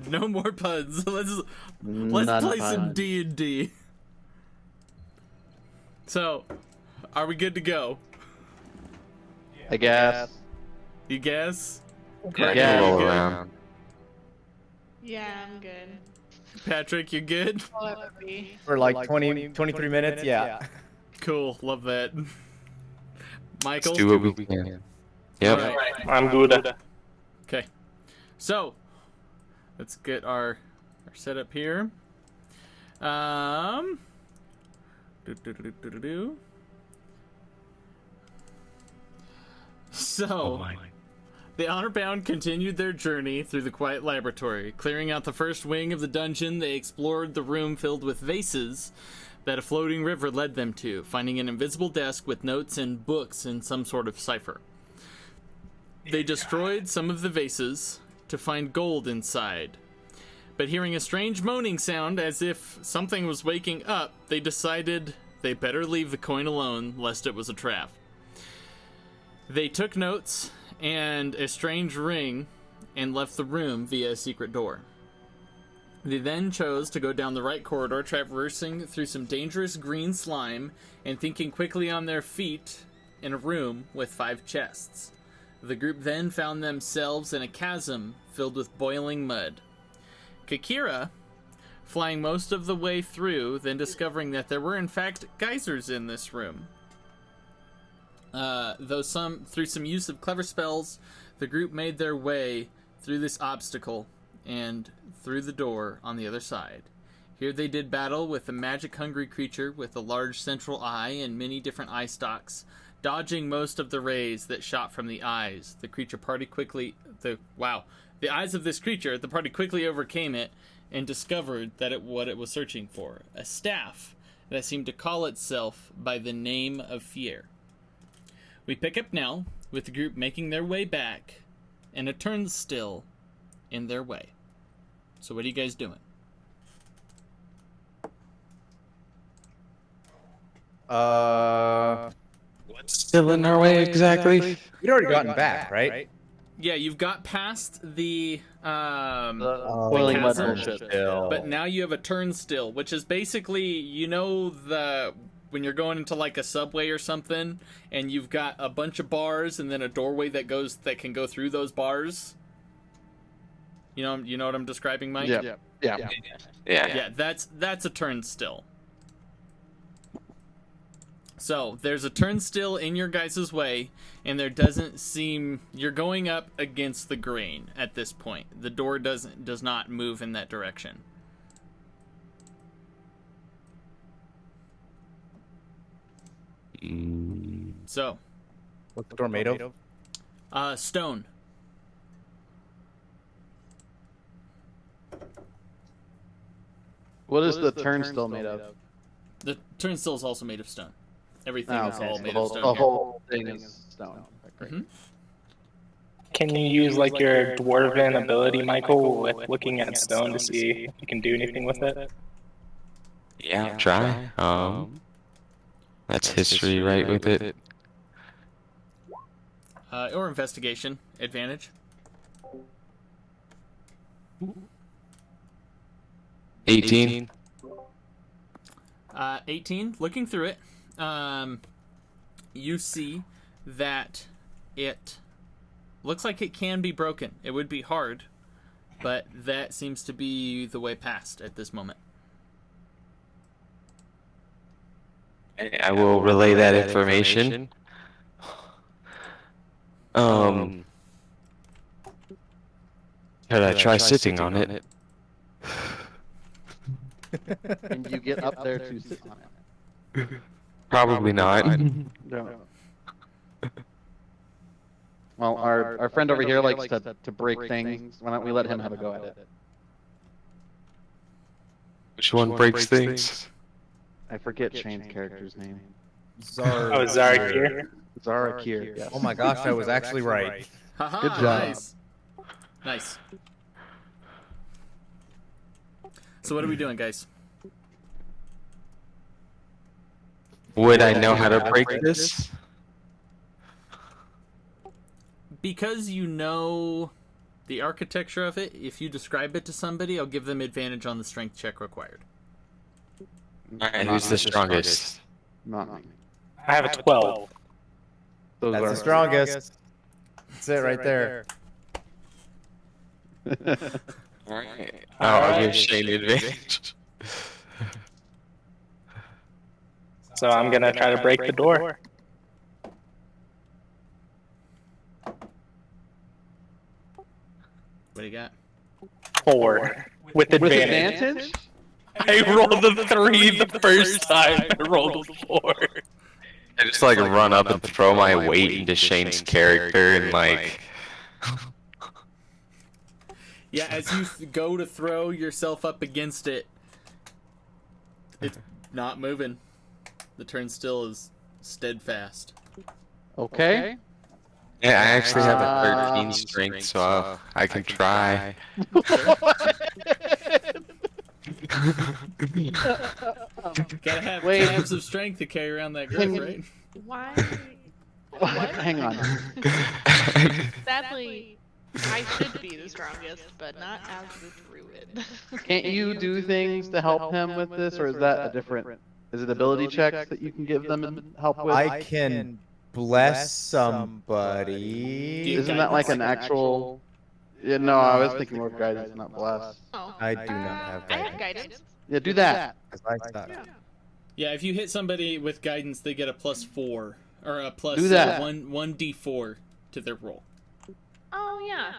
No more puns. Let's None play some puns. D&D. So, are we good to go? I guess. You guess? Yeah, you roll good? around. Yeah, I'm good. Patrick, you good? Oh, it would be. For like 23 minutes, yeah. Cool, love that. Michael? Let's do what we can. Yep. All right. I'm good. Okay. So, let's get our setup here. So, the Honorbound continued their journey through the quiet laboratory. Clearing out the first wing of the dungeon, they explored the room filled with vases that a floating river led them to, finding an invisible desk with notes and books in some sort of cipher. They destroyed some of the vases to find gold inside. But hearing a strange moaning sound as if something was waking up, they decided they better leave the coin alone, lest it was a trap. They took notes and a strange ring and left the room via a secret door. They then chose to go down the right corridor, traversing through some dangerous green slime and thinking quickly on their feet in a room with 5 chests. The group then found themselves in a chasm filled with boiling mud. Kakira, flying most of the way through, then discovering that there were in fact geysers in this room. Through some use of clever spells, the group made their way through this obstacle and through the door on the other side. Here they did battle with a magic-hungry creature with a large central eye and many different eye stalks, dodging most of the rays that shot from the eyes. The eyes of this creature, the party quickly overcame it and discovered that what it was searching for, a staff that seemed to call itself by the name of Fear. We pick up now with the group making their way back and a turnstile in their way. So what are you guys doing? What's Still in our way exactly? We'd already gotten back, right? Yeah, you've got past the Boiling mud chasm, bullshit. but now you have a turnstile, which is basically, when you're going into like a subway or something, and you've got a bunch of bars and then a doorway that can go through those bars. You know what I'm describing, Mike? Yeah. Yeah, that's a turnstile. So there's a turnstile in your guys' way, and you're going up against the grain at this point. The door does not move in that direction. So, What's the door made of? stone. What is the turnstile made of? The turnstile is also made of stone. Everything is all So made the of stone. The here. whole thing is stone. Okay, great. Can you use like your dwarven ability, Michael, with looking at stone to see if you can do anything with it? Yeah, try. That's history, right, with it. Or investigation advantage. 18. 18. Looking through it, you see that it looks like it can be broken. It would be hard, but that seems to be the way past at this moment. I will relay that information. Could I try sitting on it? And you get up there to sit on it. Probably not. No. Well, our friend over here likes to break things. Why don't we let him have a go at it? Which one breaks things? I forget Shane's character's name. Oh, Zarakir. Zarakir. Yes. Oh my gosh, I was actually right. Haha, Good job. Nice. So what are we doing, guys? Would I know how to break this? Because you know the architecture of it, if you describe it to somebody, I'll give them advantage on the strength check required. Alright, who's the strongest? Not me. I have a 12. Those That's are the strongest. That's it right there. Alright. Oh, I'll give Shane advantage. So I'm gonna try to break the door. What do you got? 4. With With advantage. advantage? I rolled a 3 the first time. I rolled a 4. I just like run up and throw my weight into Shane's character and like. Yeah, as you go to throw yourself up against it, it's not moving. The turnstile is steadfast. Okay. Yeah, I actually have a 13 strength, so I can try. Gotta have Wait. tabs of strength to carry around that grip, right? Why? Hang on. Sadly, I should be the strongest, but not as the druid. Can't you do things to help him with this, or is that a different? Is it ability checks that you can give them and help with? I can bless somebody. Isn't that like an actual? Yeah, no, I was thinking more guidance, not bless. Oh. I do not have I have guidance. guidance. Yeah, do that. 'Cause I suck. Yeah. Yeah, if you hit somebody with guidance, they get a +4 or a plus Do that. 1d4 to their roll. Oh yeah.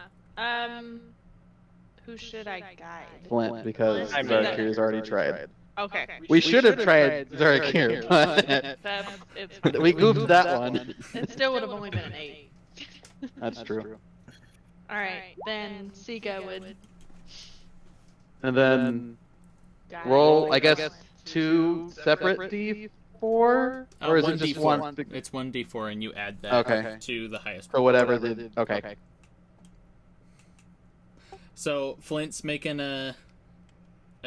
Who should I guide? Flint, because I mean, Zarakir's already tried. Okay. We should have tried Zarakir, but It's we goofed that one. It still would have only been an 8. That's true. Alright, then Sika would And then guide. roll, I guess, 2 separate D4, or is it just 1d4. one? It's 1d4, and you add that Okay. to the highest. So whatever the okay. So Flint's making a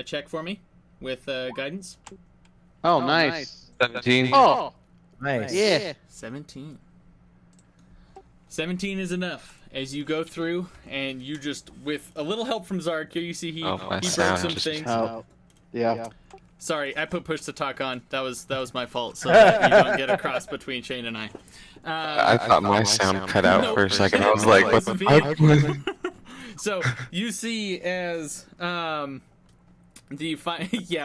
check for me with guidance. Oh, nice. 17. Oh, Nice. yeah. 17. 17 is enough. As you go through, and you just, with a little help from Zark, here you see he Oh, my broke sound some just- things. Oh, yeah. Sorry, I put push to talk on. That was my fault. So that you don't get a cross between Shane and I. I thought my sound cut out no, for a second. I was like, what the fuck? So you see as yeah,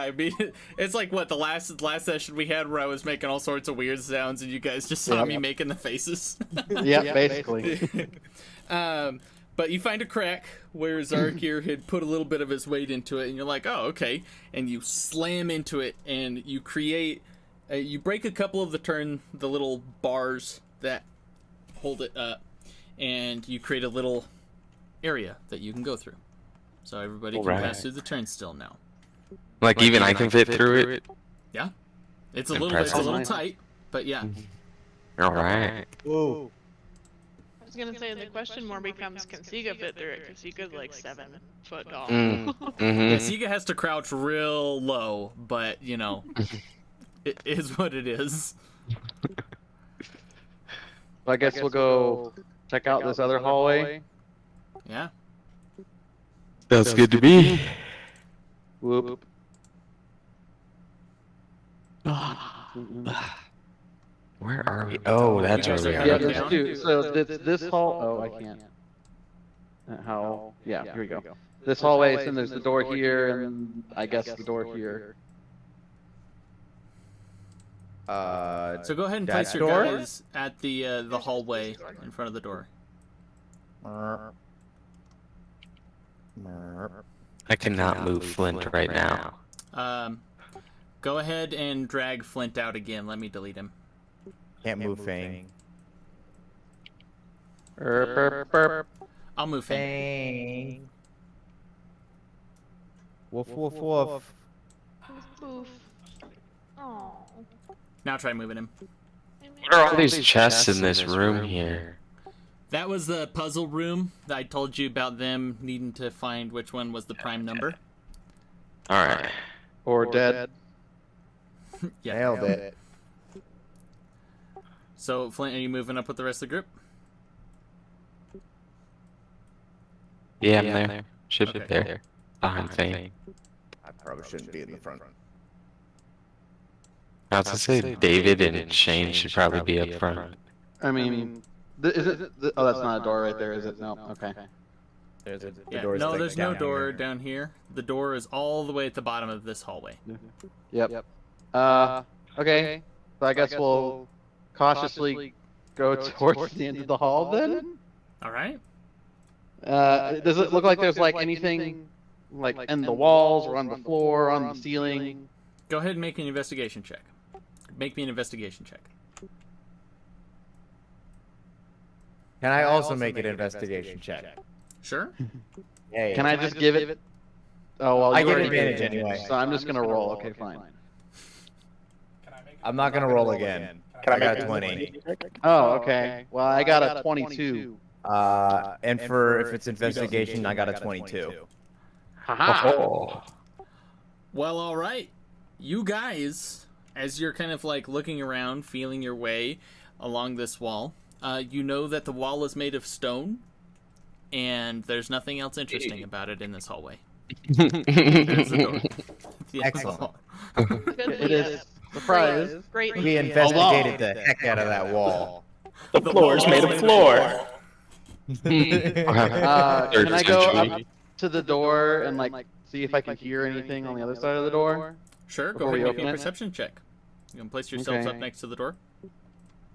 I mean, it's like what the last session we had where I was making all sorts of weird sounds and you guys just saw me making the faces. Yeah, basically. But you find a crack where Zarkir had put a little bit of his weight into it, and you're like, oh, okay. And you slam into it, and you create, you break a couple of the little bars that hold it up, and you create a little area that you can go through. So everybody can pass through the turnstile now. Like even I can fit through it? Yeah. It's a little tight, but yeah. Alright. Whoa. I was gonna say the question more becomes, can Sika fit through it? Because Sika's like 7 foot tall. Yeah, Mm-hmm. Sika has to crouch real low, but you know, it is what it is. So I guess we'll go check out this other hallway. Yeah. That's good to be. Whoop. Where are we? Oh, that's where we Yeah, are. Yeah, Okay. there's two. So this hall. Oh, I can't. How? Yeah, here we go. This hallway, and there's the door here, and I guess the door here. So go ahead and That place your door? guys at the hallway in front of the door. I cannot move Flint right now. Go ahead and drag Flint out again. Let me delete him. Can't move Fang. I'll move him. Fang. Woof woof woof. Oof. Oh. Now try moving him. What are all these chests in this room here? That was the puzzle room that I told you about them needing to find which one was the prime number. Alright. Or dead. Yeah. Nailed it. So, Flint, are you moving up with the rest of the group? Yeah, I'm there. Should be Okay. there. Behind Fane. I probably shouldn't be in the front. I was gonna say David and Shane should probably be up front. I mean, is it? Oh, that's not a door right there, is it? No. Okay. The Yeah, door's no, like there's no down door here. down here. The door is all the way at the bottom of this hallway. Yep. Okay. So I guess we'll cautiously go towards the end of the hall then. All right. Does it look like there's like anything like in the walls or on the floor, on the ceiling? Go ahead and make an investigation check. Make me an investigation check. Can I also make an investigation check? Sure. Hey. Can I just give it? Oh well, I you get already gave advantage it, anyway. so I'm just gonna roll. Okay, fine. I'm not gonna roll again. Can I I got make 20. Oh, okay. Well, I got a 22. And for if it's investigation, I got a 22. Haha. Oh. Well, all right. You guys, as you're kind of like looking around, feeling your way along this wall, you know that the wall is made of stone, and there's nothing else interesting about it in this hallway. There's the door. The end of the Excellent. hall. It is. Surprise. Great. We investigated the heck out of that wall. The floor is made of floor. Can I go up to the door and like see if I can hear anything on the other side of the door? Sure, go Before ahead we and make me a open it? perception check. You can place yourselves Okay. up next to the door.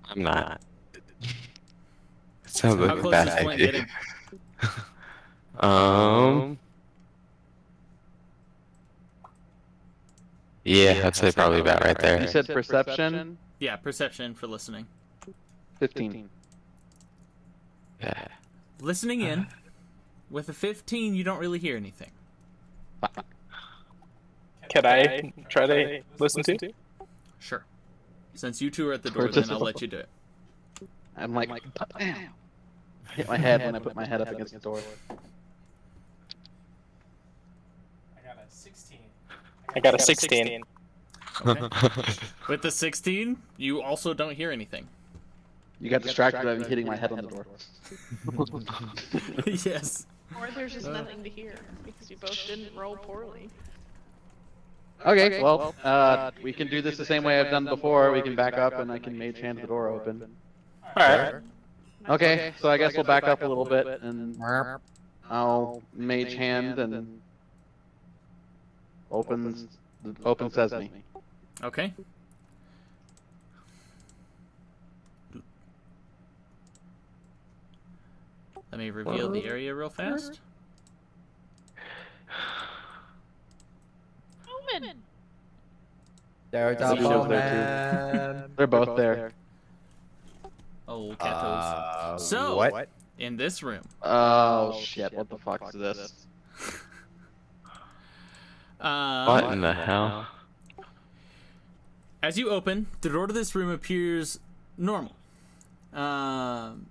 I'm not. Sounds How like a close bad is Flint idea. getting? Yeah, I'd say probably about right You there. said perception. Yeah, perception for listening. 15. Yeah. Listening in. With a 15, you don't really hear anything. Can I try to listen to? Sure. Since you two are at the door, then I'll let you do it. I'm like, bam. I hit my head when I put my head up against the door. I got a 16. With the 16, you also don't hear anything. You got distracted by me hitting my head on the door. Yes. Or there's just nothing to hear because you both didn't roll poorly. Okay, well, we can do this the same way I've done before. We can back up and I can mage hand the door open. Alright. Okay, so I guess we'll back up a little bit and I'll mage hand and open sesame. Okay. Let me reveal the area real fast. Omen! There's a Ludo's man. They're both there. Oh, catos. So- what? In this room. Oh shit, what the fuck is this? What in the hell? As you open, the door to this room appears normal.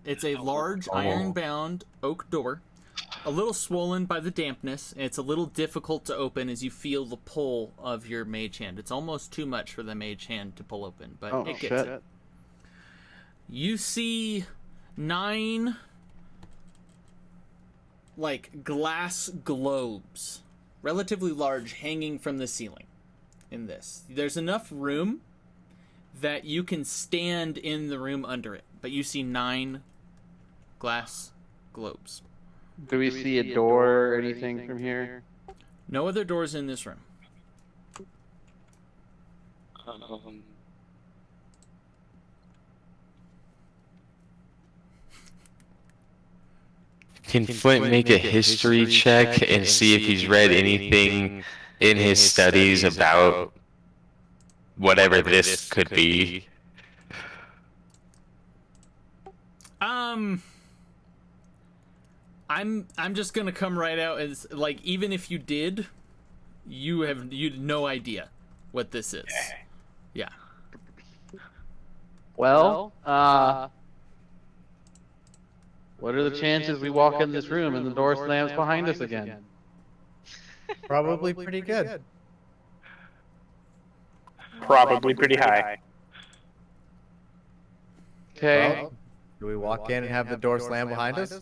It's a large iron-bound oak door, a little swollen by the dampness, and it's a little difficult to open as you feel the pull of your mage hand. It's almost too much for the mage hand to pull open, but Oh it gets shit. it. You see 9 like glass globes, relatively large, hanging from the ceiling in this. There's enough room that you can stand in the room under it, but you see 9 glass globes. Do we see a door or anything from here? No other doors in this room. Can Flint make a history check and see if he's read anything in his studies about whatever this could be? I'm just gonna come right out as like, even if you did, you'd no idea what this is. Yeah. Well, what are the chances we walk in this room and the door slams behind us again? Probably pretty good. Probably pretty high. Okay. Well, do we walk in and have the door slam behind us?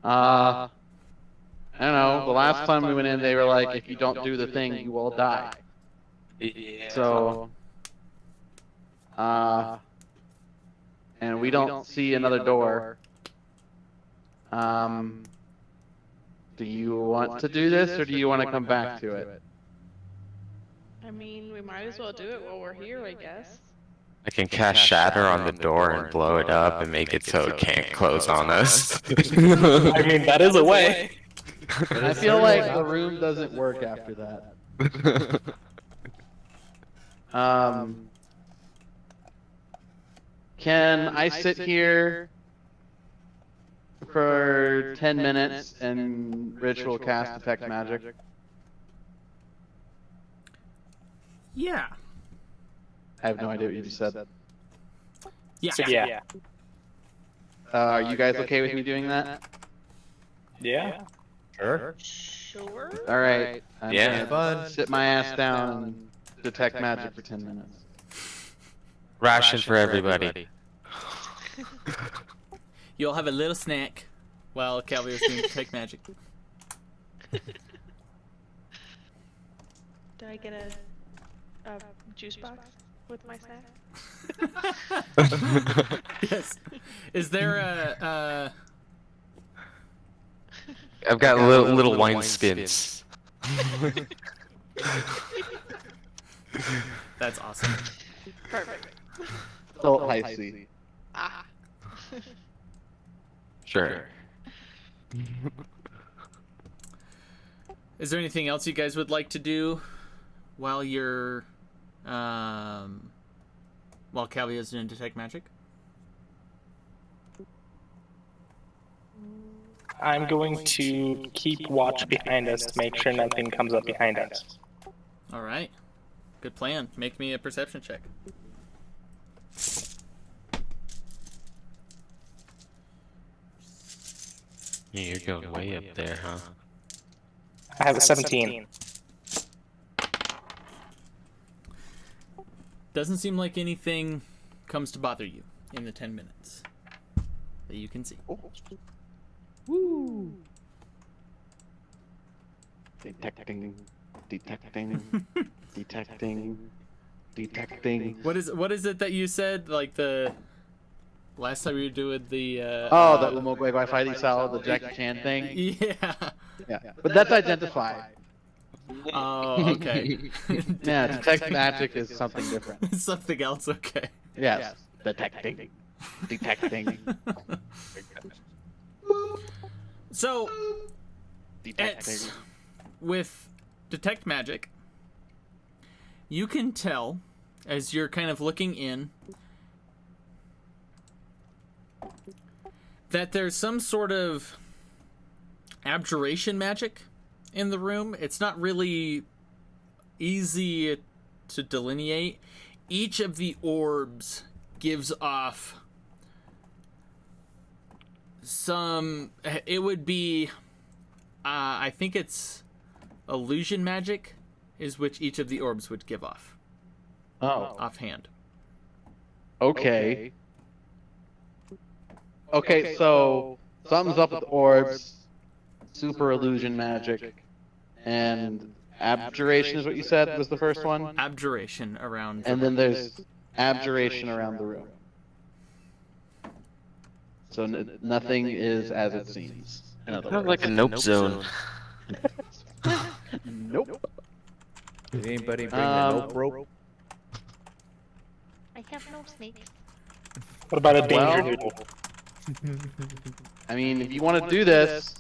I don't know. The last time we went in, they were like, if you don't do the thing, you will die. Yeah. So, and we don't see another door. Do you want to do this, or do you want to come back to it? I mean, we might as well do it while we're here, I guess. I can cast Shatter on the door and blow it up and make it so it can't close on us. I mean, that is a way. I feel like the room doesn't work after that. Can I sit here for 10 minutes and ritual cast detect magic? Yeah. I have no idea what you just said. Yeah. So, yeah. Are you guys okay with me doing that? Yeah. Sure. Sure. All right. I'm Yeah. gonna Fun. sit my ass down and detect magic for 10 minutes. Ration for everybody. You'll have a little snack while Calvio's doing detect magic. Do I get a juice box with my snack? Yes. Is there a I've got little wine skins. That's awesome. Perfect. Adult high C. Ah. Sure. Is there anything else you guys would like to do while you're while Calvio's doing detect magic? I'm going to keep watch behind us to make sure nothing comes up behind us. All right. Good plan. Make me a perception check. Yeah, you're going way up there, huh? I have a 17. Doesn't seem like anything comes to bother you in the 10 minutes that you can see. Woo! Detecting. Detecting. What is it that you said? Like the last time we were doing the The Umogwe by Fighting Style, the Jackie Chan thing? yeah. Yeah. But that's identified. Oh, okay. Yeah, detect magic is something different. Something else, okay. Yes. Detecting. So, Detecting. with detect magic, you can tell as you're kind of looking in that there's some sort of abjuration magic in the room. It's not really easy to delineate. Each of the orbs gives off some, it would be I think it's illusion magic is which each of the orbs would give off offhand. Okay. Okay, so something's up with the orbs, super illusion magic, and abjuration is what you said was the first one? Abjuration around And then there's abjuration around the room. So nothing is as it seems. In other Kind of words. like a nope zone. Nope. Did anybody bring the nope rope? I have no snakes. What about a danger Well- noodle? I mean, if you want to do this,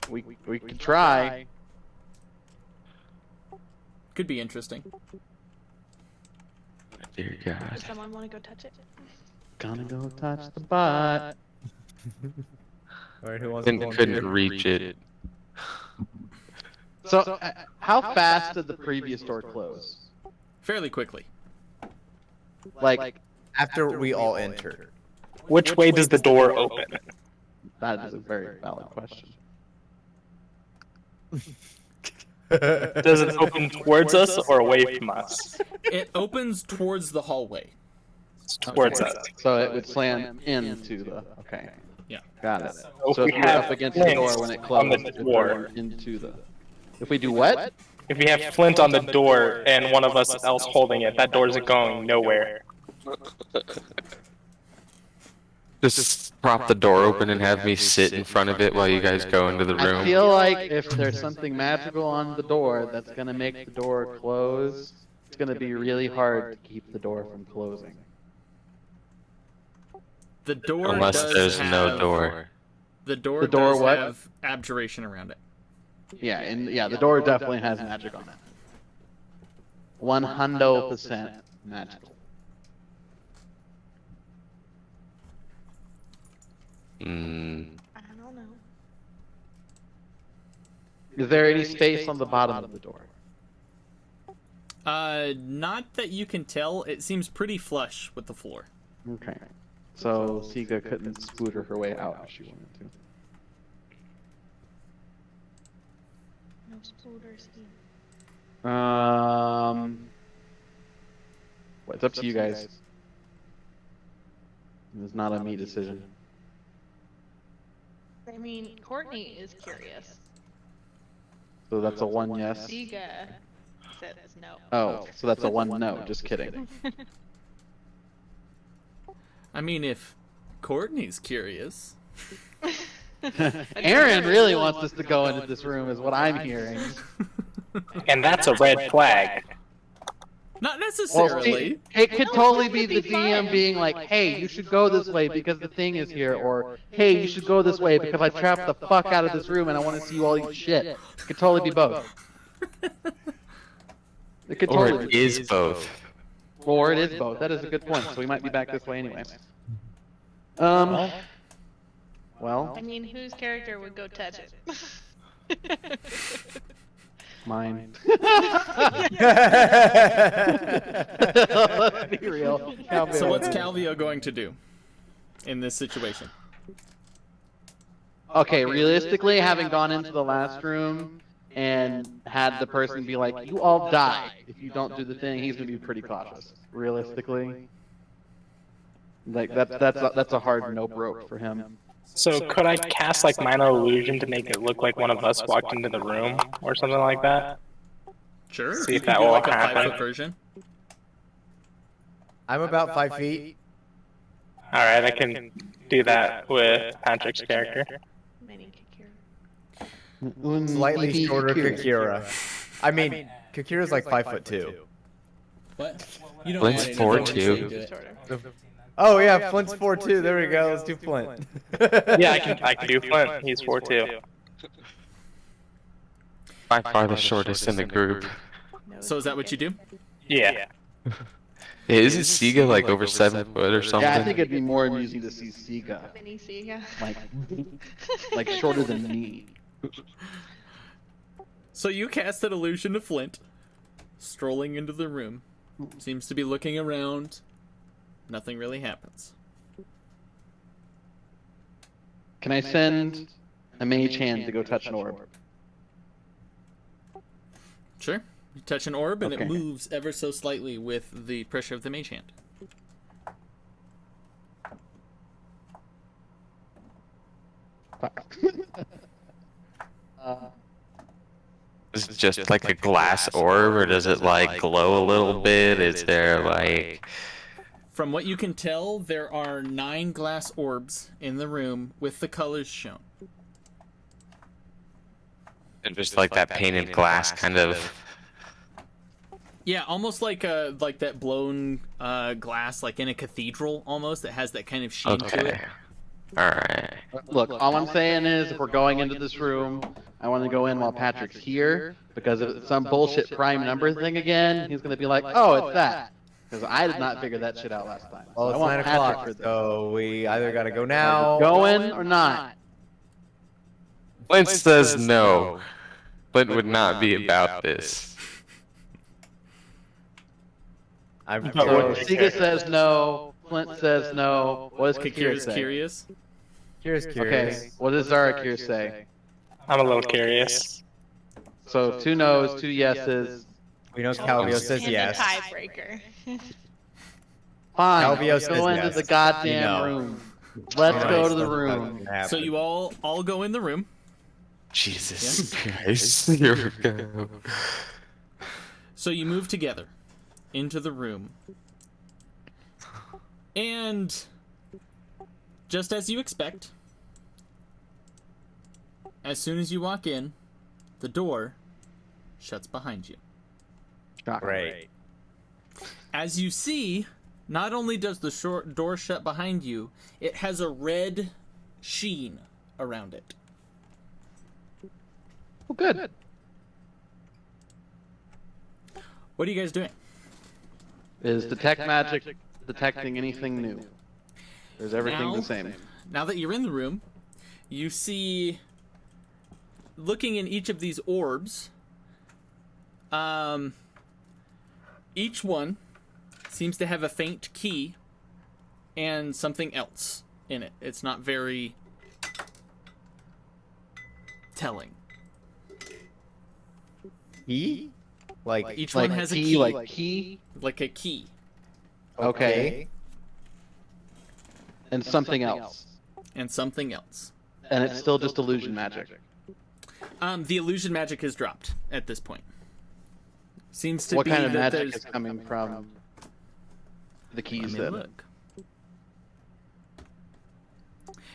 we could try. Could be interesting. Dear God. Does someone want to go touch it? Gonna go touch the butt. Alright, who wants to Couldn't volunteer? reach it. So, how fast did the previous door close? Fairly quickly. Like, After we all entered. Which way does the door open? that is a very valid question. Does it open towards us or away from us? It opens towards the hallway. Towards us. So it would slam into the. Okay. Got it. So So if we you're have up against the door when it on the closes, it door. burns into the... If we do what? If we have flint on the door and one of us else holding it, that door isn't going nowhere. Just prop the door open and have me sit in front of it while you guys go into the I room. feel like if there's something magical on the door that's gonna make the door close, it's gonna be really hard to keep the door from closing. The door Unless does there's have, no door. The door The door does what? have abjuration around it. Yeah, and yeah, the door definitely has magic on it. 100% magical. Mm, I don't know. Is there any space on the bottom of the door? Not that you can tell. It seems pretty flush with the floor. Okay. So Siga couldn't scooter her way out if she wanted to. No scooters here. Well, it's up to you guys. It's not a me decision. I mean, Courtney is curious. So that's a 1 yes. Siga says no. Oh, so that's a 1 no. Just kidding. I mean, if Courtney's curious. Aaron really wants us to go into this room, is what I'm hearing. And that's a red flag. Not Well, necessarily. see, it could totally be the DM being like, "Hey, you should go this way because the thing is here," or "Hey, you should go this way because I trapped the fuck out of this room and I want to see you all eat shit." It could totally be both. It could or totally it be. is both. Or it is both. That is a good point. So we might be back this way anyway. Well, I mean, whose character would go touch it? mine. Let's be real. So what's Calvio going to do in this situation? Okay, realistically, having gone into the last room and had the person be like, "You all die if you don't do the thing," he's gonna be pretty cautious. Realistically, like that's a hard no broke for him. So could I cast like minor illusion to make it look like one of us walked into the room or something like that? Sure. See you if can that do will like a happen. 5-foot version. I'm about 5 feet. Alright, I can do that with Patrick's character. Many Kikira. Slightly shorter Kakira. I mean, Kakira's like 5'2". What? You don't Flint's want 4'2". Oh yeah, Flint's 4'2". There we go. Let's do Flint. Yeah, I can do Flint. He's 4'2". By far the shortest in the group. So is that what you do? Yeah. Isn't Siga like over 7 foot or something? Yeah, I think it'd be more amusing to see Siga Mini Siga. like shorter than me. So you cast an illusion to Flint, strolling into the room. Seems to be looking around. Nothing really happens. Can I send a mage hand to go touch an orb? Sure. You touch an orb and Okay. it moves ever so slightly with the pressure of the mage hand. Is it just like a glass orb, or does it like glow a little bit? Is there like... From what you can tell, there are 9 glass orbs in the room with the colors shown. And just like that painted glass kind of... Yeah, almost like that blown glass, like in a cathedral, almost. That has that kind of sheen to it. Okay. Alright. Look, all I'm saying is, if we're going into this room, I want to go in while Patrick's here, because if it's some bullshit prime number thing again, he's gonna be like, "Oh, it's that," because I did not figure that shit out last time. Well, So it's I want 9 Patrick o'clock, for this. so we either gotta go now. Going or not? Flint says no. Flint would not be about this. I'm But So what- Siga says no. Flint says no. What does Kakira Kakira's say? curious. curious. Okay. What does Zarakir say? I'm a little curious. So 2 no's, 2 yeses. We know Calvio says And yes. a tiebreaker. Fine. Calvio Let's says go into yes. the goddamn No. room. Let's Oh, go nice. to the That's room. what happened. So you all go in the room. Jesus Christ. Here we go. So you move together into the room. And just as you expect, as soon as you walk in, the door shuts behind you. Great. As you see, not only does the short door shut behind you, it has a red sheen around it. Oh, good. What are you guys doing? Is detect magic detecting anything new? Or is everything Now- the same? Now that you're in the room, you see, looking in each of these orbs, each one seems to have a faint key and something else in it. It's not very telling. Key? Like Each Like one has key, a key, like key, like a key, okay. And something else. and something else. And it's still just illusion magic. The illusion magic is dropped at this point. Seems to What be kind of that magic there's... is coming from the Let keys me then? look.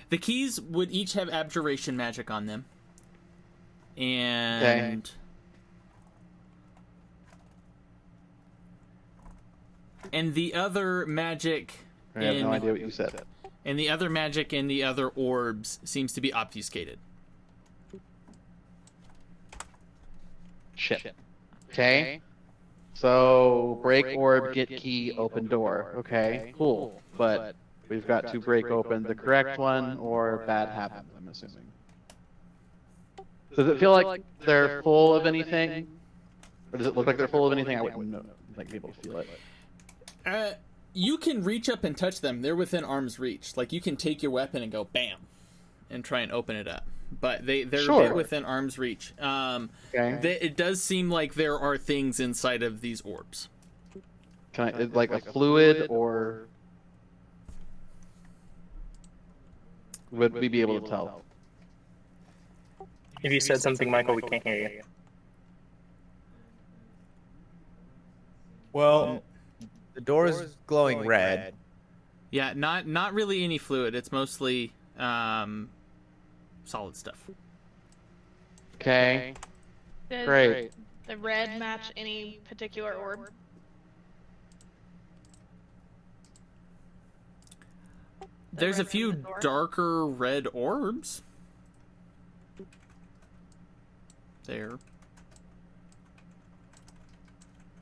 The keys would each have abjuration magic on them. And... And the other magic I have no idea what you said. and the other magic in the other orbs seems to be obfuscated. Shit. Okay. So break orb, get key, open door. Okay, cool. But we've got to break open the correct one or bad happens, I'm assuming. Does it feel like they're full of anything? Or does it look like they're full of anything? I wouldn't know, like, be able to feel it. You can reach up and touch them. They're within arm's reach. Like, you can take your weapon and go bam and try and open it up. But they're Sure. a bit within arm's reach. Okay. It does seem like there are things inside of these orbs. Can I, like a fluid or would we be able to tell? If you said something, Michael, we can't hear you. Well, the door is glowing red. Yeah, not really any fluid. It's mostly solid stuff. Okay. Does Great. the red match any particular orb? There's a red few in the door? darker red orbs. There.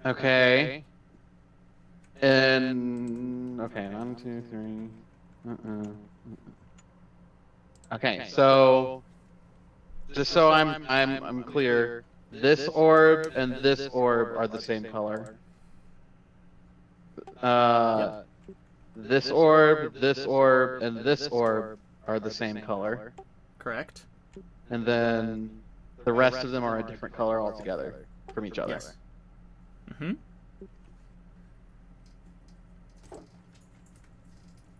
Okay. And okay, 1, 2, 3. Okay, so just so I'm clear, this orb and this orb are the same color. This orb, and this orb are the same color, Correct? and then the rest of them are a different color altogether from each other. Yes. Mm-hmm.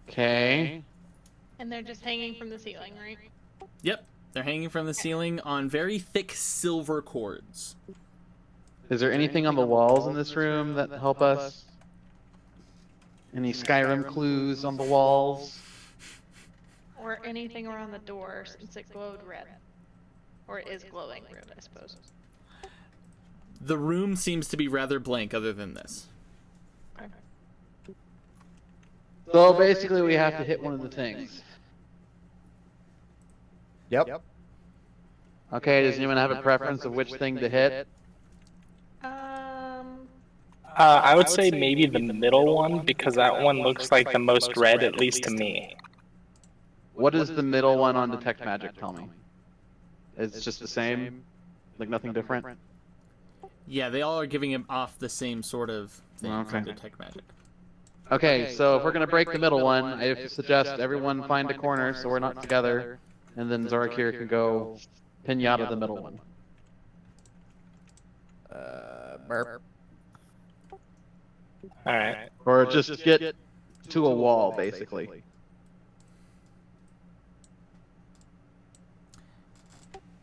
Okay. And they're just hanging from the ceiling, right? Yep. They're hanging from the ceiling on very thick silver cords. Is there anything on the walls in this room that help us? Any Skyrim clues on the walls? Or anything around the door since it glowed red. Or it is glowing red, I suppose. The room seems to be rather blank other than this. Okay. So basically we have to hit one of the things. Yep. Okay, does anyone have a preference of which thing to hit? I would say maybe the middle one, because that one looks like the most red, at least to me. What does the middle one on Detect Magic tell me? It's just the same? Like nothing different? Yeah, they all are giving him off the same sort of thing Okay. from Detect Magic. Okay, so if we're gonna break the middle one, I suggest everyone find a corner so we're not together, and then Zorakir can go pinata the middle one. Burp. Alright. Or just get to a wall, basically.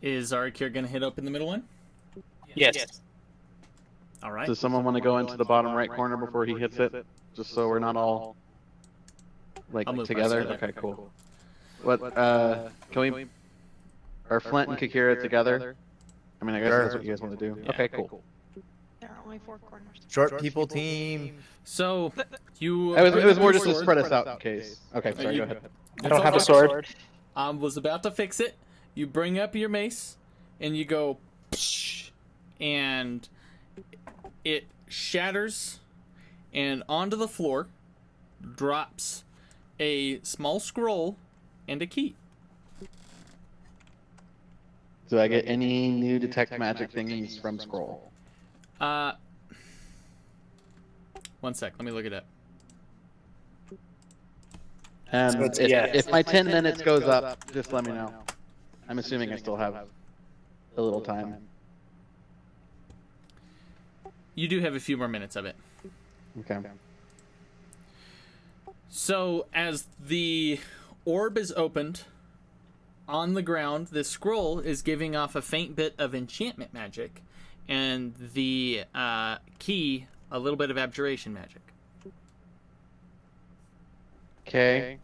Is Arakir gonna hit up in the middle one? Yes. All right. Does someone want to go into the bottom right corner before he hits it? Just so we're not all like I'll move together? past you. Okay, cool. What, can we... Are Flint and Kakira together? I mean, I guess that's what you guys want to do. Yeah. Okay, cool. There are only 4 corners. Short people team. So you. It was more just to sword. spread us out in case. Okay, sorry, you- go ahead. I don't have a sword. Was about to fix it. You bring up your mace, and you go, psh, and it shatters, and onto the floor drops a small scroll and a key. Do I get any new detect magic thingies from scroll? 1 sec. Let me look it up. And So it's if, yes. if my 10 minutes goes up, just let me know. I'm assuming I still have a little time. You do have a few more minutes of it. Okay. So as the orb is opened on the ground, this scroll is giving off a faint bit of enchantment magic, and the key a little bit of abjuration magic. Okay.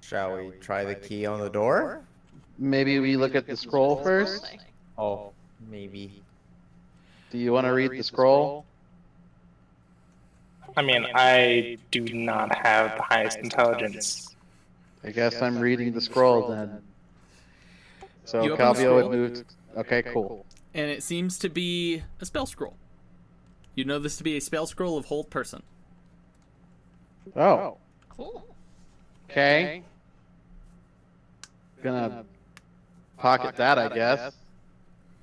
Shall we try the key on the door? Maybe we look at the scroll first. Say. Oh, maybe. Do you want to read the scroll? I mean, I do not have the highest intelligence. I guess I'm reading the scroll then. So You open the Calvio scroll. would move. Okay, cool. And it seems to be a spell scroll. You know this to be a spell scroll of hold person. Oh, Cool. okay. Gonna pocket that, I guess.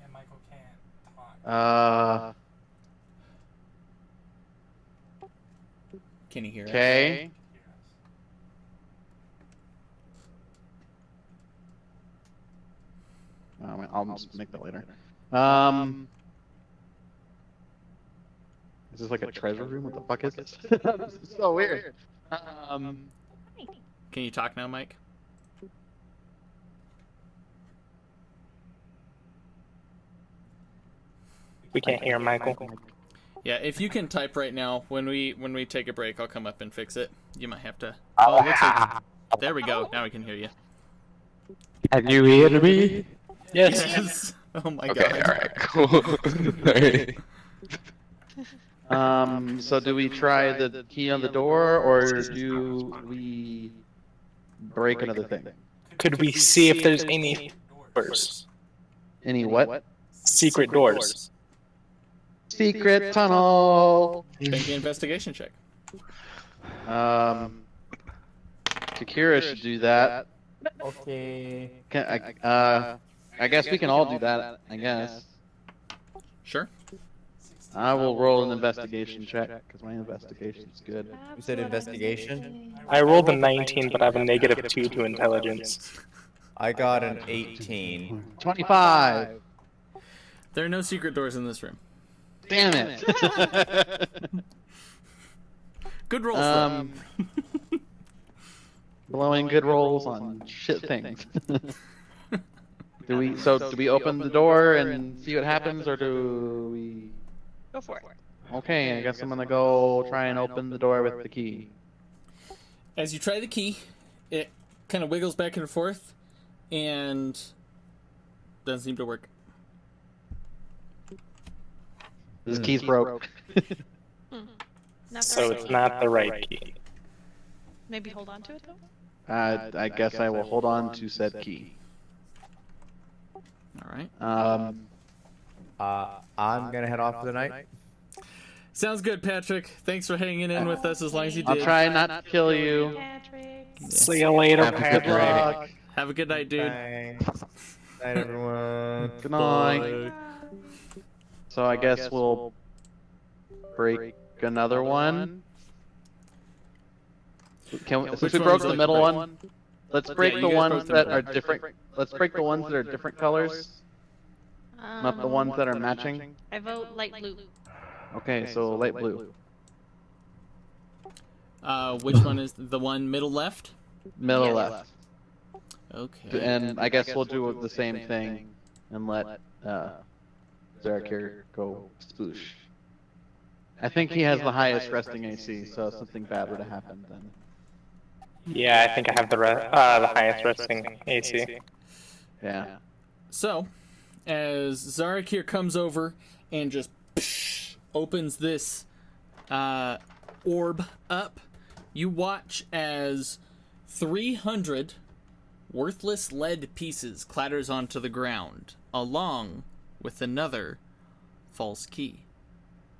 And Michael can't talk. Can you hear it? Okay. Oh, man, I'll just make that later. Is this like a treasure room? What the fuck is this? This is so weird. Can you talk now, Mike? We can't hear Michael. Yeah, if you can type right now, when we take a break, I'll come up and fix it. You might have to. Oh, it looks like. There we go. Now we can hear you. Can you hear me? Yes. Yes. Oh my Okay, god. alright, cool. Alright. So do we try the key on the door, or do we break another thing? Could we see if there's any doors? Any what? Secret doors. Secret tunnel. Make an investigation check. Takira should do that. Okay. I guess we can all do that. I guess. Sure. I will roll an investigation check because my investigation's good. You said investigation? I rolled a 19, but I have a -2 to intelligence. I got an 18. 25. There are no secret doors in this room. Damn it. Good rolls, though. Blowing good rolls on shit things. Do we open the door and see what happens, or do we? Go for it. Okay, I guess I'm gonna go try and open the door with the key. As you try the key, it kind of wiggles back and forth, and doesn't seem to work. This key's broke. Not the So right it's key. not the right key. Maybe hold on to it though. I guess I will hold on to said key. All right. I'm gonna head off for the night. Sounds good, Patrick. Thanks for hanging in with us as long as you did. I'll try not to kill you. Patrick. See you later, Have a good Good Patrick. luck. Have a good night, dude. Thanks. Night, everyone. Good night. So I guess we'll break another one. Since Which we one broke would you the like middle to break? one, let's break you the guys ones broke the that middle. are different. Let's break the ones that are different colors, not the ones that are matching. I vote light blue. Okay, so light blue, Which one is the one middle left? middle Yes. left. Okay. And I guess we'll do the same thing and let Zarakir go sploosh. I think he has the highest resting AC, so if something bad were to happen, then... Yeah, I think I have the highest resting AC. Yeah. So, as Zarakir comes over and just opens this orb up, you watch as 300 worthless lead pieces clatters onto the ground, along with another false key.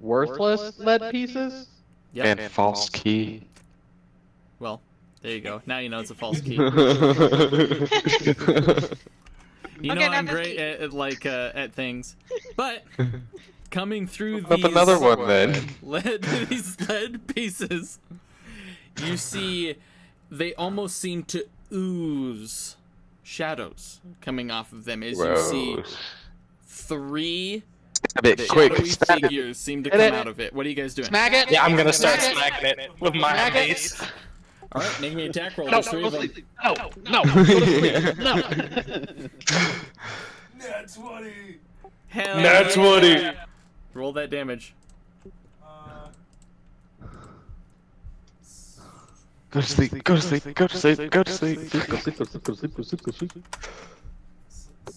Worthless lead pieces? Yep. And false key. Well, there you go. Now you know it's a false key. You know Okay, I'm now this great key. at things, but coming through Up these another one then. these lead pieces, you see they almost seem to ooze shadows coming off of them as you see Gross. 3 A bit quick. shadowy Smack it. figures seem to come out of it. What are you guys doing? Smack it! Yeah, I'm gonna Smack start it! smacking it with my Smack it. mace. All right, make me an attack roll. No, There's 3 go of them. sleep. No, go to sleep. No. Nat 20. Hell Nat yeah. 20. Roll that damage. Go to sleep. Go to sleep. Go to sleep. Go to sleep.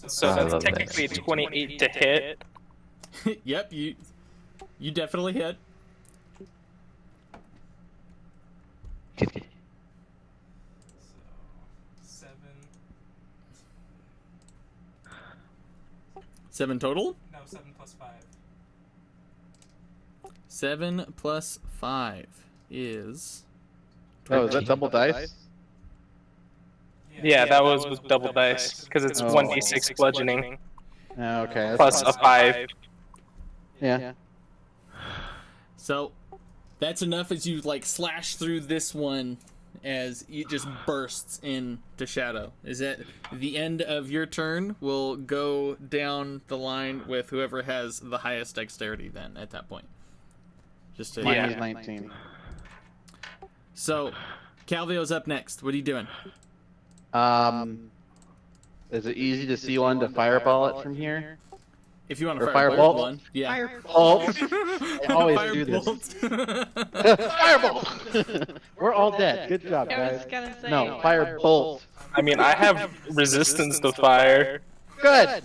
So I that's love that. technically 28 to hit. Yep, you definitely hit. So 7 total? 7 plus 5. 7 plus 5 is... Oh, is that double dice? Yeah, that was with double dice because it's Oh. 1d6 bludgeoning Okay. plus a 5. Yeah. So, that's enough as you, like, slash through this one as it just bursts into shadow. Is that the end of your turn? We'll go down the line with whoever has the highest dexterity then at that point. Just to... Mine Yeah. is 19. So, Calvio's up next. What are you doing? Is it easy to see one to fireball it from here? If you want to Or firebolt firebolt? one. Yeah. Bolt. I always do this. Firebolt. Firebolt! We're all dead. Good job, I guys. was gonna say. No, firebolt. I mean, I have resistance to fire. Good.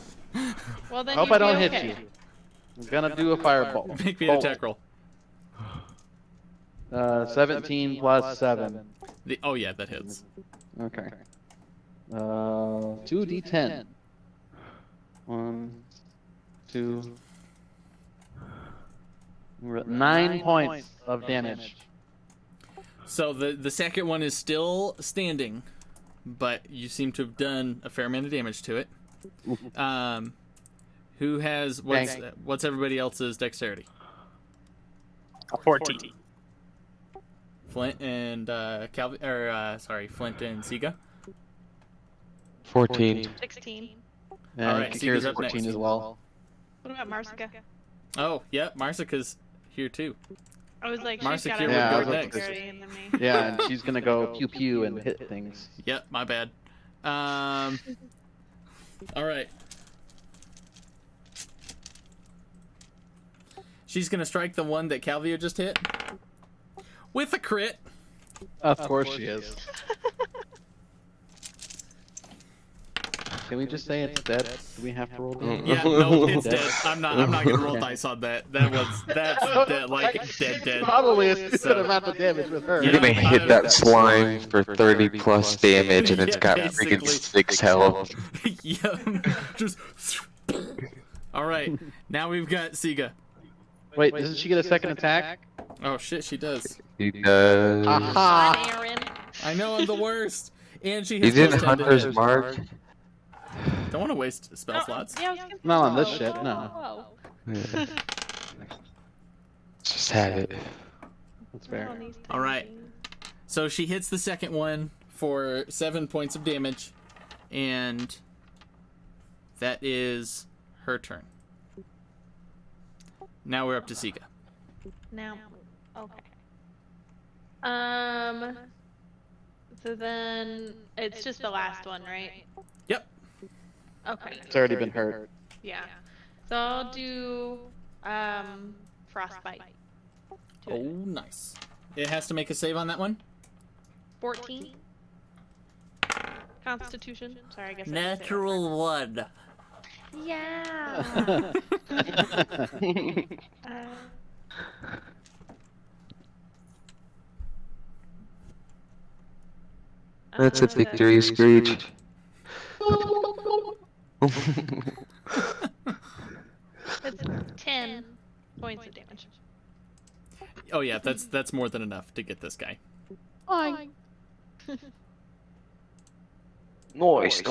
Well, then Hope you'd I don't be hit okay. you. I'm gonna do a fireball. Make me an Bolt. attack roll. 17 plus 7. Oh yeah, that hits. Okay. 2d10. 1, 2. 9 points of damage. So the second one is still standing, but you seem to have done a fair amount of damage to it. Who has what's everybody else's dexterity? A 14. Flint and Flint and Siga. 14. 16. And Alright, Kikira's Seeker's up 14 next. as well. What about Marsica? Oh, yeah, Marsica's here too. I was like, Marsica she's got would a go more next. dexterity than me. Yeah, and she's gonna go pew pew and hit things. Yep, my bad. Alright. She's gonna strike the one that Calvio just hit. With a crit. Of course she is. Can we just say it's dead? Do we have to roll damage? Yeah, no, it's Dead. dead. I'm not gonna roll dice on that. That's dead, like dead. Probably a stupid amount of damage with her. You're gonna hit that slime for 30 plus damage and it's Yeah, got basically. freaking 6 health. Yeah, just. All right, now we've got Siga. Wait, doesn't she get a second attack? Oh shit, she does. He does. Aha! Aaron. I know I'm the worst. And she He's has in plus 10 to Hunter's hit. Mark. Don't want to waste spell slots. Yeah, I was gonna Not on this whoa, shit, whoa, no. whoa. Yeah. Just have it. That's We're fair. on these All right. tiny So she hits the second one for 7 points of damage, and that is her turn. Now we're up to Siga. things. Now, okay. So then it's just the last one, right? Yep. Okay. It's already been hurt. Yeah. So I'll do frostbite. to Oh, it. nice. It has to make a save on that one. 14. Constitution. Sorry, I guess. I didn't say that Natural one. part. Yeah. That's a victory, Screech. It's 10 points of damage. Oh yeah, that's more than enough to get this guy. Fine. Noise.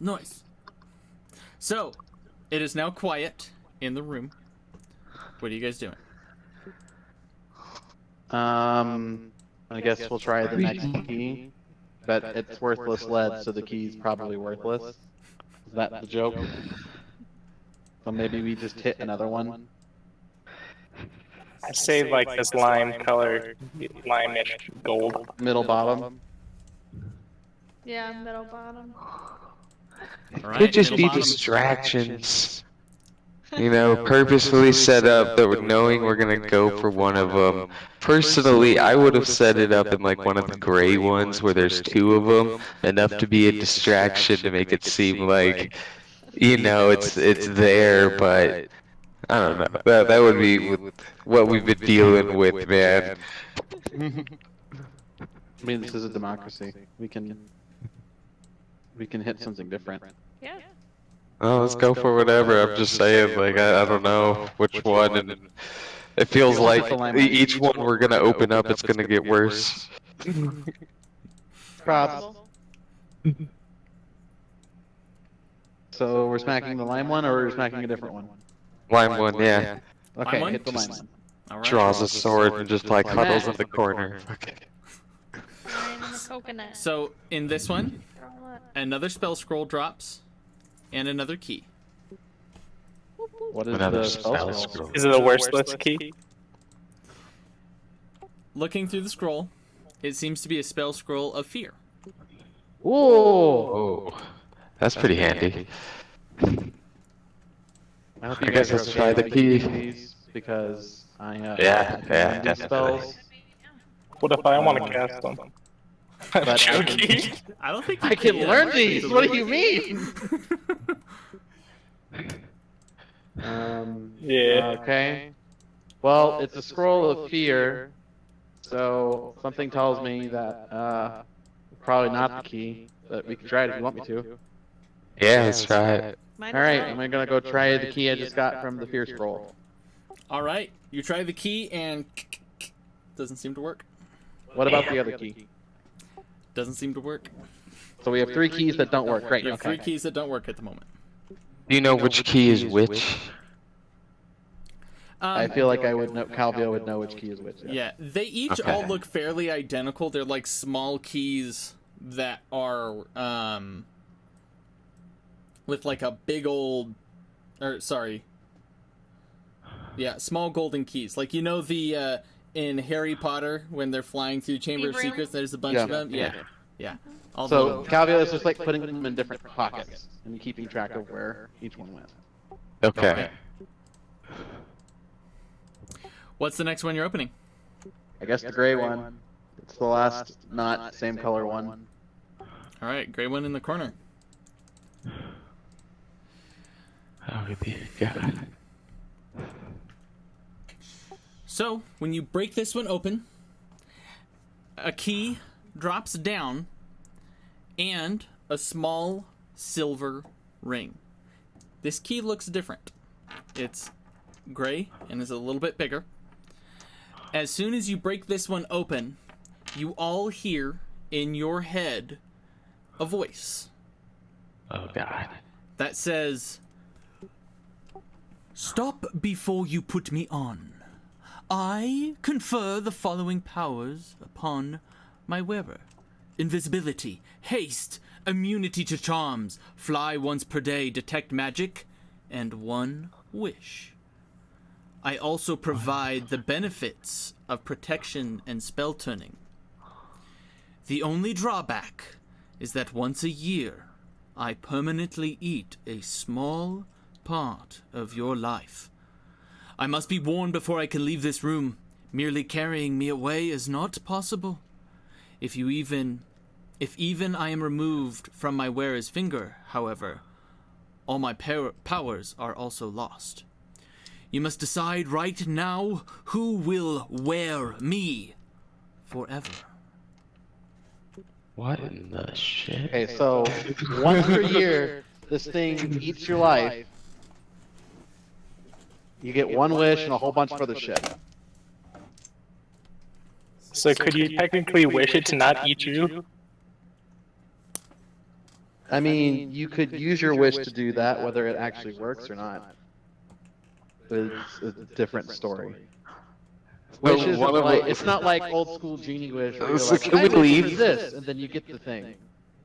Noise. So, it is now quiet in the room. What are you guys doing? I guess we'll try the next key, but it's worthless lead, so the key's probably worthless. Is that the joke? So maybe we just hit another one. I say like this lime color, lime-ish gold. Middle bottom. Yeah, middle bottom. All right, Could just middle be bottom. distractions. You know, purposefully set up that we're knowing we're gonna go for one of them. Personally, I would have set it up in like one of the gray ones where there's two of them, enough to be a distraction to make it seem like, you know, it's there, but I don't know. That would be with what we've been dealing with, man. I mean, this is a democracy. We can hit something different. Yeah. Oh, let's go for whatever. I'm just saying, like, I don't know which one, and it feels like each one we're gonna open up, it's gonna get worse. Props. So we're smacking the lime one, or we're smacking a different one? Lime one, yeah. Okay, one? hit the lime one. All right. Draws a sword and just like huddles in the corner. Okay. I'm in the coconut. So, in this one, Roll up. another spell scroll drops, and another key. What is Another the spell spell scroll. Is it a worthless key? Looking through the scroll, it seems to be a spell scroll of fear. Ooh. Oh, that's pretty handy. I hope I you guess guys are let's okay try the with key. these, because I Yeah, can learn these definitely. spells, What if I want to cast them? but I Joking. can, I don't think you I can learn these. What do you mean? Yeah. Okay. Well, it's a scroll of fear, so something tells me that probably not the key, but we can try it if you want me to. Yeah, let's try it. Might All as right, well. I'm gonna go try the key I just got from the fear scroll. All right, you try the key and doesn't seem to work. What about the other key? Doesn't seem to work. So we have three keys that don't work. Great. You have Okay. 3 keys that don't work at the moment. Do you know which key is which? I feel like I would know. Calvio would know which key is which. Yeah, they each Okay. all look fairly identical. They're like small keys that are with like a big old, or sorry, yeah, small golden keys. Like, you know, the in Harry Potter when they're flying through Chamber of Hebrew? Secrets, there's a bunch Yeah. of them. Yeah. All So the- Calvio is just like putting them in different pockets and keeping track of where each one went. Okay. What's the next one you're opening? I guess the gray one. It's the last not same color one. All right, gray one in the corner. Oh, dear God. So, when you break this one open, a key drops down and a small silver ring. This key looks different. It's gray and is a little bit bigger. As soon as you break this one open, you all hear in your head a voice Oh, God. that says, "Stop before you put me on. I confer the following powers upon my wearer: invisibility, haste, immunity to charms, fly once per day, detect magic, and one wish. I also provide the benefits of protection and spell turning. The only drawback is that once a year, I permanently eat a small part of your life. I must be warned before I can leave this room. Merely carrying me away is not possible. If even I am removed from my wearer's finger, however, all my powers are also lost. You must decide right now who will wear me forever. What in the shit? Okay, so once per year, this thing eats your life. You get one wish and a whole bunch of other shit. So could you technically wish it to not eat you? I mean, you could use your wish to do that, whether it actually works or not. It's a different story. So Wish isn't one of like, the- it's not like old school genie wish where you're So like, can I we wish for leave? this, and then you get the thing.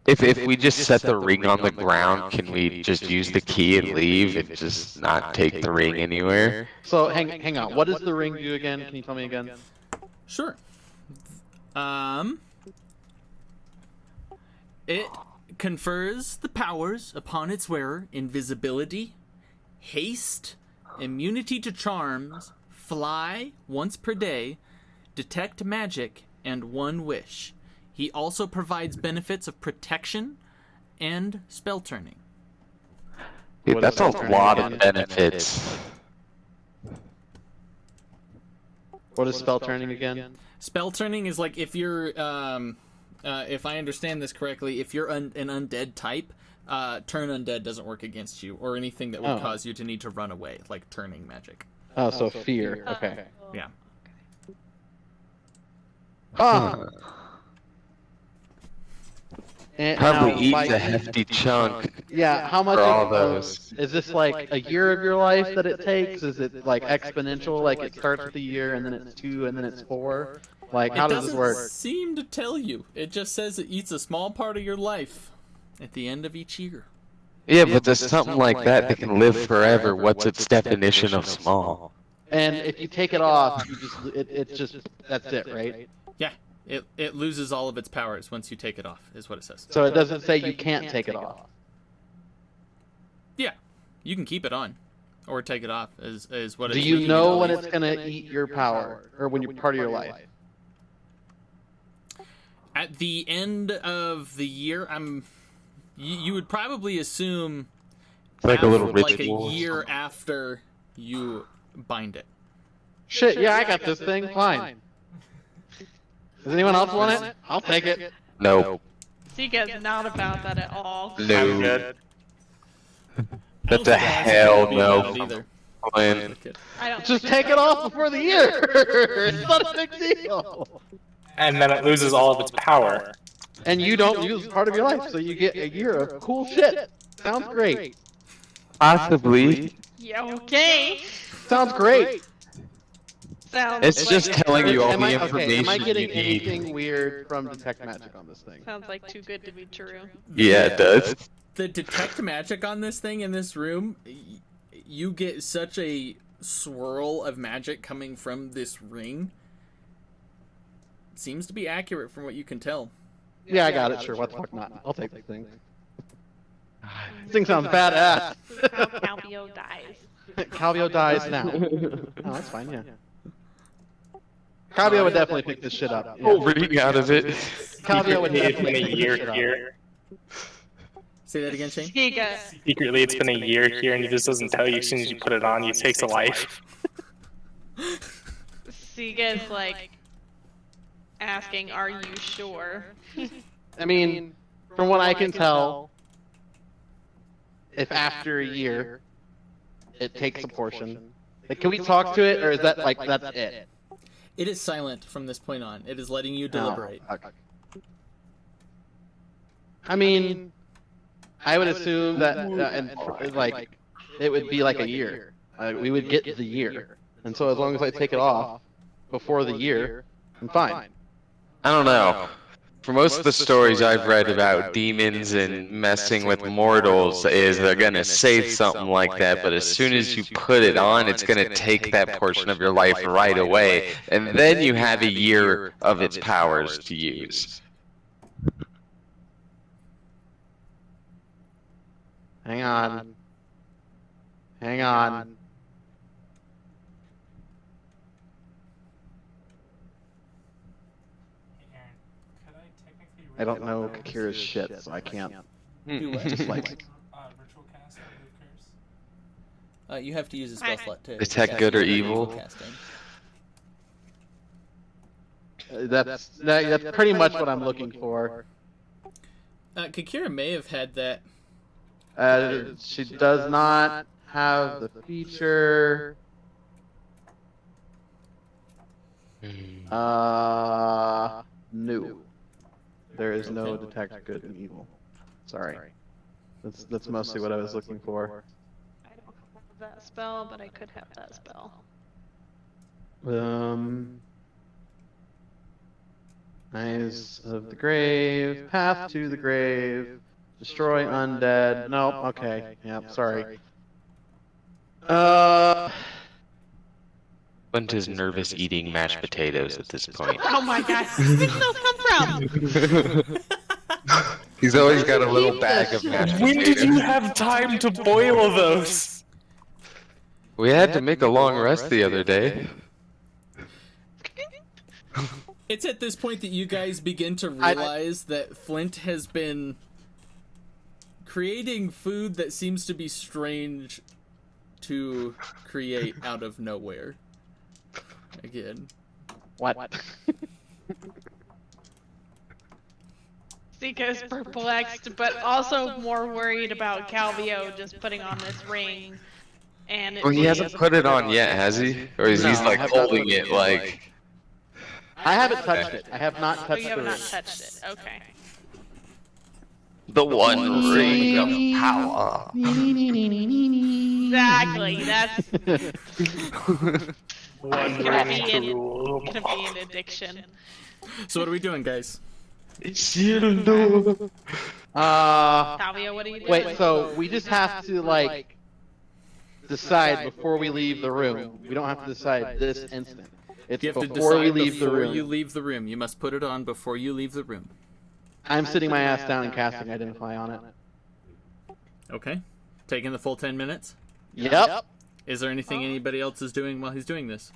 If we just set the ring on the ground, can we just use the key and leave and just not take the ring anywhere? So hang on, what does the ring do again? Can you tell me again? Sure. It confers the powers upon its wearer: invisibility, haste, immunity to charms, fly once per day, detect magic, and one wish. He also provides benefits of protection and spell turning. Dude, What that's is a spell lot turning of again? benefits. What is spell turning again? Spell turning is like if you're, if I understand this correctly, if you're an undead type, turn undead doesn't work against you, or anything that would cause you to need to run away, like turning magic. Oh, so fear. Okay. Yeah. Ah! And Probably now, eats like, a hefty chunk. yeah, how much for all of those. is this like a year of your life that it takes? Is it like exponential, like it starts with a year and then it's 2 and then it's 4? Like, how It does this doesn't work? seem to tell you. It just says it eats a small part of your life at the end of each year. Yeah, but there's something like that can live forever. What's its definition of small? And if you take it off, you just it's just that's it, right? Yeah, it loses all of its powers once you take it off, is what it says. So it doesn't say you can't take it off. Yeah, you can keep it on, or take it off, is what. Do it's you leading know to when believe. it's gonna eat your power, or when you're part of your life? At the end of the year, you would probably assume Like a little like a ritual. year after you bind it. Shit, yeah, I got this thing. Fine. Does anyone else want it? I'll take it. Nope. Seaga's not about that at all. No. That's I a don't think hell Alex would be about it no. either. Glenn. I don't Just think take it off before the year. It's not a big deal. And then it loses all of its power. And you don't use part of your life, so you get a year of cool shit. Sounds great. Possibly. Yeah, okay. Sounds great. Sounds It's like, just telling you all Am the I, okay, am I information getting you need. anything weird from Detect Magic on this thing? sounds like too good to be true. Yeah, it does. The detect magic on this thing in this room, you get such a swirl of magic coming from this ring. Seems to be accurate from what you can tell. Yeah, I got it. Sure, what the fuck not? I'll take the thing. This thing sounds badass. This is how Calvio dies. Calvio dies now. Oh, that's fine, yeah. Calvio would definitely pick this shit up. Yeah. Reading out of it. Calvio would Secretly, it's been definitely a pick year this shit up. here. Say that again, Shane? Sega. Secretly, it's been a year here, and he just doesn't tell you. As soon as you put it on, he takes a life. Sega's like asking, "Are you sure?" I mean, from what I can tell, if after a year it takes a portion, like, can we talk to it, or is that like that's it? It is silent from this point on. It is letting you deliberate. Oh, fuck. I mean, I would assume that, and like, it would be like a year. We would get the year, and so as long as I take it off before the year, I'm fine. I don't know. For most of the stories I've read about demons and messing with mortals is they're gonna say something like that, but as soon as you put it on, it's gonna take that portion of your life right away, and then you have a year of its powers to use. Hang on. Hang on. Hey, Aaron, could I technically I don't know remove Kakira's shit, so I can't. Do what? Just like. Ritual cast remove curse? You have to use a spell slot to Detect good or evil. casting. That's pretty much what I'm looking for. Kakira may have had that. She does not have the feature. No. There is no Okay. detect good and evil. Sorry. That's mostly what I was looking for. I don't have that spell, but I could have that spell. Eyes of the Grave, Path to the Grave, Destroy Undead. Nope, okay. Yep, sorry. Flint is nervous eating mashed potatoes at this point. Oh my god, where did those come from? He's always got a little bag of mashed potatoes. When did you have time to boil those? We had to make a long rest the other day. It's at this point that you guys begin to realize that Flint has been creating food that seems to be strange to create out of nowhere. Again. What? Sika's perplexed, but also more worried about Calvio just putting on this ring. And Well, he hasn't put it on yet, has he? Or is he No, I like have not holding put it it yet. like? I haven't touched it. I have not Oh, touched you the have not ring. touched it. Okay. The one ring of power. Exactly. That's One gonna ring be to an rule. gonna be an addiction. So what are we doing, guys? Calvio, what are you doing? Wait, so we just have to like decide before we leave the room. We don't have to decide this instant. It's You have to before decide we leave the before room. you leave the room. You must put it on before you leave the room. I'm sitting my ass down and casting Identify on it. Okay. Taking the full 10 minutes? Yep. Is there anything anybody else is doing while he's doing this?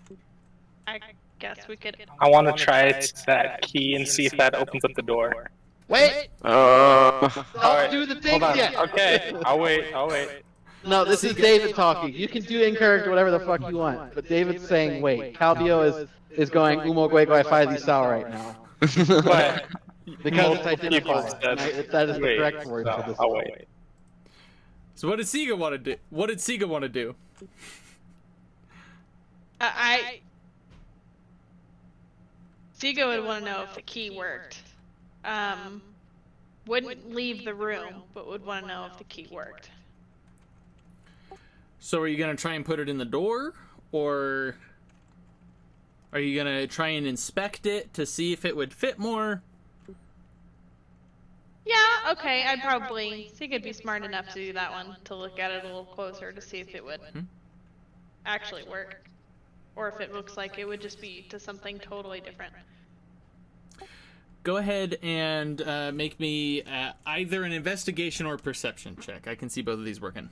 I guess we could. I want to try that key and see if that opens up the door. Wait! Alright, Don't do the thing hold on. yet! Okay, I'll wait. No, this is David talking. You can do in character whatever the fuck you want. But David's saying wait. Calvio is going Umo Gwegwai Fi Li Sao right now. But Because it's multiple people Identify. said That is the wait, correct word so for this. I'll wait. So what did Siga want to do? What did Siga want to do? Siga would want to know if the key worked. Wouldn't leave the room, but would want to know if the key worked. So are you going to try and put it in the door? Or are you going to try and inspect it to see if it would fit more? Yeah, okay, I'd probably... Siga'd be smart enough to do that one, to look at it a little closer to see if it would actually work. Or if it looks like it would just be to something totally different. Go ahead and make me either an investigation or perception check. I can see both of these working.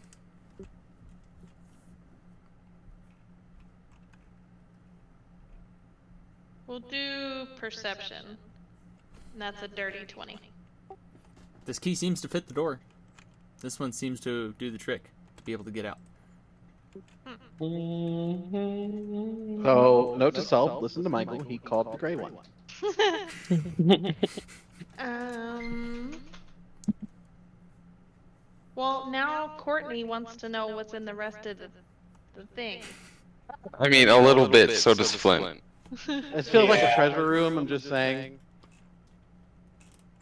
We'll do perception. And that's a dirty 20. This key seems to fit the door. This one seems to do the trick to be able to get out. So, note to self, listen to Michael. He called the gray one. Well, now Courtney wants to know what's in the rest of the thing. I mean, a little bit. So does Flint. It feels like a treasure room, I'm just saying.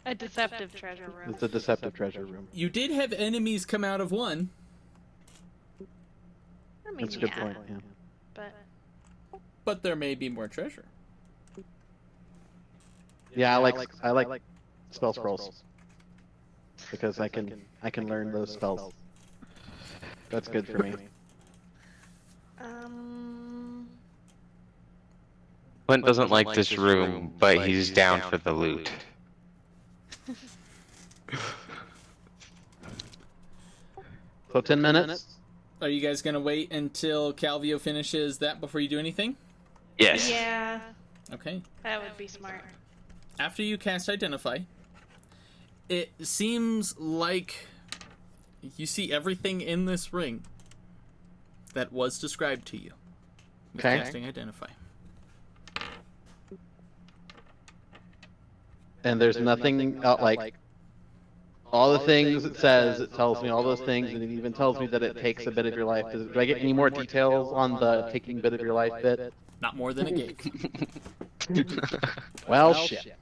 A deceptive treasure room. It's a deceptive treasure room. You did have enemies come out of one. I mean, That's a good yeah, point, yeah. But there may be more treasure. Yeah, I like spell scrolls. Because I can learn those spells. That's good for me. Flint doesn't like this room, but he's down for the loot. So 10 minutes. Are you guys gonna wait until Calvio finishes that before you do anything? Yes. Yeah, Okay. that would be smart. After you cast Identify, it seems like you see everything in this ring that was described to you. With Okay. casting Identify. And there's nothing like all the things it says. It tells me all those things, and it even tells me that it takes a bit of your life. Do I get any more details on the taking a bit of your life bit? Not more than a gig. Well, shit.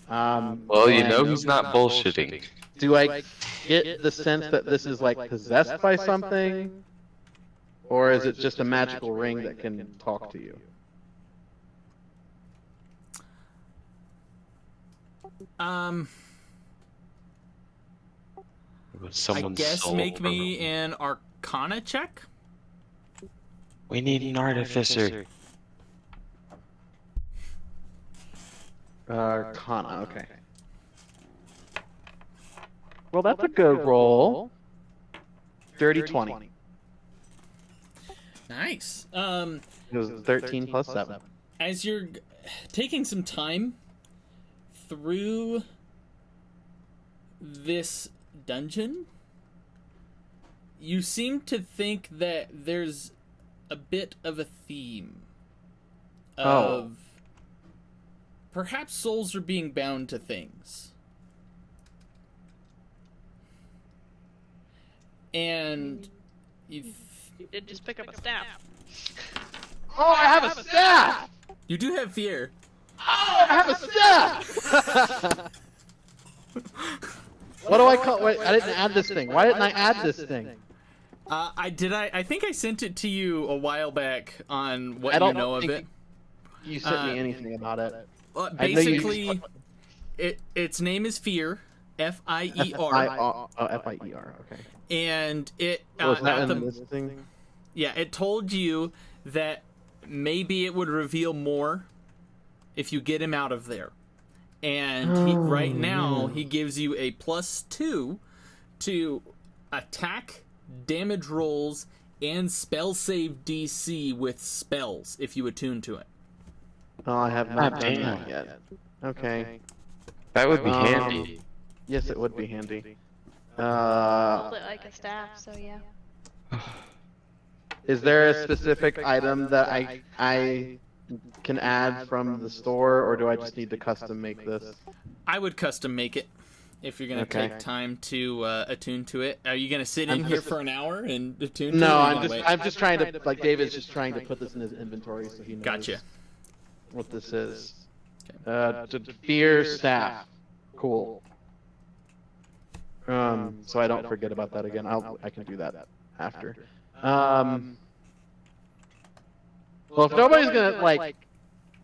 Well, you know he's not bullshitting. Do I get the sense that this is like possessed by something, or is it just a magical ring that can talk to you? I guess make me an Arcana check. We need an artificer. Arcana, okay. Well, that's a good roll. Dirty 20. Nice. It was 13 plus 7. As you're taking some time through this dungeon, you seem to think that there's a bit of a theme of perhaps souls are being bound to things. And You did just pick up a staff. Oh, I have a staff! you do have fear. Oh, I have a staff! What do I call? Wait, I didn't add this thing. Why didn't I add this thing? I think I sent it to you a while back on what I don't you know of think it. You sent me anything about it. Basically, its name is Fear, F-I-E-R, F-I-E-R, okay. and it Oh, is that at in the- this thing? yeah, it told you that maybe it would reveal more if you get him out of there. And right now, he gives you a +2 to attack, damage rolls, and spell save DC with spells if you attune to it. Oh, I have not done damn. that yet. Okay. That would be handy. Yes, it would be handy. Hold it like a staff, so yeah. Is there a specific item that I can add from the store, or do I just need to custom make this? I would custom make it if you're gonna Okay. take time to attune to it. Are you gonna sit in here for an hour and attune to it? No, or you I'm gonna just wait? I'm just trying to like David's just trying to put this in his inventory so he knows Gotcha. what this is. Fear staff. Cool. So I don't forget about that again. I can do that after. Well, if nobody's gonna like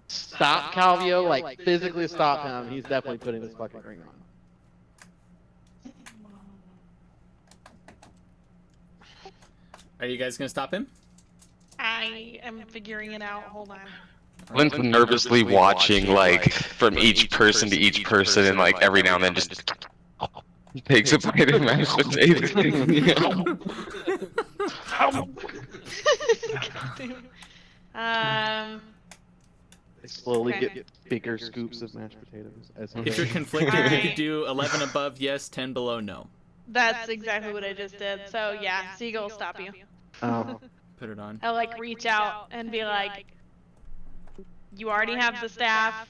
stop Calvio, like physically stop him, he's definitely putting this fucking ring on. Are you guys gonna stop him? I am figuring it out. Hold on. Lynn's nervously watching, like, from each person to each person, and, like, every now and then just takes a bite of mashed potatoes. They slowly Okay. get bigger scoops of mashed potatoes. As If you're conflicted, you Alright. could do 11 above yes, 10 below no. That's exactly what I just did. So yeah, Seagull will stop you. Oh, Put it on. I'll like reach out and be like, you already have the staff,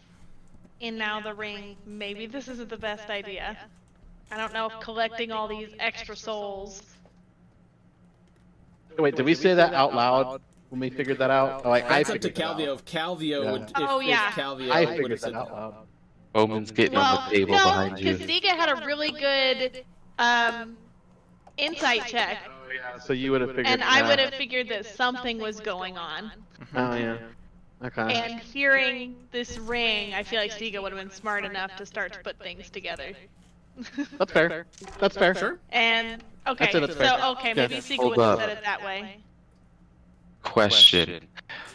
and now the ring. Maybe this isn't the best idea. I don't know if collecting all these extra souls. wait, did we say that out loud when we figured that out? Oh, I That's up to figured that Calvio. out. If Calvio Yeah. would, if, Oh, yeah. if Calvio I would figured have that said out loud. Bowman's getting on the table no, behind because you. Sega had a really good insight check, So you would have figured. and I that. would have figured that something was going on. Oh yeah. Okay. And hearing this ring, I feel like Sega would have been smart enough to start to put things together. That's fair. That's fair. Sure. And okay, I'd say that's fair. so okay, maybe Yeah. Sega Hold would have up. said it that way. Question.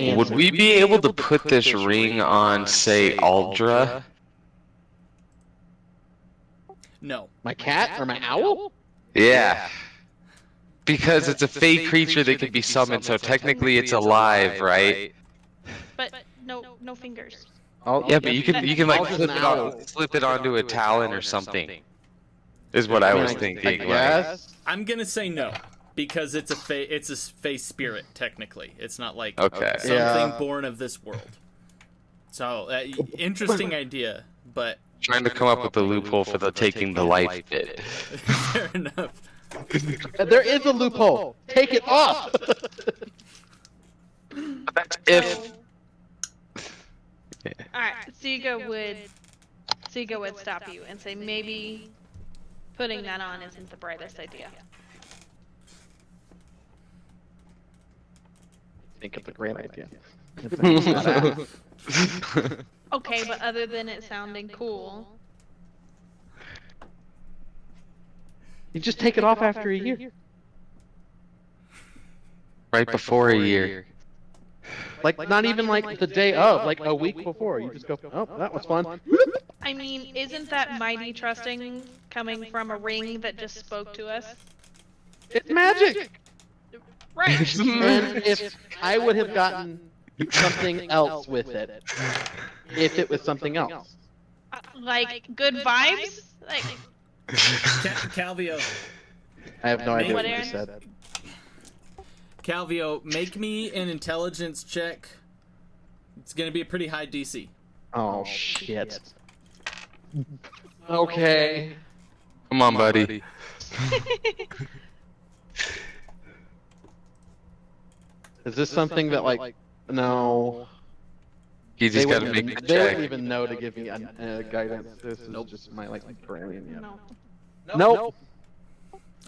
Answer. Would we be able to put this ring on, say, Aldra? No. My cat or my owl? Yeah. Because it's a fake creature that can be summoned, so technically it's alive, right? But no fingers. Oh, Yeah, but you can like Owl's just flip an it owl. on, slip it onto a talon or something. Is what I was thinking. I Like, guess. I'm gonna say no because it's a face spirit technically. It's not like okay. something Yeah. born of this world. So interesting idea, but Trying to come up with a loophole for the taking the life bit. fair enough. There is a loophole. Take it off. That's if. Alright, Siga would stop you and say maybe putting that on isn't the brightest idea. I think it's a great idea. Okay, but other than it sounding cool, You just take it off after a year. Right before a year. Like not even like the day of, like a week before. You just go, oh, that was fun. I mean, isn't that mighty trusting coming from a ring that just spoke to us? It's magic. Right. And if I would have gotten something else with it, if it was something else. Like good vibes? Like Calvio, I have no idea What, what you Aaron? said. Calvio, make me an intelligence check. It's gonna be a pretty high DC. Oh shit. Okay. Come on, buddy. Is this something that like no? You just gotta wouldn't make a they wouldn't check. even know to give me guidance. This is just my like brain. Yeah. no. Nope.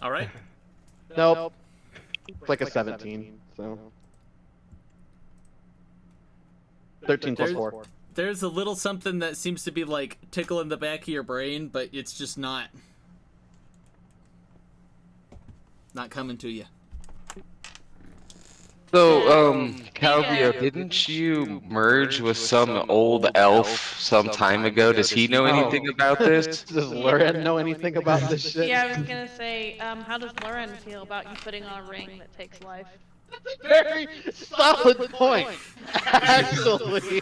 All right. Nope. It's like a 17. So 13 plus There's- 4. There's a little something that seems to be like tickling the back of your brain, but it's just not coming to you. So, Calvio, didn't you merge with some old elf some time ago? Does he know anything about this? Does Loren know anything about this shit? Yeah, I was gonna say, how does Lauren feel about you putting on a ring that takes life? Very solid point. Actually,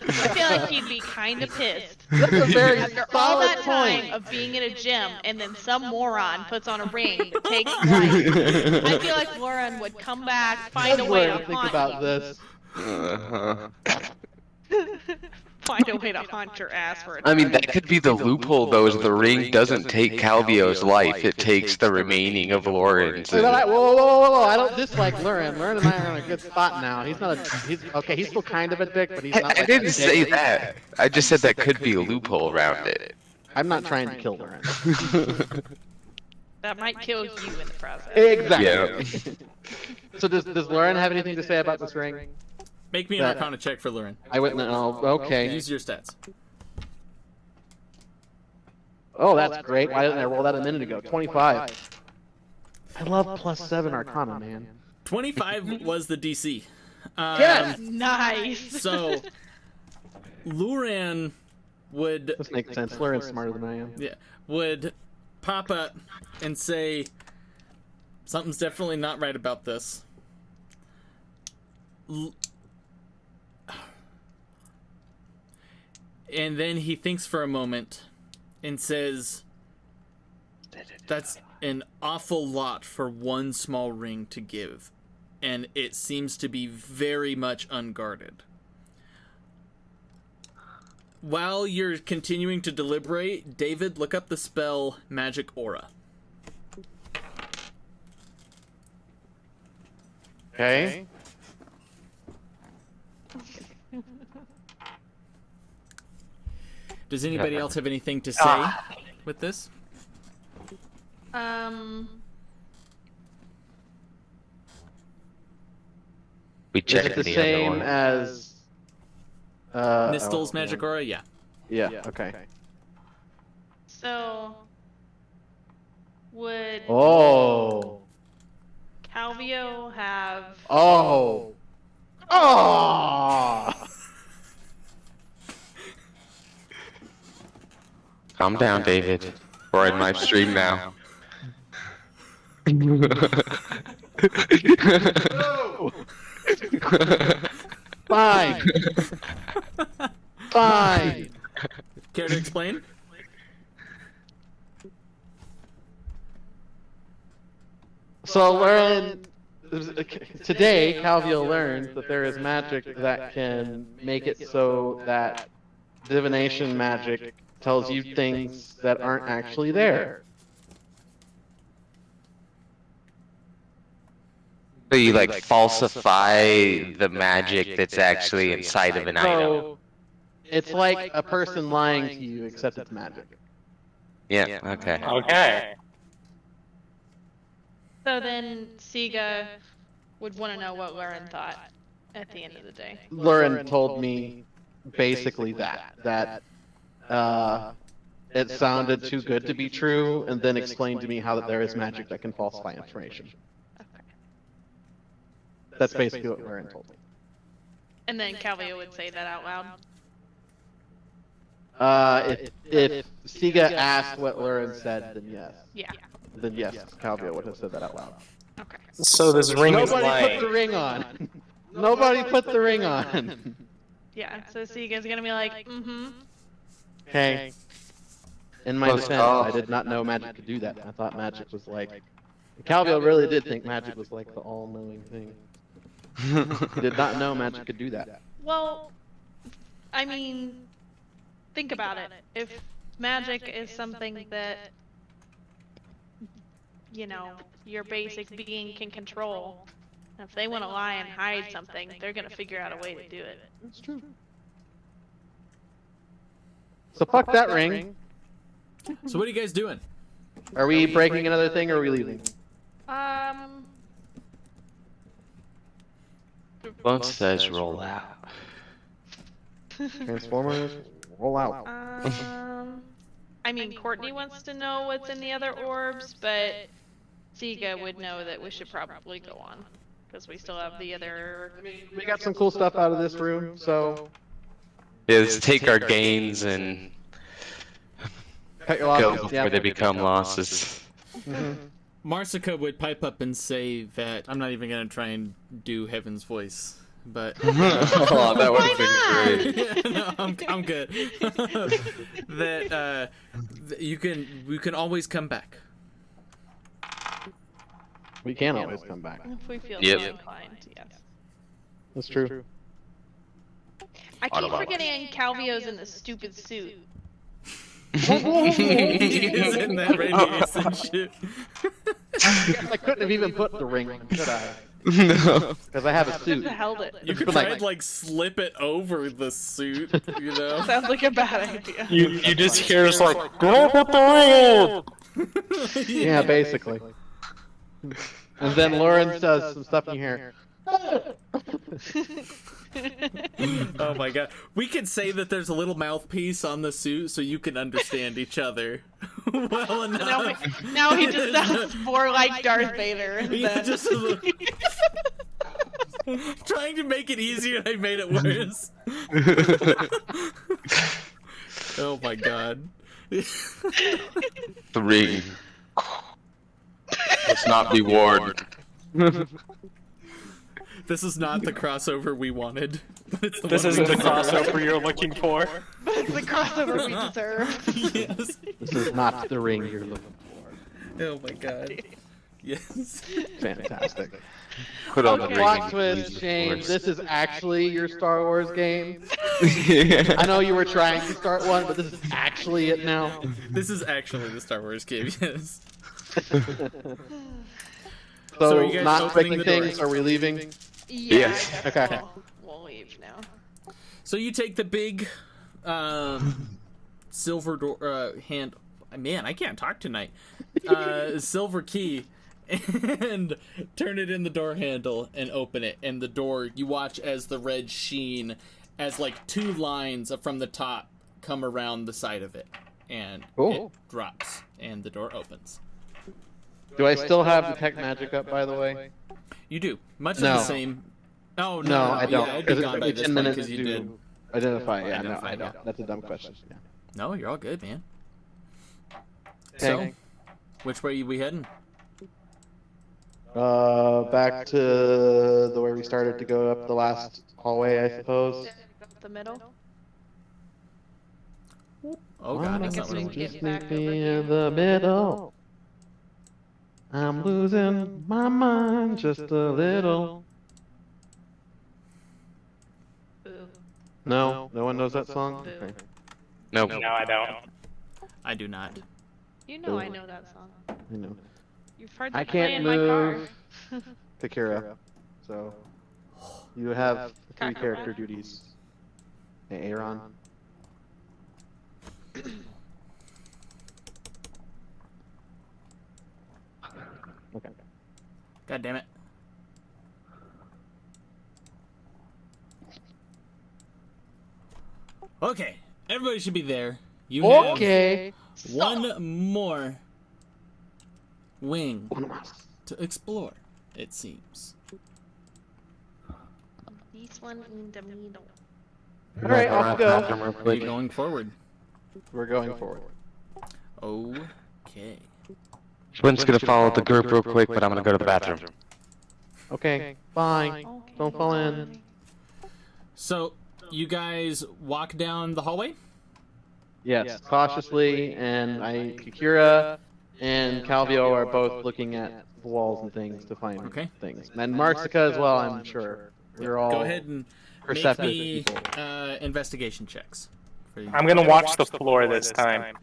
I feel like he'd be kind of pissed. that's a very After all solid that time point. of being in a gym and then some moron puts on a ring that takes life, I feel like Lauren would come back, find a Does way Loren to think haunt about you. this? Uh-huh. Find a way to haunt your ass for a I mean, time. that could be the loophole, though, is the ring doesn't take Calvio's life, it takes the remaining of Lauren's. Wait, whoa! I don't dislike Loren. Loren and I are in a good spot now. He's not a. He's okay. He's still kind of a dick, but he's not. Like I didn't a say dick. that. I just said that could be a loophole around it. I'm not trying to kill Loren. That might kill you in the process. Exactly. So does Loren have anything to say about this ring? Make me an That- Arcana check for Lurin. I wouldn't know. Okay. Use your stats. Oh, that's great. Why didn't I roll that a minute ago? 25. I love +7 Arcana, man. 25 was the DC. Yes! Nice. So, Luran would This makes sense. Loren's smarter than I am. would pop up and say, something's definitely not right about this. And then he thinks for a moment and says, that's an awful lot for one small ring to give. And it seems to be very much unguarded. While you're continuing to deliberate, David, look up the spell Magic Aura. Okay. Does anybody else have anything to say with this? We Is checked it the the other same one. as... Nistel's Magic Aura? Yeah. Yeah, okay. So, would Oh. Calvio have... Oh. Oh. Calm down, David. or in my stream now. Fine. Fine. Care to explain? So learn today, Calvio learned that there is magic that can make it so that divination magic tells you things that aren't actually there. So you like falsify the magic that's actually inside of an item. So it's like a person lying to you, except it's magic. Yeah, okay. Okay. So then Siga would want to know what Lauren thought at the end of the day. Lauren told me basically that it sounded too good to be true, and then explained to me how that there is magic that can falsify information. Okay. That's basically what Lauren told me. And then Calvio would say that out loud. If Siga asked what Lauren said, then yes. Yeah. Then yes, Calvio would have said that out loud. Okay. So this ring is Nobody lying. put the ring on. Nobody put the ring on. Yeah. So Siga's gonna be like, mm-hmm. Okay. In my Close defense, call. I did not know magic could do that. I thought magic was like. Calvio really did think magic was like the all-knowing thing. He did not know magic could do that. Well, I mean, think about it. If magic is something that, you know, your basic being can control, if they want to lie and hide something, they're going to figure out a way to do it. That's true. So fuck that ring. So what are you guys doing? Are we breaking another thing, or are we leaving? Bunk says roll out. Transformers, roll out. I mean, Courtney wants to know what's in the other orbs, but Siga would know that we should probably go on, because we still have the other... We got some cool stuff out of this room, so... Yeah, let's take our gains and Cut your go losses. before Yeah. they become losses. Marsica would pipe up and say that I'm not even gonna try and do Heaven's voice, but Oh, that would have been great. yeah, no, I'm good. That we can always come back. We can always come back. If we feel Yep. so inclined, yes. That's true. I keep forgetting Calvio's in this stupid suit. He's in that radius and shit. I couldn't have even put the ring on, could I? No. Because I have a Could've suit. held it. You could But try like- and like slip it over the suit, you know? Sounds like a bad idea. You just hear us like, don't put the ring in! Yeah, basically. And then Lauren says some stuff in your hair. Oh my god. We could say that there's a little mouthpiece on the suit so you can understand each other well enough. Now he just sounds more like Darth Vader. Yeah, than- just a little... Trying to make it easier, I made it worse. Oh my god. The ring. Let's not be warned. This is not the crossover we wanted. But it's the This one isn't we the crossover you're looking for. It's the crossover we deserve. Yes. This is not the ring you're looking for. Oh my god. Yes. Fantastic. Put on the Okay. ring. Plot and twist, use the Shane. Force. This is actually your Star Wars game. Yeah. I know you were trying to start one, but this is actually it now. This is actually the Star Wars game, yes. So, are you guys not opening breaking the door? things, are we leaving? Yeah, Yes. I guess Okay. we'll leave now. So you take the big silver door hand. Man, I can't talk tonight. Silver key, and turn it in the door handle and open it. And the door, you watch as the red sheen, as like two lines from the top come around the side of it, and Cool. it drops, and the door opens. Do I still have detect magic up, by the way? You do much No. of the same. Oh no, No, I don't. Yeah, it'd be Because gone by it this took 10 point minutes because you to did. identify. Yeah, Identify, no, I don't. yeah. That's a dumb question. Yeah. No, you're all good, man. So, which way are we heading? Back to the way we started to go up the last hallway, I suppose. The middle. Oh god, that's not what I we wanted. can Just get back meet me over in the middle. I'm losing my mind just a little. Boo. No one knows that song? Boo. Okay. Nope. No, I don't. I do not. You know I know that song. I know. You've heard I that play can't in my car. move Kakira. So you have 3 Kakira. character duties. Hey, Aaron. Okay. God damn it. Okay, everybody should be there. You have Okay. one more wing to explore, it seems. This one in the middle. All right, off we go. Are you going forward? We're going forward. Okay. Squint's gonna follow the group real quick, but I'm gonna go to the bathroom. Okay. Bye. Okay. Don't fall in. So, you guys walk down the hallway? Yes, cautiously, and Kakira and Calvio are both looking at the walls and things to find things. And Marxica as well, I'm sure. We're all Go ahead and make perceptive me people. Investigation checks. For you. I'm gonna watch the floor this time.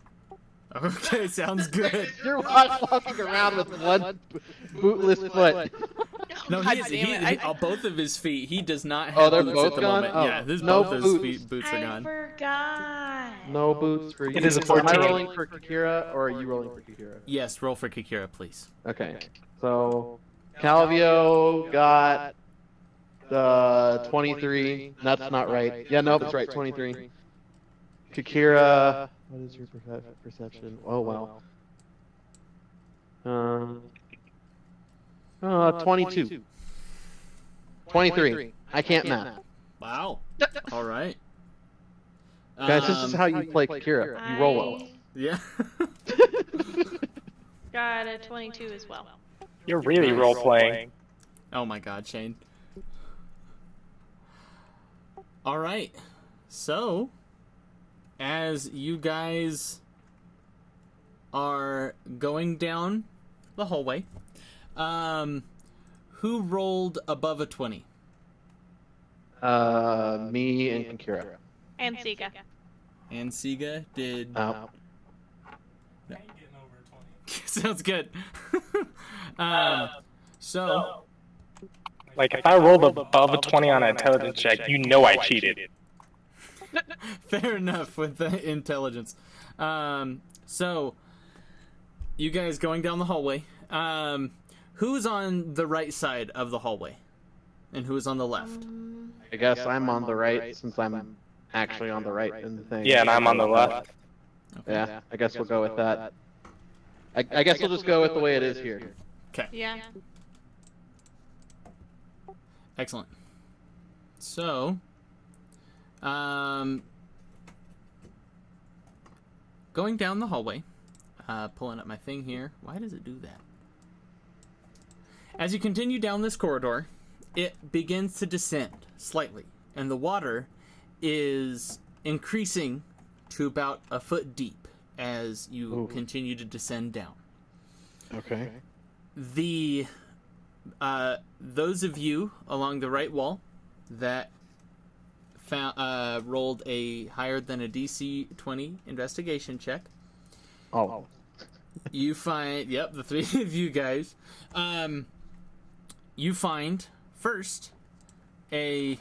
Okay, sounds good. You're walking around with one bootless foot. No, God he damn it, both of his feet. He does not have Oh, they're boots both at the gone? moment. Oh, Yeah, no both his boots. boots are I gone. forgot. No boots for you. It is a So am I 14. rolling for Kakira, or are you rolling for Kakira? Yes, roll for Kakira, please. Okay. So Calvio got 23. That's not right. Yeah, nope, it's right. 23. Kakira, what is your perception? Oh wow. 22. 23. I can't math. Wow. All right. Guys, this is how you play Kakira. You roll well. Yeah. Got a 22 as well. You're really role playing. Oh my God, Shane. All right. So, as you guys are going down the hallway, who rolled above a 20? Me and Kakira. And Sega. And Siga did. Oh. I ain't getting over 20. Sounds good. So, Like, if I rolled above a 20 on an intelligence check, you know I cheated. fair enough with the intelligence. So, you guys going down the hallway. Who's on the right side of the hallway? And who's on the left? I guess I'm on the right since I'm actually on the right in the thing. Yeah, and I'm on the left. Yeah, I guess we'll go with that. I guess we'll just go with the way it is here. Okay. Yeah. Excellent. So, going down the hallway, pulling up my thing here. Why does it do that? As you continue down this corridor, it begins to descend slightly, and the water is increasing to about a foot deep as you continue to descend down. Okay. The those of you along the right wall that found rolled a higher than a DC 20 investigation check, Oh. you find the 3 of you guys, you find first a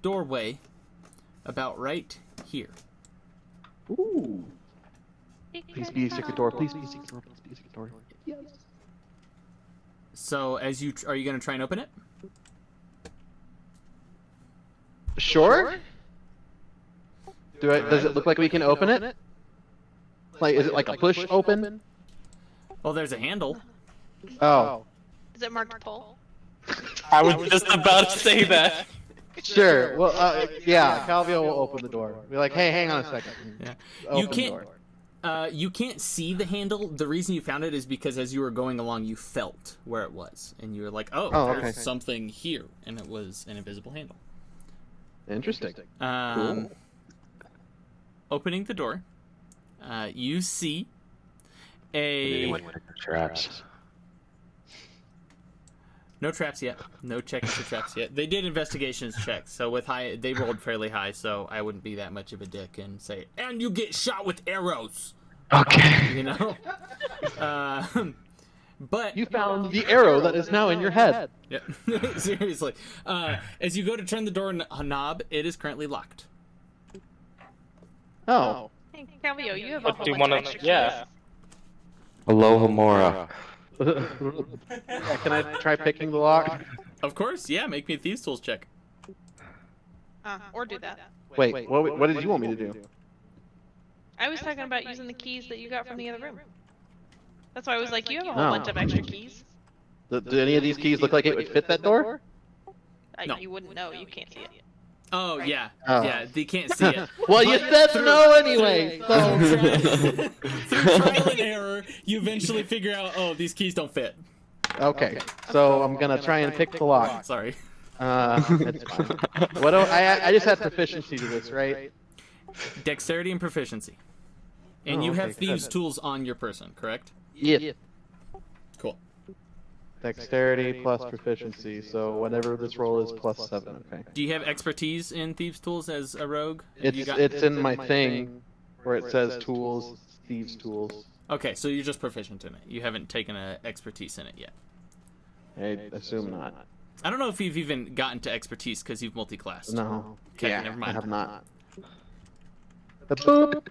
doorway about right here. Ooh. Please be a secret door. Please be a secret door. Please be a secret door. Yes. So as you are you going to try and open it? Sure. Does it look like we can open it? Like, is it like a push open? Well, there's a handle. Oh. Is it marked pull? I was just about to say that. Sure. Well, yeah. Calvio will open the door. Be like, hey, hang on a second. Yeah. Open You the can't door. You can't see the handle. The reason you found it is because as you were going along, you felt where it was, and you were like, "Oh, Oh, there's okay. something here," and it was an invisible handle. Interesting. Cool. Opening the door, you see Anyone with traps? no traps yet. No checking for traps yet. They did investigations checks, so with high, they rolled fairly high. So I wouldn't be that much of a dick and say, "And you get shot with arrows." Okay. You know. But You found the arrow that is now in your head. yeah, seriously. As you go to turn the door knob, it is currently locked. Oh. Hey, Calvio, you have a But whole do bunch one of of extra yeah. Aloha Mora. Can I try picking the lock? Of course, yeah. Make me a thieves' tools check. Or do that. Wait, what did you want me to do? I was talking about using the keys that you got from the other room. That's why I was like, you have a whole Oh. bunch of extra keys. Do any of these keys look like it would fit that door? No. You wouldn't know. You can't see it. Oh yeah, Oh. yeah. They can't see it. Well, you said no anyway, so... Through trial and error, you eventually figure out, oh, these keys don't fit. Okay, so I'm gonna try and pick the lock. Sorry. It's fine. What do I just had proficiency to this, right? Dexterity and proficiency. And Oh, you okay, have thieves' good. tools on your person, correct? Yeah. Cool. Dexterity plus proficiency, so whatever this roll is plus 7, okay. Do you have expertise in thieves' tools as a rogue? Have you It's in my thing where it says tools, thieves' tools. Okay, so you're just proficient in it. You haven't taken an expertise in it yet. I assume not. I don't know if you've even gotten to expertise because you've multi-classed. No. Okay, Yeah, never I mind. have not. The boop.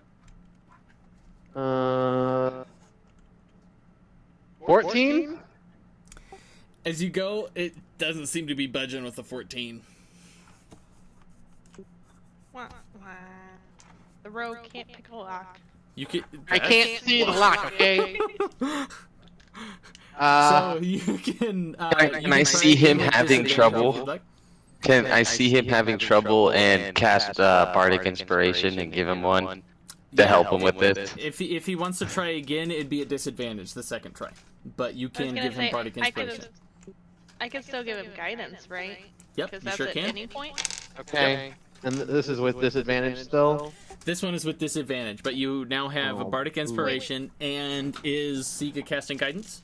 14? As you go, it doesn't seem to be budging with the 14. Wah, wah. The rogue can't pick a lock. You can. I can't see the lock, okay? So you can. Can I see him having trouble? Can I see him having trouble and cast Bardic Inspiration and give him one to help him with this? If he wants to try again, it'd be a disadvantage the second try. But you I was can gonna give him say, Bardic Inspiration. I could still give him guidance, right? Yep, Because you that's sure at can. any point. Okay. And this is with disadvantage still? This one is with disadvantage, but you now have a Bardic Inspiration and is Sika casting guidance?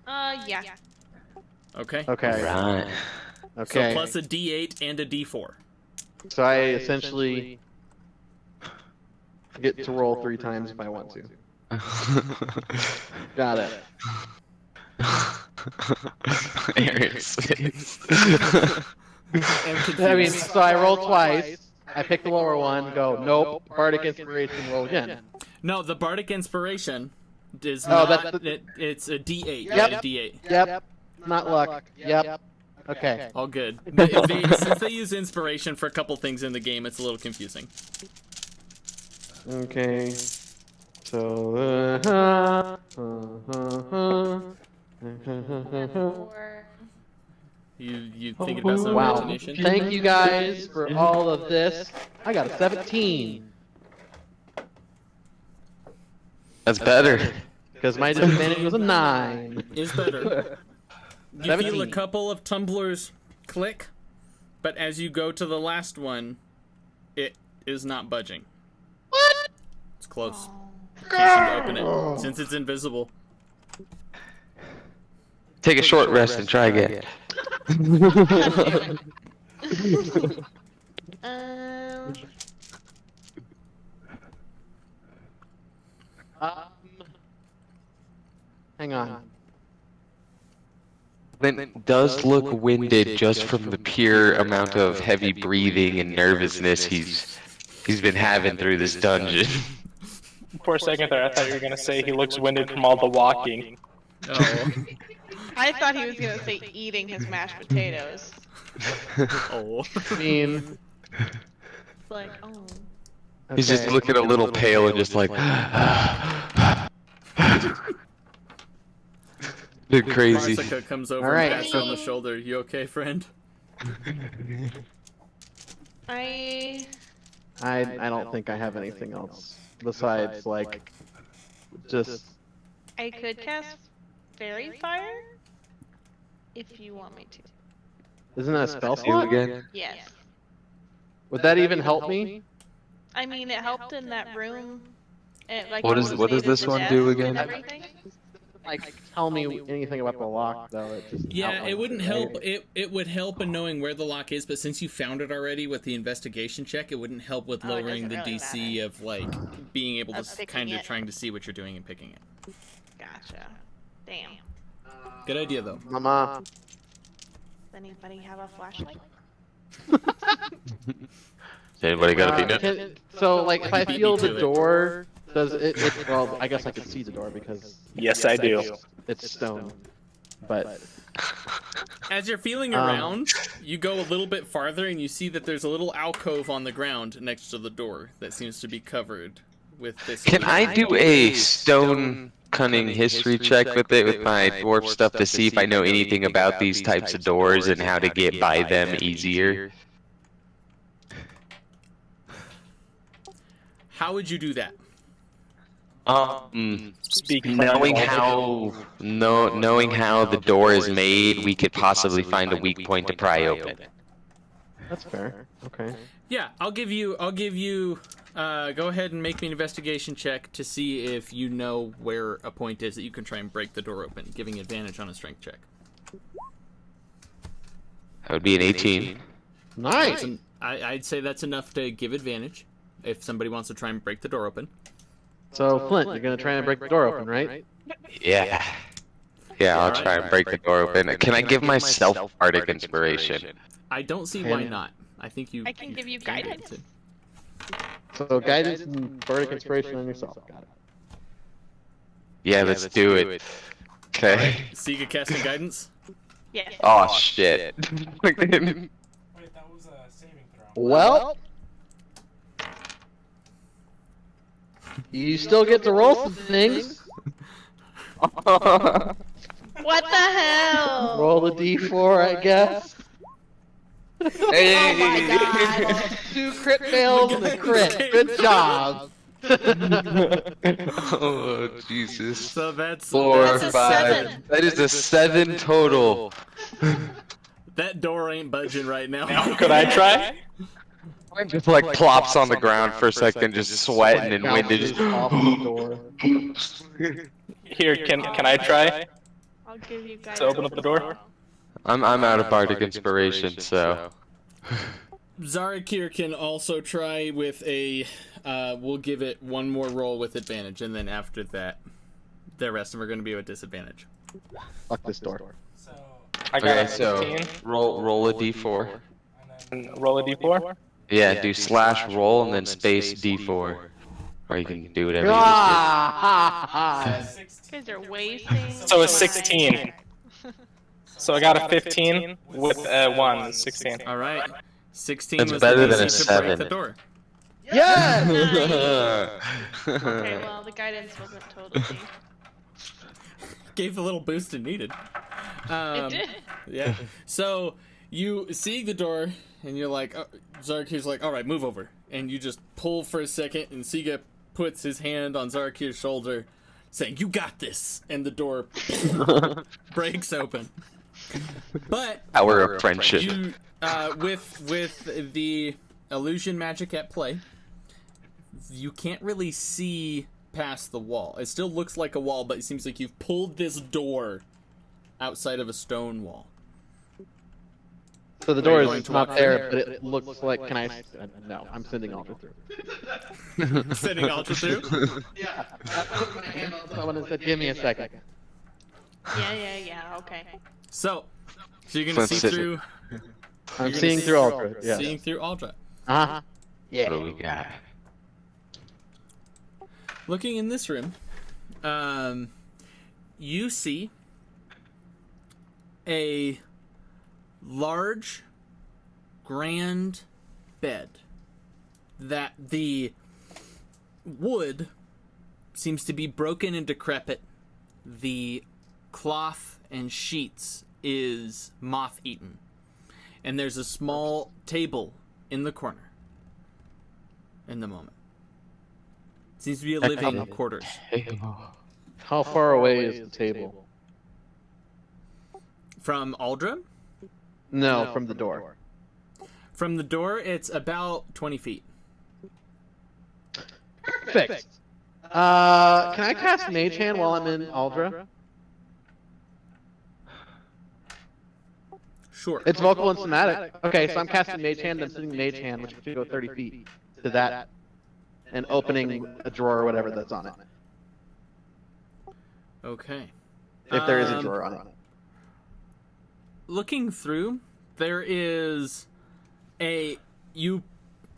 Yeah. Okay. Okay. Right. Okay. So plus a D8 and a D4. So I essentially get to roll 3 times if I want to. Got it. Aaron's face. I mean, so I roll twice. I pick the lower one, go, nope, Bardic Inspiration, roll again. No, the Bardic Inspiration is Oh, not. that's It's a D8. Yep. Not a D8. Yep. Not luck. Yep. Okay. All good. Since they use inspiration for a couple things in the game, it's a little confusing. Okay. So, You thinking about some wow. imagination? Thank you guys for all of this. I got a 17. That's better. Because my disadvantage was a 9. Is better. You feel a 17. couple of tumblers click, but as you go to the last one, it is not budging. What? It's close. Can't seem to open it since it's invisible. Take a short rest and try again. Hang on. Then does look winded just from the pure amount of heavy breathing and nervousness he's been having through this dungeon. For a second there, I thought you were gonna say he looks winded from all the walking. Oh. I thought he was gonna say eating his mashed potatoes. Oh. I mean, It's like, oh. He's just okay. looking a little pale and just like bit crazy. Marsica comes over All right. and pats her on the shoulder. You okay, friend? I I don't think I have anything else. besides like just? I could cast Fairy Fire if you want me to. Isn't that a spell Do slot? again? Yes. Would that even help me? I mean, it helped in that room. It, like, What does illuminated this the one desk do and again? everything. Like, tell me anything about the lock, though. It just Yeah, outlines it wouldn't right? help. It would help in knowing where the lock is, but since you found it already with the investigation check, it wouldn't help with Oh, it lowering the doesn't really DC matter. of like being able to Of picking kind of it. trying to see what you're doing and picking it. Gotcha. Damn. Good idea though. Mama. Does anybody have a flashlight? Anybody got a peanut? So, like, if I beat me feel to the it. door, does it? Well, I guess I could see the door because Yes, I do. it's stone. But As you're feeling Um, around, you go a little bit farther and you see that there's a little alcove on the ground next to the door that seems to be covered with this. Can I do a stone cunning history check with it with my dwarf stuff to see if I know anything about these types of doors and how to get by them easier? How would you do that? Speak Knowing plain. knowing how the door is made, we could possibly find a weak point to pry open. that's fair. Okay. Yeah, I'll give you. Go ahead and make me an investigation check to see if you know where a point is that you can try and break the door open, giving advantage on a strength check. That would be an 18. Nice. I'd say that's enough to give advantage if somebody wants to try and break the door open. So, Flint, you're gonna try and break the door open, right? Yeah. Yeah, I'll try and break the door open. Can I give myself bardic inspiration? I don't see why not. I think you. I can give you can do it, guidance. too. So, guidance and bardic inspiration on yourself. Got it. Yeah, let's do it. Okay. Siga casting guidance. Yes. Oh shit. Wait, that was a saving throw. Well, you still get to roll some things. What the hell? Roll a d4, I guess. Hey. Oh my god. 2 crit fails and a crit. Good job. Oh Jesus. So that's 4, That's a 5. 7. That is a 7 total. that door ain't budging right now. Could I try? Just like plops on the ground for a second, just sweating and winded. Bounces off the door. Here, can I try I'll give you guidance. to open up the door? I'm out of bardic inspiration, so. Zarakir can also try with a. We'll give it one more roll with advantage, and then after that, the rest of them are going to be with disadvantage. Fuck this door. So, I got Okay, a so 15. roll a d4. and then And roll a d4. Yeah, do slash roll and then space d4. Or you can do whatever you just Ah, 16. You guys are wasting. So it's 16. So I got a 15 with a 1, 16. All right, 16 That's was better the than a DC to break 7. the door. yes! did. Okay, well, the guidance wasn't totally. Gave the little boost it needed. It did. Yeah. So you see the door, and you're like, Zarakir's like, all right, move over. And you just pull for a second, and Siga puts his hand on Zarakir's shoulder, saying, you got this. And the door breaks open. But Power of friendship. you, with the illusion magic at play, you can't really see past the wall. It still looks like a wall, but it seems like you've pulled this door outside of a stone wall. So the door Are you going is to not walk there, but it looks like. Can I? No, I'm sending Alder through. Sending Ultra through? Yeah. I put my hand on someone and said, "Give me a second." Yeah, okay. So you're gonna see Flint's through. I'm You're seeing gonna through Alder. Yeah. Seeing through Aldra. Uh-huh. What do we got? Looking in this room, you see a large, grand bed that the wood seems to be broken and decrepit. The cloth and sheets is moth-eaten. And there's a small table in the corner in the moment. Seems to be a living quarters. How far away is the table? From Aldra? No, from the door. From the door, it's about 20 feet. Perfect. Can I cast Mage Hand while I'm in Aldra? Sure. It's vocal and somatic. Okay, so I'm casting Mage Hand, I'm sitting Mage Hand, which should go 30 feet to that, and opening a drawer or whatever that's on it. Okay. If there is a drawer on it. Looking through, there is you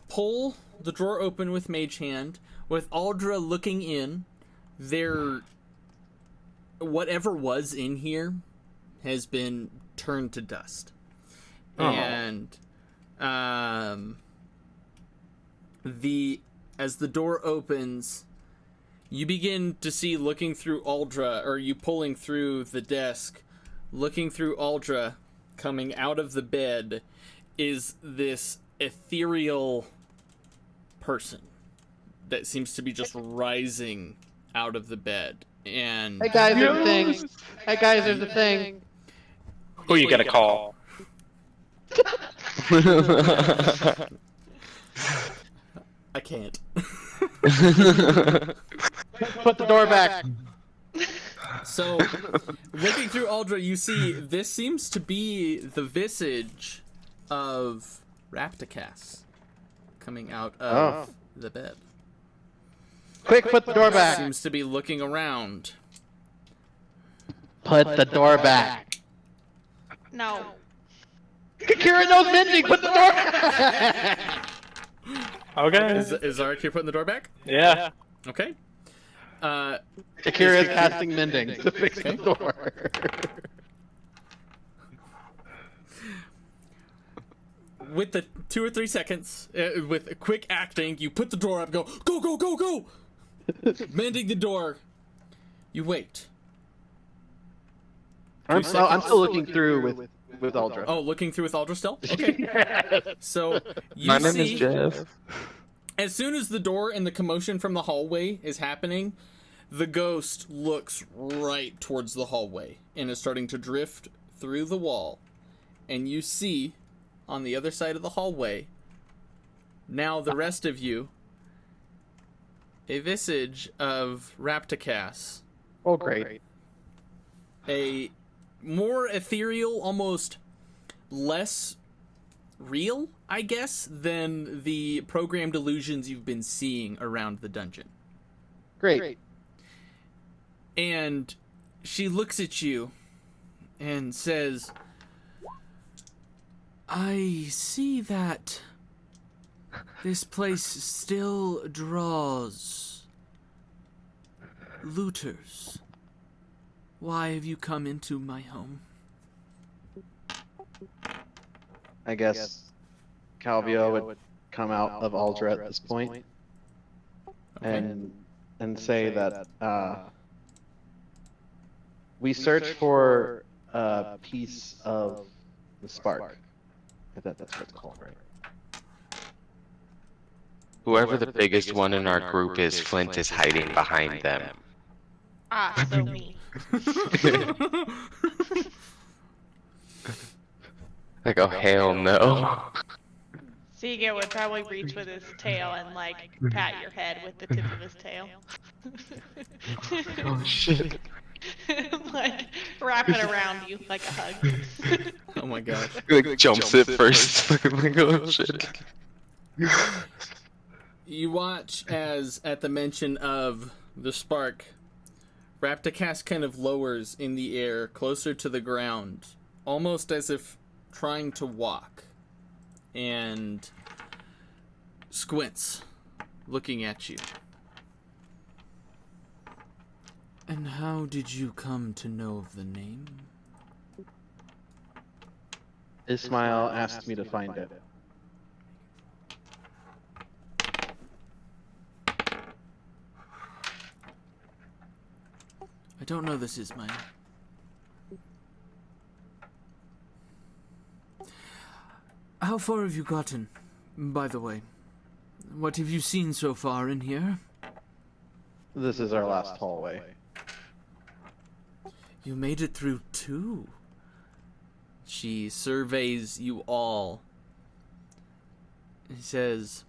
pull the drawer open with Mage Hand, with Aldra looking in. Whatever was in here has been turned to dust. Oh. And as the door opens, you begin to see, looking through Aldra, or you pulling through the desk, looking through Aldra, coming out of the bed, is this ethereal person that seems to be just rising out of the bed. And Hey guys, there's a thing. Hey guys, there's a thing. Who you gotta call? I can't. Put the door back. So, looking through Aldra, you see this seems to be the visage of Rapticas coming out of the bed. Quick, put the door back. Seems to be looking around. Put the door back. No. Kira knows mending. Put the door back. Okay. Is Archie putting the door back? Yeah. Okay. Akira is casting mending to fix the door. With the 2 or 3 seconds, with quick acting, you put the door up, go, go, go, go, go! Mending the door. You wait. I'm still looking through with Aldra. Oh, looking through with Aldra still? Okay. So, you My name see, is Jeff. as soon as the door and the commotion from the hallway is happening, the ghost looks right towards the hallway and is starting to drift through the wall. And you see, on the other side of the hallway, now the rest of you, a visage of Rapticas. Oh, great. A more ethereal, almost less real, I guess, than the programmed illusions you've been seeing around the dungeon. Great. And she looks at you and says, I see that this place still draws looters. Why have you come into my home? I guess Calvio would come out of Aldra at this point and say that we search for a piece of the spark. I bet that's what it's called, right? Whoever the biggest one in our group is, Flint is hiding behind them. Ah, so me. Like, oh, hell no. Seagull would probably reach with his tail and, like, pat your head with the tip of his tail. Oh, shit. Like, wrap it around you like a hug. Oh my gosh. Like, jumps it first. Like, oh, shit. You watch as, at the mention of the spark, Rapticas kind of lowers in the air, closer to the ground, almost as if trying to walk, and squints, looking at you. And how did you come to know of the name? Ismail asked me to find it. I don't know this, Ismail. How far have you gotten, by the way? What have you seen so far in here? This is our last hallway. You made it through 2. She surveys you all. He says,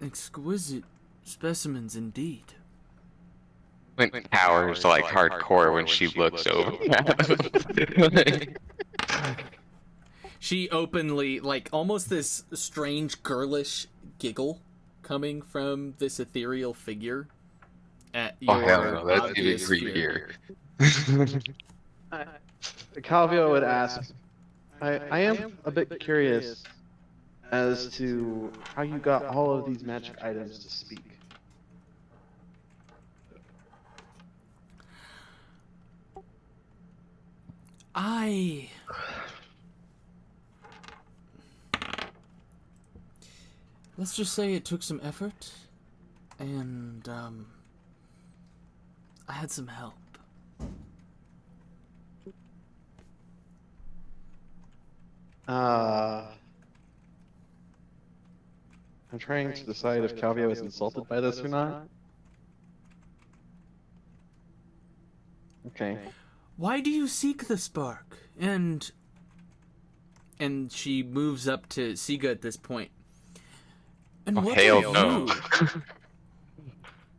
exquisite specimens indeed. Went powers like hardcore when she looks over at him. She openly, like, almost this strange girlish giggle coming from this ethereal figure at your Oh hell no, that's even obvious fear. creepier. Calvio would ask, I am a bit curious as to how you got all of these magic items to speak. Let's just say it took some effort, and, I had some help. I'm trying to decide if Calvio is insulted by this or not. Okay. Why do you seek the spark? And she moves up to Siga at this point. And Oh, what hell are no.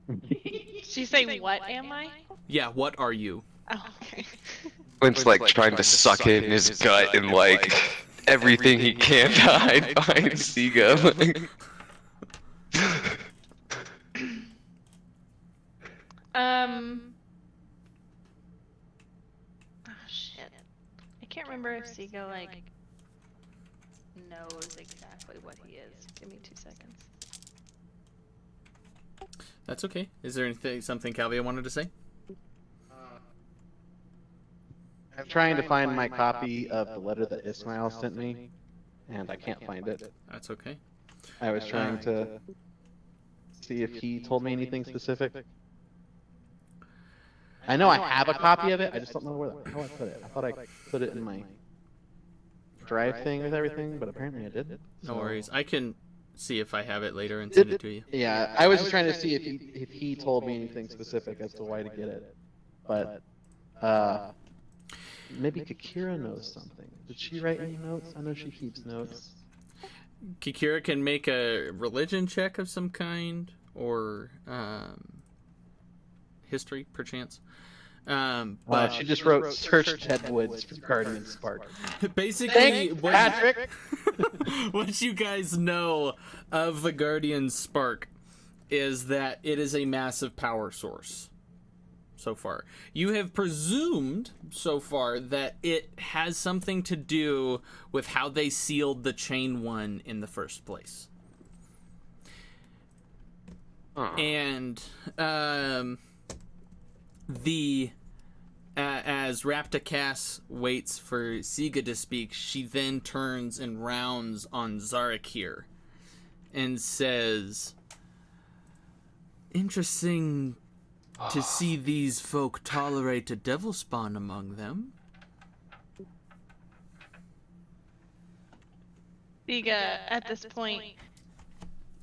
you? She say, what am I? Yeah, what are you? Oh, okay. Clint's like trying to suck it in his gut and like everything he can to hide behind Sega. Oh shit. I can't remember if Sega, like, knows exactly what he is. Give me 2 seconds. That's okay. Is there something Calvia wanted to say? I'm trying to find my copy of the letter that Ismail sent me, and I can't find it. That's okay. I was trying to see if he told me anything specific. I know I have a copy of it, I just don't know how I put it. I thought I put it in my drive thing with everything, but apparently I didn't. No worries. I can see if I have it later and send it to you. Yeah, I was just trying to see if he told me anything specific as to why to get it. But, maybe Kakira knows something. Did she write any notes? I know she keeps notes. Kikira can make a religion check of some kind, or history, perchance. But she just wrote search Deadwoods for Guardian Spark. basically, Patrick! what you guys know of the Guardian Spark is that it is a massive power source. So far, you have presumed so far that it has something to do with how they sealed the Chain One in the first place. And as Raptacass waits for Siga to speak, she then turns and rounds on Zarakir and says, "Interesting to see these folk tolerate a devil spawn among them." Siga, at this point,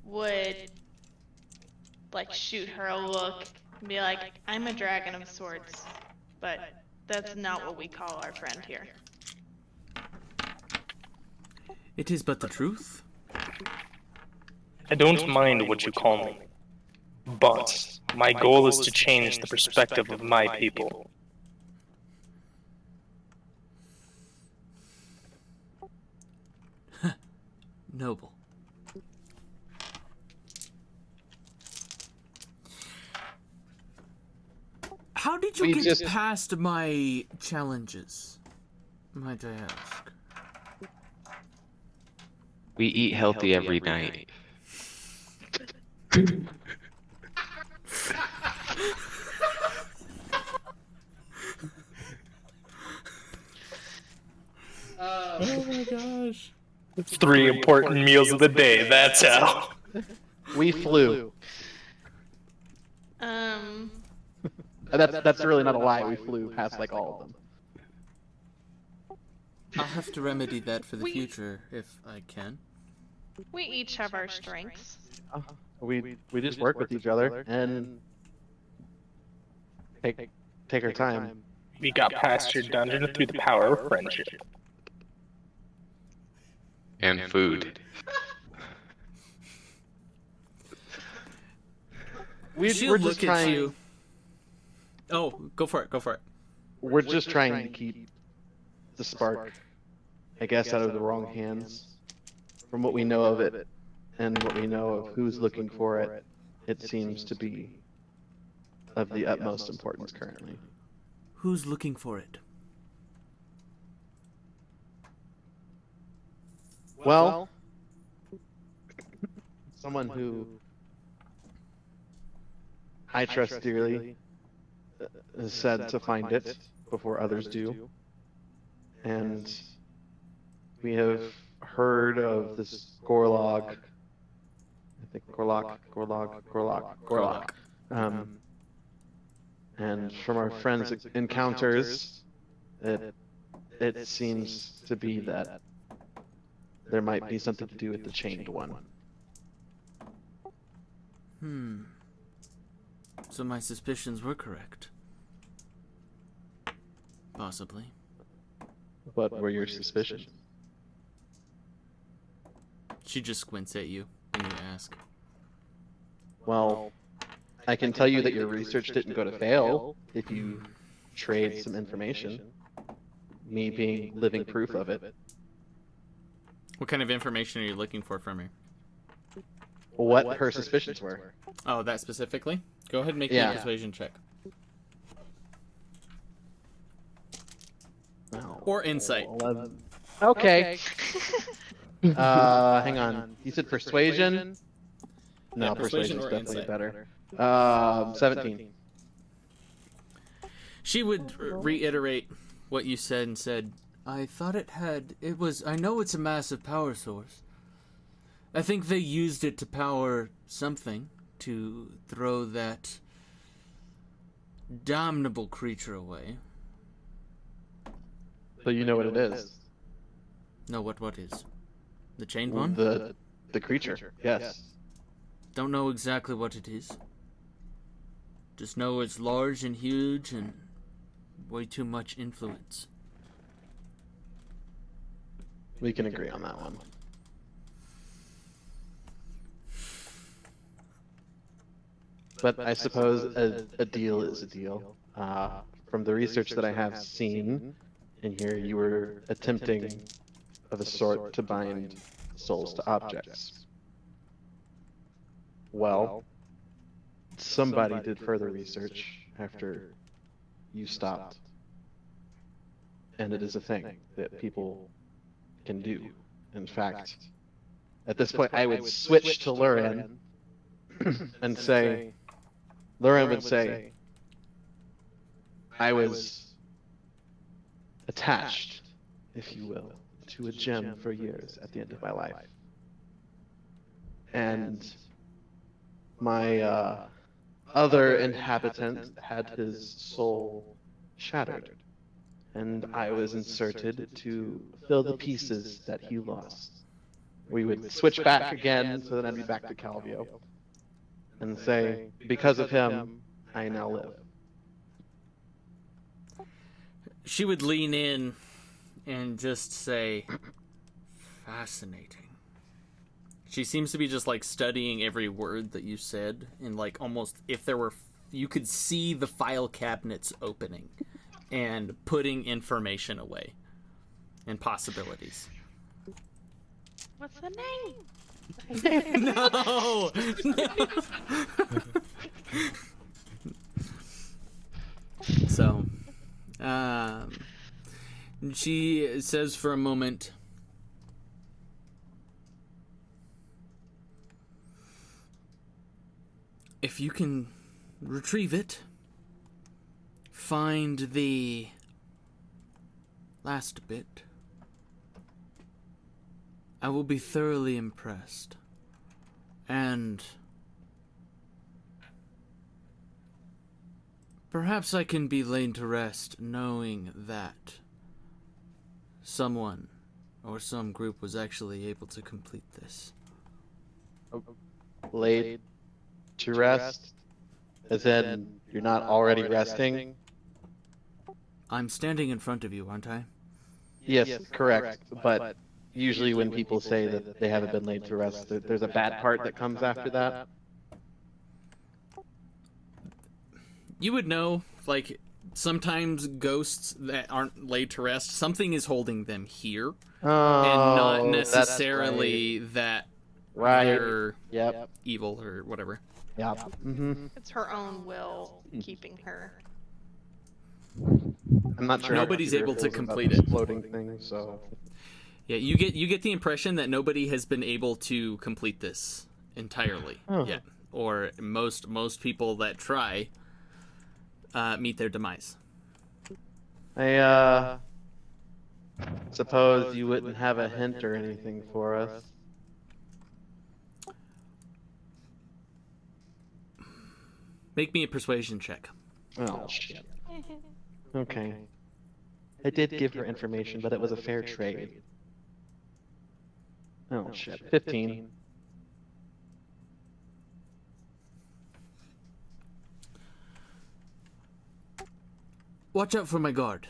would, like, shoot her a look and be like, I'm a dragon of sorts, but that's not what we call our friend here. It is but the truth. I don't mind what you call me, but my goal is to change the perspective of my people. Noble. How did you get past my challenges, might I ask? We eat healthy every night. Oh my gosh. 3 important meals of the day, that's how. We flew. That's really not a lie. We flew past like all of them. I'll have to remedy that for the future if I can. We each have our strengths. We just work with each other, and take our time. We got past your dungeon through the power of friendship. And food. She'll We're just look at trying. you. Oh, go for it. Go for it. We're just trying to keep the spark, I guess, out of the wrong hands. From what we know of it, and what we know of who's looking for it, it seems to be of the utmost importance currently. Who's looking for it? Well, someone who I trust dearly is said to find it before others do. And we have heard of this Gorlog. I think Gorlog. And from our friends' encounters, it seems to be that there might be something to do with the Chained One. So my suspicions were correct. Possibly. What were your suspicions? She just squints at you when you ask. Well, I can tell you that your research didn't go to fail if you trade some information. Me being living proof of it. What kind of information are you looking for from her? What her suspicions were. Oh, that specifically? Go ahead and make me Yeah. a persuasion check. No. Or insight. 11. Okay. Hang on. You said persuasion? No, Yeah, persuasion persuasion's or definitely insight. better. 17. She would reiterate what you said and said, I thought I know it's a massive power source. I think they used it to power something, to throw that damnable creature away. So you know what it is? No, what is? The chained one? The creature, yes. Don't know exactly what it is. Just know it's large and huge and way too much influence. We can agree on that one. But I suppose a deal is a deal. From the research that I have seen in here, you were attempting of a sort to bind souls to objects. Well, somebody did further research after you stopped. And it is a thing that people can do. In fact, at this point, I would switch to Lurin and say, Lurin would say, I was attached, if you will, to a gem for years at the end of my life. And my other inhabitant had his soul shattered. And I was inserted to fill the pieces that he lost. We would switch back again, so then I'd be back to Calvio. And say, because of him, I now live. She would lean in and just say, fascinating. She seems to be just like studying every word that you said, and like almost if there were, you could see the file cabinets opening and putting information away and possibilities. What's the name? No! So, she says for a moment, if you can retrieve it, find the last bit, I will be thoroughly impressed. And perhaps I can be laid to rest knowing that someone or some group was actually able to complete this. Laid to rest, as in You're not already resting? I'm standing in front of you, aren't I? Yes, correct. But usually when people say that they haven't been laid to rest, there's a bad part that comes after that. You would know, like, sometimes ghosts that aren't laid to rest, something is holding them here. Oh, And not that's necessarily that right. they're Yep. evil or whatever. Yep. Mm-hmm. It's her own will keeping her. I'm not sure. how Nobody's Peter able to feels about complete this it. Floating thing, so. Yeah, you get the impression that nobody has been able to complete this entirely yet, or most people that try meet their demise. I suppose you wouldn't have a hint or anything for us. Make me a persuasion check. Oh shit. Okay. I did give her information, but it was a fair trade. Oh shit. 15. Watch out for my guard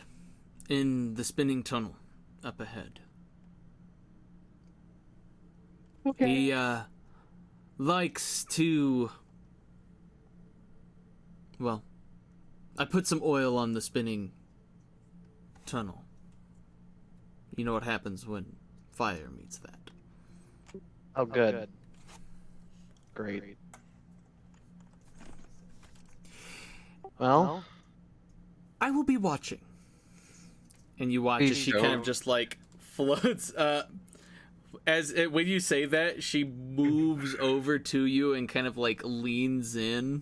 in the spinning tunnel up ahead. Okay. He likes to. Well, I put some oil on the spinning tunnel. You know what happens when fire meets that. Oh, good. Great. Well, I will be watching. And you watch as Please she kind of don't. just like floats. When you say that, she moves over to you and kind of like leans in,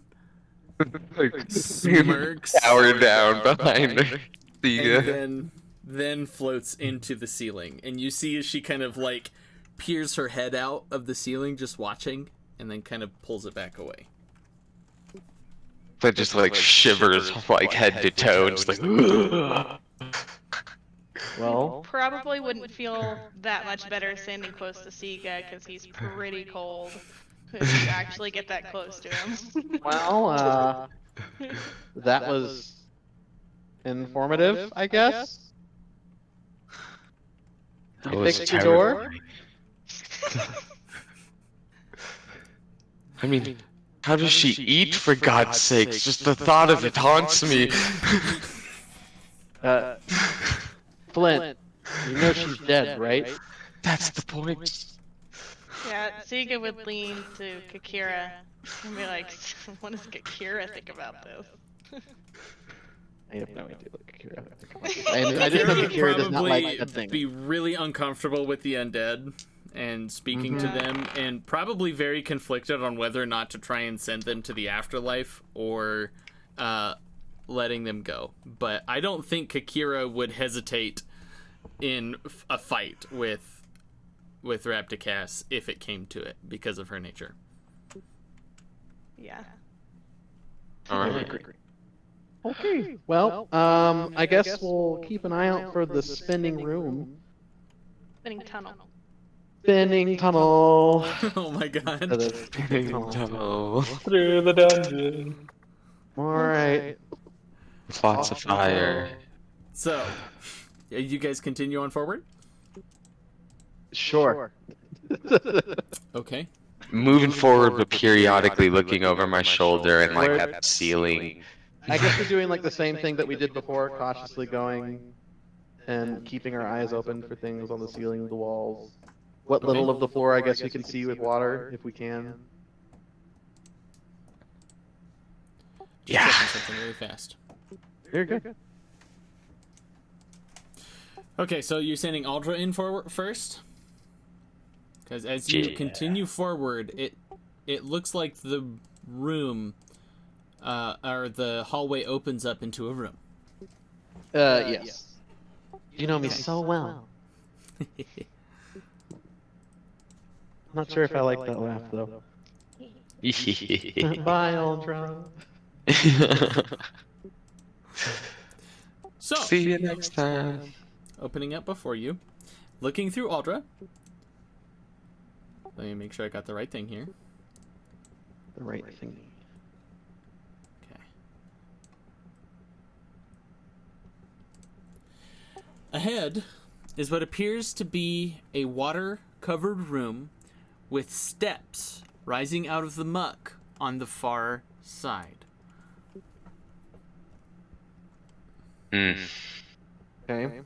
smirks, Tower down behind her. and then floats into the ceiling. And you see as she kind of like peers her head out of the ceiling, just watching, and then kind of pulls it back away. That just like shivers like head to toe and just like. well, Probably wouldn't feel that much better standing close to Sega because he's pretty cold. If you actually get that close to him. well, that was informative, I guess. That You was fixed the door? I mean, how does she eat, for God's sakes? Just the thought of it haunts me. Flint, you know she's dead, right? That's the point. Yeah, Sega would lean to Kakira and be like, what does Kakira think about this? I have no idea what Kakira would think about this. I just know Kakira would Kakira does not like probably that thing. be really uncomfortable with the undead and speaking to them, and probably very conflicted on whether or not to try and send them to the afterlife or letting them go. But I don't think Kakira would hesitate in a fight with Rapticas if it came to it because of her nature. Yeah. Alright. Okay, well, I guess we'll keep an eye out for the spinning room. Spinning tunnel. Spinning tunnel. Oh my god. To the spinning tunnel. Through the dungeon. Alright. Lots of fire. So, you guys continue on forward? Sure. Okay. Moving forward, but periodically looking over my shoulder and like at the ceiling. I guess we're doing like the same thing that we did before, cautiously going and keeping our eyes open for things on the ceiling, the walls. What little of the floor I guess we can see with water, if we can. Yeah. Checking something really fast. Very good. Okay, so you're sending Aldra in forward first? Because as you continue forward, it looks like the room, or the hallway opens up into a room. Yes. You know me so well. I'm not sure if I like that laugh, though. Bye, Aldra. So, See you next time. opening up before you, looking through Aldra. Let me make sure I got the right thing here. The right thing. Okay. Ahead is what appears to be a water-covered room with steps rising out of the muck on the far side. Hmm. Okay.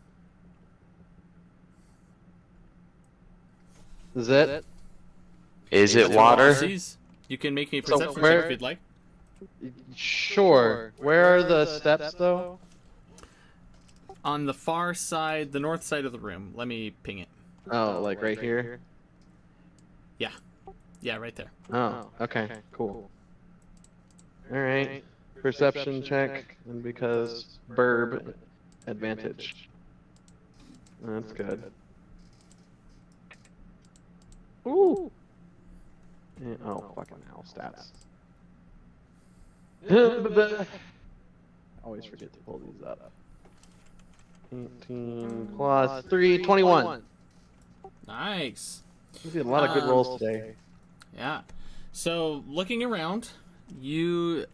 Is it? Is it That's what Aldra water? sees. You can make me a So perception where- check if you'd like. Sure. Where are the steps, though? On the far side, the north side of the room. Let me ping it. Oh, like right here? Yeah. Yeah, right there. Oh, okay, cool. Alright. Perception check, and because burb, advantage. That's good. Ooh! Yeah, oh, fucking hell, stats. Always forget to pull these up. 18 plus 3, 21. Nice. We did a lot of good rolls today. Yeah. So, looking around, you,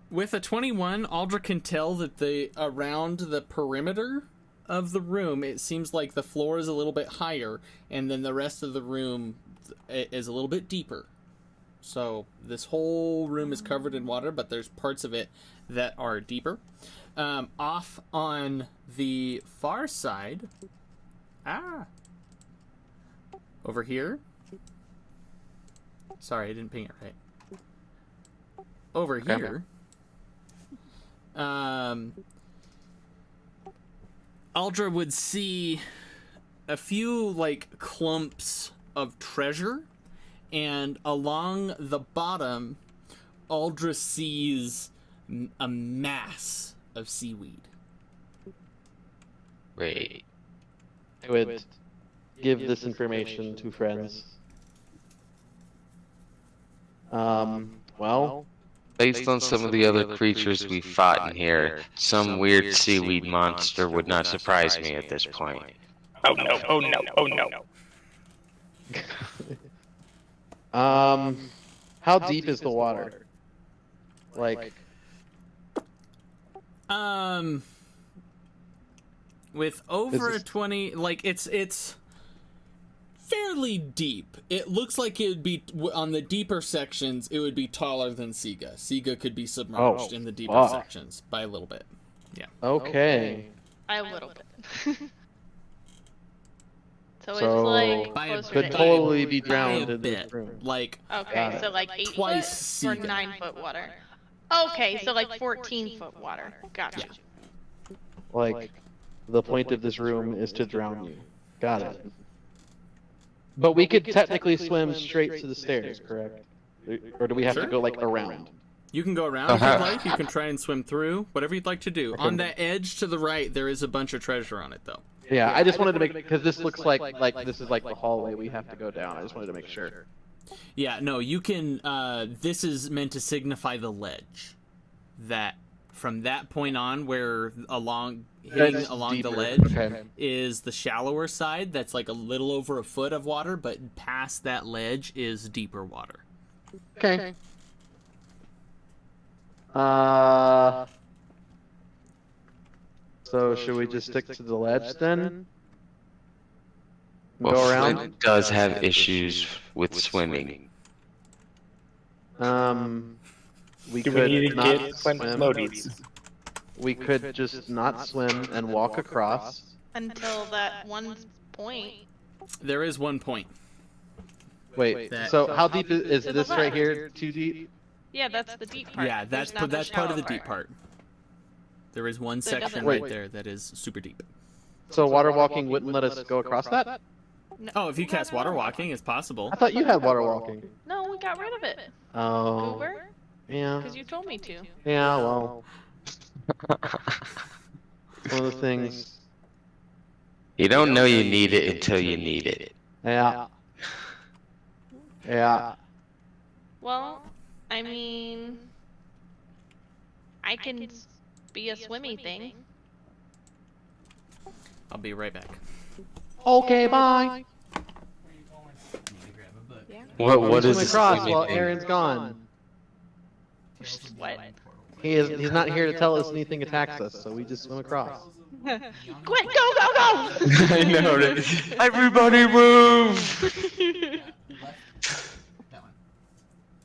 with a 21, Aldra can tell that around the perimeter of the room, it seems like the floor is a little bit higher, and then the rest of the room is a little bit deeper. So, this whole room is covered in water, but there's parts of it that are deeper. Off on the far side, over here. Sorry, I didn't ping it right. Over here, Aldra would see a few, like, clumps of treasure, and along the bottom, Aldra sees a mass of seaweed. Wait. I would give this information to friends. Well, Based on some of the other creatures we fought in here, some weird seaweed monster would not surprise me at this point. Oh no, oh no, oh no. how deep is the water? Like, With over Is a this- 20, like, it's fairly deep. It looks like it would be, on the deeper sections, it would be taller than Siga. Siga could be submerged Oh, in the deeper fuck. sections by a little bit. okay. By a little bit. So, So, it's like By a- closer Could to totally 8. be By drowned a in this bit. room. Like, Okay, so like 8 twice foot or Siga. 9 foot water. Okay, so like 14 foot water. Gotcha. Yeah. Like, the point of this room is to drown you. Got it. But we could technically swim straight to the stairs, correct? Or do we have to Sure. go, like, around? You can go around if Uh-huh. you'd like. You can try and swim through. Whatever you'd like to do. On that edge to the right, there is a bunch of treasure on it, though. Yeah, I just wanted to make, because this looks like this is like the hallway we have to go down. I just wanted to make sure. Yeah, no, you can, this is meant to signify the ledge. That, from that point on, where hitting That's along deeper. the ledge Okay. is the shallower side. That's like a little over a foot of water, but past that ledge is deeper water. Okay. So should we just stick to the ledge then? Well, Go around. Flint does have issues with swimming. We Do could we need to not get Flint swim. floaties? We could just not swim and walk across. Until that one point. There is one point. Wait. That- So how deep is To the this right left. here? Too deep? Yeah, that's the deep part. Yeah, There's that's not the that's part of the shallow deep part. There is one So it section doesn't- right Wait. there that is super deep. So water walking wouldn't let us go across that? Oh, if you cast water walking, it's possible. I thought you had water walking. No, we got rid of it. Oh. Goober? Yeah. Because you told me to. Yeah. Well. One of the things. You don't know you need it until you need it. Yeah. Yeah. Well, I mean, I can be a swimmy thing. I'll be right back. Okay. Bye. Yeah. What is Swim this? across while Aaron's gone. What? He's not here to tell us anything attacks us, so we just swim across. Quit! Go! Go! Go! I know. Right? Everybody move! Left. That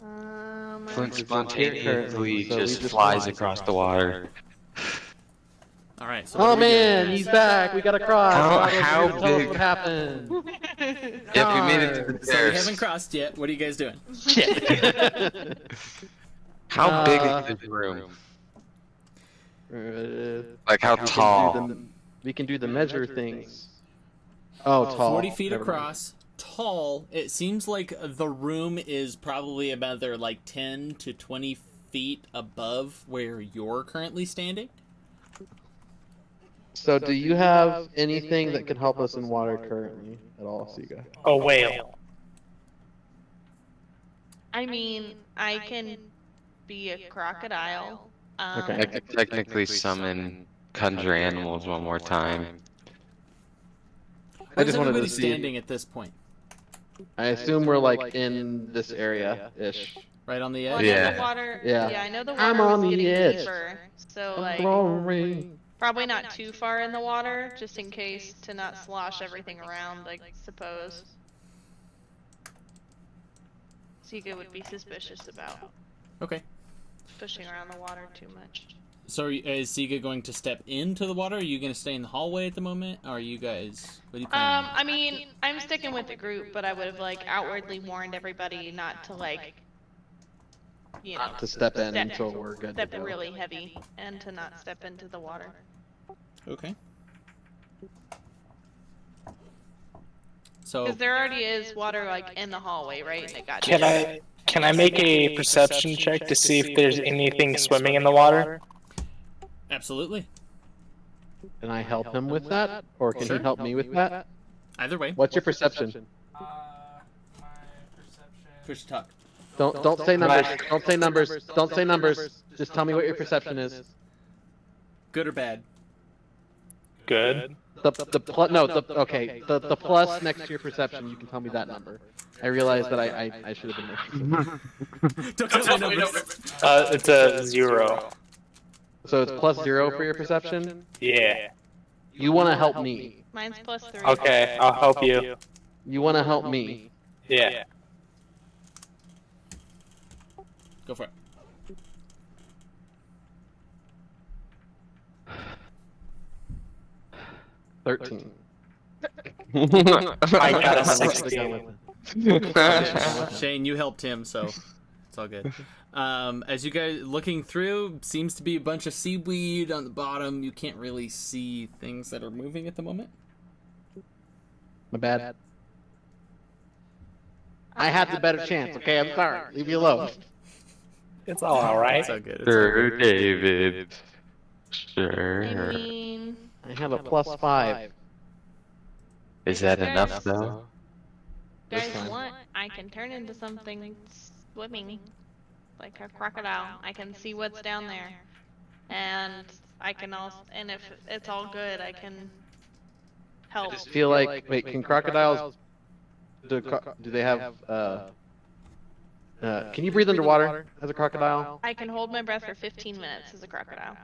one. Flint Currently, spontaneously so we just just flies fly. across the water. All right. So Oh what are we doing, man, guys? he's back. We gotta cross. How Tell us big- what happened? Yep, we made it to the So we stairs. haven't crossed yet. What are you guys doing? How big is this room? Like how tall? We can do the measure things. Oh, tall. 40 feet Never mind. across. Tall. It seems like the room is probably another like 10 to 20 feet above where you're currently standing. So, do you have anything that could help us in water currently at all, Siga? A whale. I mean, I can be a crocodile. Okay. I could technically summon conjure animals one more time. Where's just wanted to everybody see- standing at this point? I assume we're like in this area-ish. Right on the Well, I edge? know Yeah. the water. Yeah. Yeah, I know the I'm water on was the getting edge. deeper, so like Glory. probably not too far in the water, just in case to not slosh everything around. I suppose. Sika would be suspicious about Okay. pushing around the water too much. So is Siga going to step into the water? Are you going to stay in the hallway at the moment? Or are you guys... What are you planning on? I mean, I'm sticking with the group, but I would have like outwardly warned everybody not to like, you know, To step in until we're good to step go. really heavy and to not step into the water. Okay. So... Because there already is water like in the hallway, right? And it got Can I make a perception check to see if there's anything swimming in the water? Absolutely. Can I help him with that, or can Sure. he help me with that? Either way. What's your perception? My perception. Push talk. Don't say numbers. Don't say numbers. Don't say numbers. Just tell me what your perception is. Good or bad? Good. The plus next to your perception. You can tell me that number. I realize that I should have been more specific. Don't tell me numbers. It's a 0. So it's plus 0 for your perception. Yeah. You want to help me. Mine's +3. Okay, I'll help you. You want to help me. Yeah. Go for it. $13. I got a That's 16. Shane, you helped him, so it's all good. As you guys looking through, seems to be a bunch of seaweed on the bottom. You can't really see things that are moving at the moment. My bad. I had the better chance. Okay, I'm sorry. Leave me alone. It's all alright. It's all good. It's all Sure, good. David. I Sure. mean, I have a +5. Is that Guys. enough though? guys This time. want, I can turn into something swimming, like a crocodile. I can see what's down there, and I can also, and if it's all good, I can help. I feel like, wait, can crocodiles, do they have, can you breathe underwater as a crocodile? I can hold my breath for 15 minutes as a crocodile,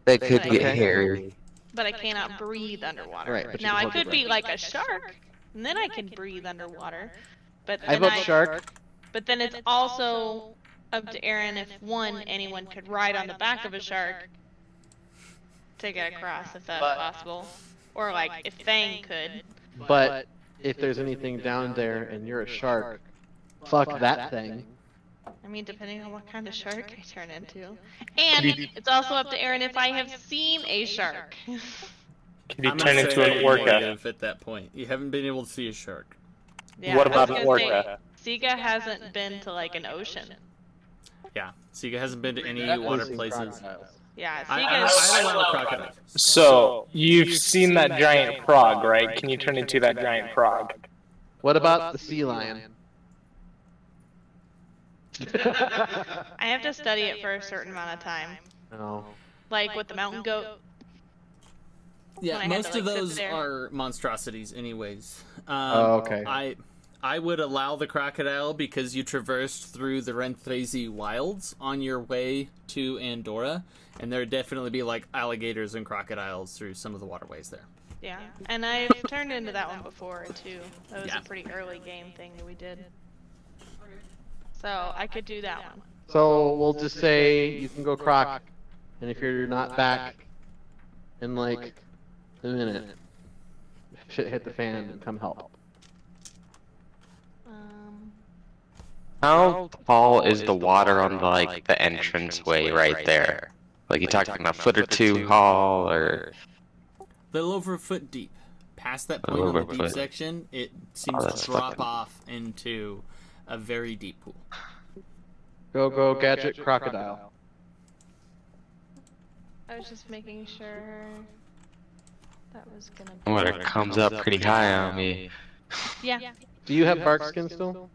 That could Okay. get hairy. but I cannot breathe underwater. Right, but you Now can I hold your could be breath. like a shark, and then I can breathe underwater. But I then vote shark. But then it's also up to Aaron if anyone could ride on the back of a shark to get across, if that's possible, or like if Fang could. But if there's anything down there and you're a shark, fuck that thing. I mean, depending on what kind of shark I turn into, and it's also up to Aaron if I have seen a shark. Can you I'm turn gonna into say an orca? negative at that point. You haven't been able to see a shark. Yeah, What I was about gonna an orca? say, Sega hasn't been to like an ocean. Yeah, Siga hasn't been to any Definitely water seen places. crocodiles. Yeah, I Sega's. allow crocodiles. So, you've seen that giant frog, right? Can you turn into that giant frog? What about the sea lion? I have to study it for a certain amount of time. No. Like with the mountain goat. when I Yeah, had most to, of like, sit those there. are monstrosities, anyways. Oh, okay. I would allow the crocodile because you traversed through the Renthrazi wilds on your way to Andorra, and there would definitely be like alligators and crocodiles through some of the waterways there. Yeah, and I've turned into that one before too. That was Yeah. a pretty early game thing that we did. So I could do that one. So we'll just say you can go croc, and if you're not back in like a minute, shit hit the fan and come help. How tall is the water on like the entranceway right there? Like you talking a foot or two tall, or Little over a foot deep. Past that A point little on the over a deep foot. section, it seems that's to drop fucking- off into a very deep pool. Go gadget crocodile. I was just making sure that was gonna be. water comes up pretty high on me. Yeah, Do you have bark skin still?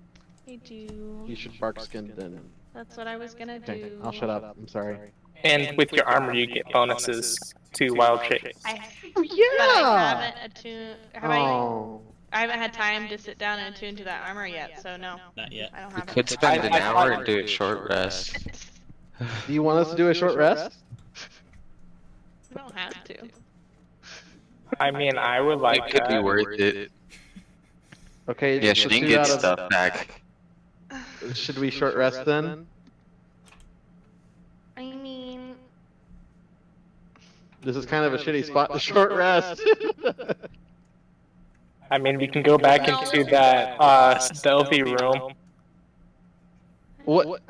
I do. You should bark skin then. That's what I was gonna Okay, do. I'll shut up. I'm sorry. And with your armor, you get bonuses to wild shape. I, Oh but I haven't attuned. Oh. I haven't had time to sit down and attune to that armor yet, so no, Not yet. I don't We have could it. spend an hour and do a short rest. Do you want us to do a short rest? You don't have to. I mean, I would like It could be that. worth it. Okay. Yeah, let's she do didn't get out of- stuff back. Should we short rest then? I mean, This is kind of a shitty spot to short rest. I mean, we can go back into that stealthy room. What?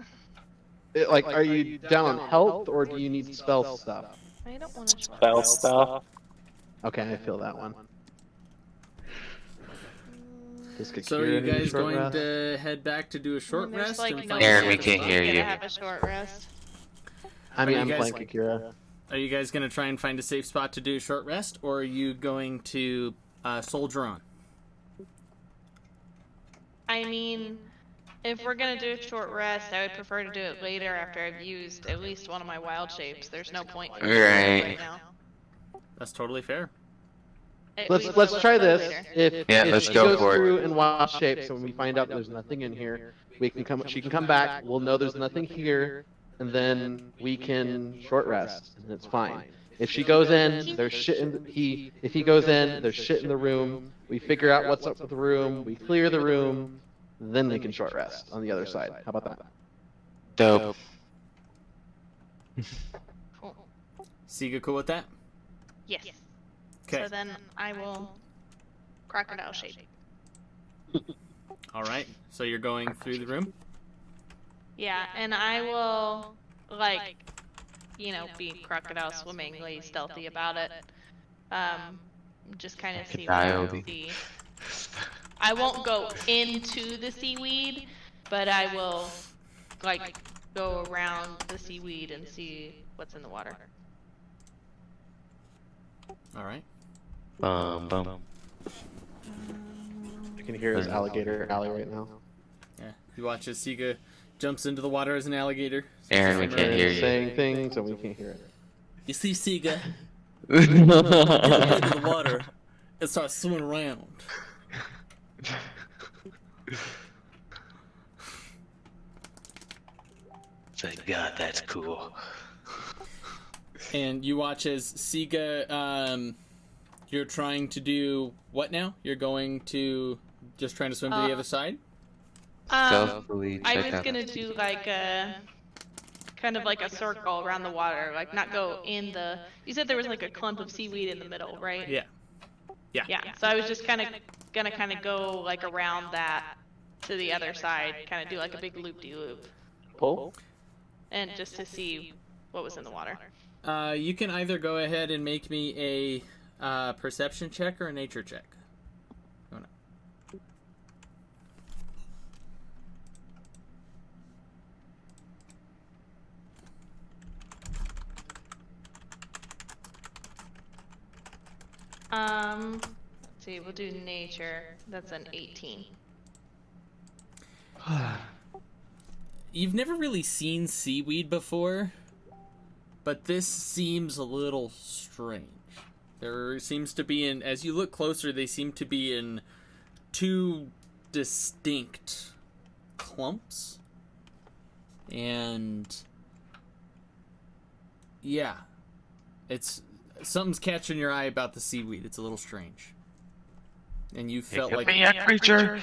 Like, are you down on health or do you need spell stuff? I don't want to Spell stuff. Okay, I feel that one. Does So are Kakira you need a guys short going rest? to head back to do a short There's rest? like and no find Aaron, out we the can't stuff? hear get you. to have a short rest. I mean, Are I'm you guys- playing Kakira. Are you guys going to try and find a safe spot to do a short rest, or are you going to soldier on? I mean, if we're gonna do a short rest, I would prefer to do it later after I've used at least one of my wild shapes. There's no point in doing it Right. right now. That's totally fair. At Let's least try do it this. later. If Yeah, if let's she go goes for it. through in wild shape, so when we find out there's nothing in here, we can come. She can come back. We'll know there's nothing here, and then we can short rest, and it's fine. If she goes in, there's shit in If he goes in, there's shit in the room. We figure out what's up with the room. We clear the room, then we can short rest on the other side. How about that? Dope. Cool. Siga cool with that? Yes. Okay. So then I will crocodile shape. All right. So you're going through the room? Yeah, and I will like, be crocodile swimmingly stealthy about it. Just kind of see what I Crocodile. can see. I won't go into the seaweed, but I will like go around the seaweed and see what's in the water. All right. Bum. You can hear his alligator alley right now. Yeah. You watch as Siga jumps into the water as an alligator. Aaron, we can't hear you. Saying things, and we can't hear it. You see Siga get into the water and start swimming around. Thank God, that's cool. And you watch as Siga, you're trying to do what now? You're going to just trying to swim to the other side? Stealthily I check was out. gonna do like a kind of like a circle around the water, like not go in the. You said there was like a clump of seaweed in the middle, right? Yeah. Yeah. Yeah. So I was just gonna go like around that to the other side, kind of do like a big loop-de-loop, Pull? and just to see what was in the water. You can either go ahead and make me a perception check or a nature check. Go on. Let's see, we'll do nature. That's an 18. You've never really seen seaweed before, but this seems a little strange. There seems to be as you look closer, they seem to be in two distinct clumps. And yeah, something's catching your eye about the seaweed. It's a little strange. And you felt like a creature.